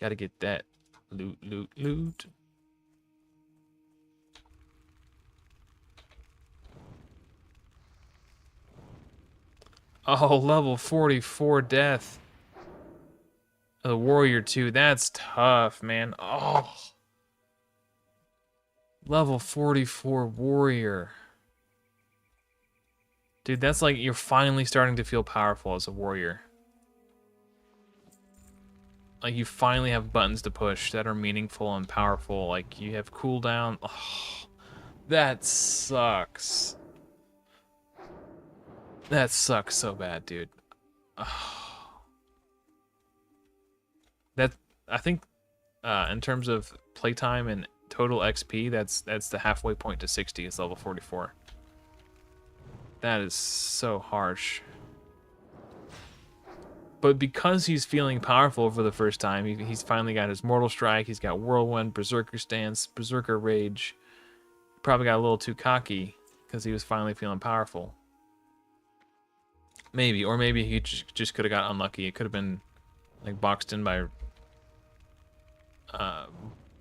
Gotta get that loot, loot, loot. Oh, level 44 death. The warrior too. That's tough, man. Oh. Level 44 warrior. Dude, that's like you're finally starting to feel powerful as a warrior. Like you finally have buttons to push that are meaningful and powerful. Like you have cooldown. Oh, that sucks. That sucks so bad, dude. Oh. That I think in terms of playtime and total XP, that's the halfway point to 60 is level 44. That is so harsh. But because he's feeling powerful for the first time, he's finally got his Mortal Strike, he's got Whirlwind, Berserker Stance, Berserker Rage. Probably got a little too cocky because he was finally feeling powerful. Maybe, or maybe he just could have got unlucky. It could have been like boxed in by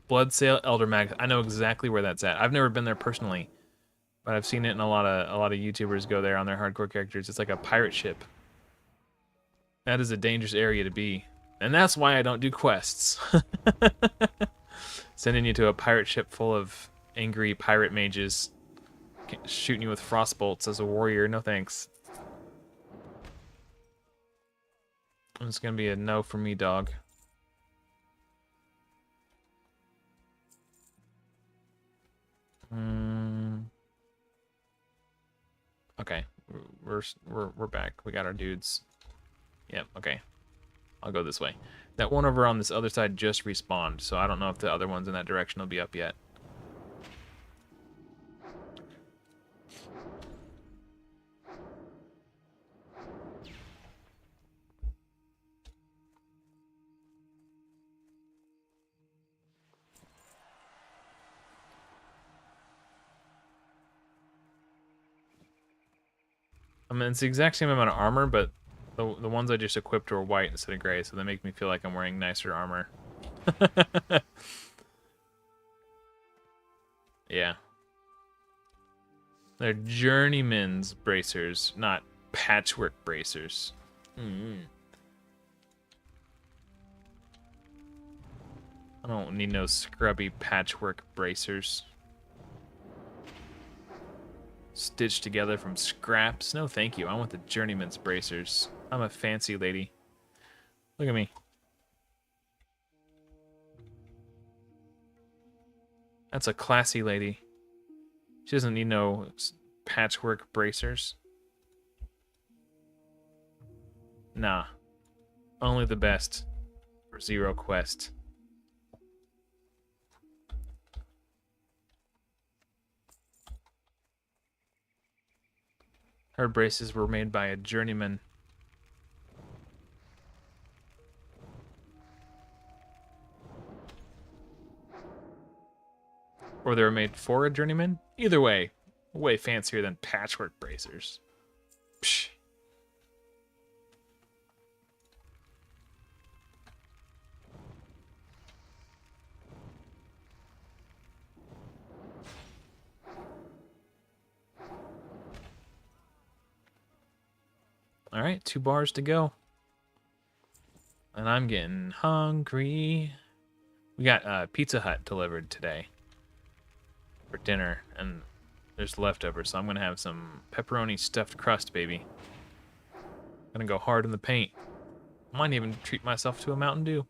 Bloodsail Elder Mag. I know exactly where that's at. I've never been there personally, but I've seen it, and a lot of YouTubers go there on their hardcore characters. It's like a pirate ship. That is a dangerous area to be, and that's why I don't do quests. Sending you to a pirate ship full of angry pirate mages, shooting you with frostbolts as a warrior. No thanks. It's gonna be a no for me, dog. Okay, we're back. We got our dudes. Yep. Okay, I'll go this way. That one over on this other side just respawned, so I don't know if the other ones in that direction will be up yet. I mean, it's the exact same amount of armor, but the ones I just equipped were white instead of gray, so they make me feel like I'm wearing nicer armor. Yeah. They're journeyman's bracers, not patchwork bracers. I don't need no scrubby patchwork bracers. Stitched together from scraps. No, thank you. I want the journeyman's bracers. I'm a fancy lady. Look at me. That's a classy lady. She doesn't need no patchwork bracers. Nah. Only the best for Zero Quest. Her braces were made by a journeyman. Or they were made for a journeyman? Either way, way fancier than patchwork bracers. Psh. All right, 2 bars to go. And I'm getting hungry. We got Pizza Hut delivered today for dinner, and there's leftovers, so I'm gonna have some pepperoni stuffed crust, baby. Gonna go hard in the paint. Might even treat myself to a Mountain Dew.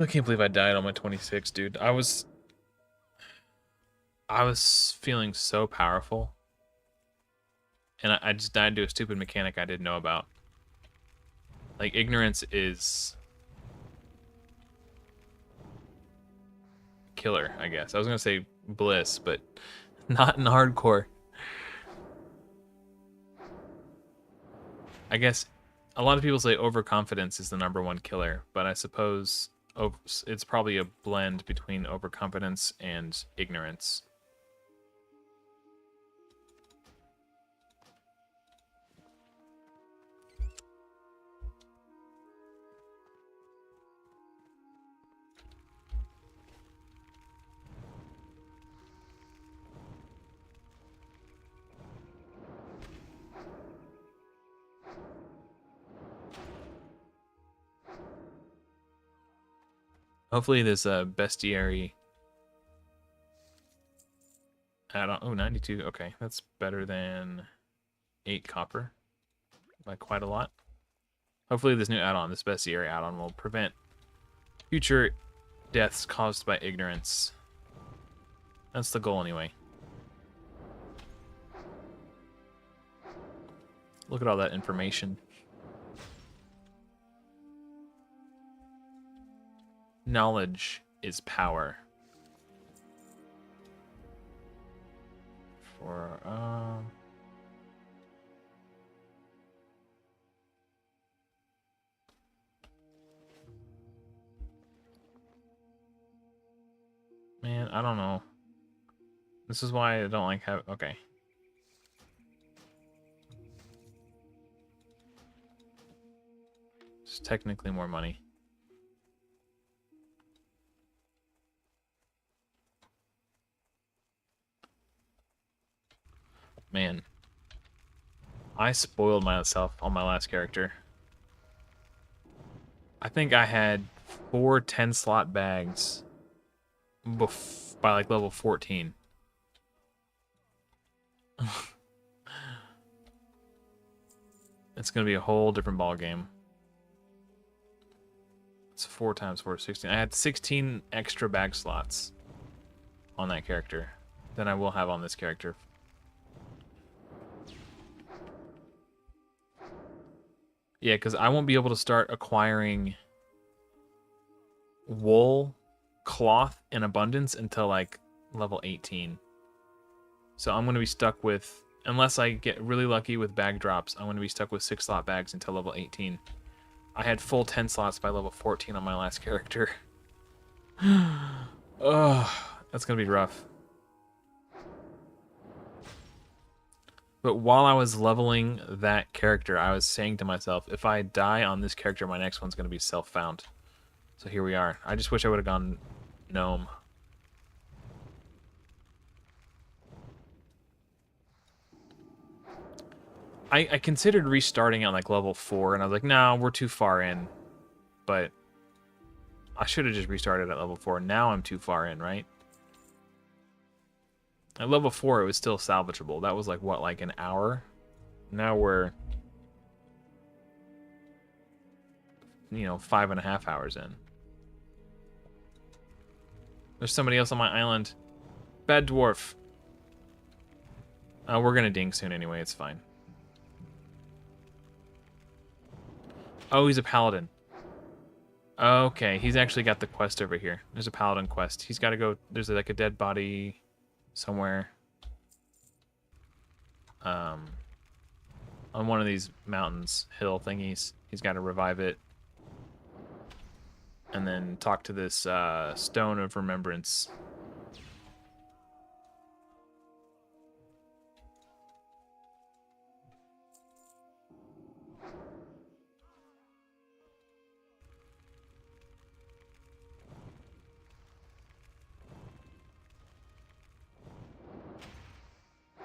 I can't believe I died on my 26, dude. I was feeling so powerful, and I just died to a stupid mechanic I didn't know about. Like, ignorance is killer, I guess. I was gonna say bliss, but not in hardcore. I guess a lot of people say overconfidence is the #1 killer, but I suppose it's probably a blend between overconfidence and ignorance. Hopefully this bestiary add-on. Oh, 92. Okay, that's better than 8 copper by quite a lot. Hopefully this new add-on, this bestiary add-on, will prevent future deaths caused by ignorance. That's the goal anyway. Look at all that information. Knowledge is power. For man, I don't know. This is why I don't like have. Okay. It's technically more money. Man, I spoiled myself on my last character. I think I had 4 10-slot bags by like level 14. It's gonna be a whole different ball game. It's 4 times 4, 16. I had 16 extra bag slots on that character than I will have on this character. Yeah, because I won't be able to start acquiring wool, cloth in abundance until like level 18. So I'm going to be stuck with, unless I get really lucky with bag drops, I'm going to be stuck with 6-slot bags until level 18. I had full 10 slots by level 14 on my last character. Ugh, that's going to be rough. But while I was leveling that character, I was saying to myself, if I die on this character, my next one's going to be self-found. So here we are. I just wish I would have gone gnome. I considered restarting on like level 4, and I was like, no, we're too far in. But I should have just restarted at level 4. Now I'm too far in, right? At level 4, it was still salvageable. That was like, what, like an hour? Now we're, 5.5 hours in. There's somebody else on my island. Bad dwarf. We're gonna ding soon anyway, it's fine. Oh, he's a paladin. Okay, he's actually got the quest over here. There's a paladin quest. He's got to go, there's like a dead body somewhere. On one of these mountains, hill thingies. He's got to revive it. And then talk to this stone of remembrance.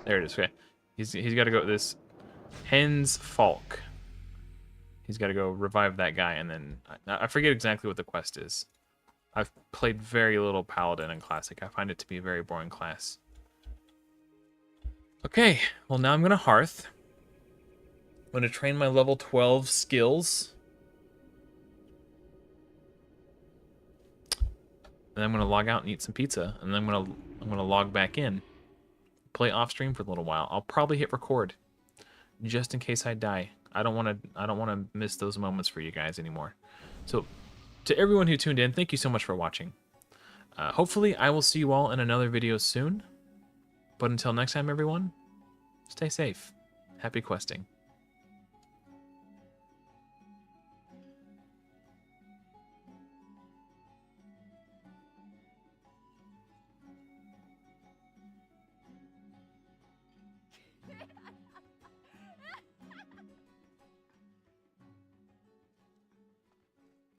There it is. Okay, he's got to go this Hen's Falk. He's got to go revive that guy, and then I forget exactly what the quest is. I've played very little Paladin in Classic. I find it to be a very boring class. Okay, well now I'm gonna Hearth. I'm gonna train my level 12 skills. And then I'm gonna log out and eat some pizza, and then I'm gonna log back in. Play off stream for a little while. I'll probably hit record just in case I die. I don't want to miss those moments for you guys anymore. So to everyone who tuned in, thank you so much for watching. Hopefully I will see you all in another video soon. But until next time, everyone, stay safe. Happy questing.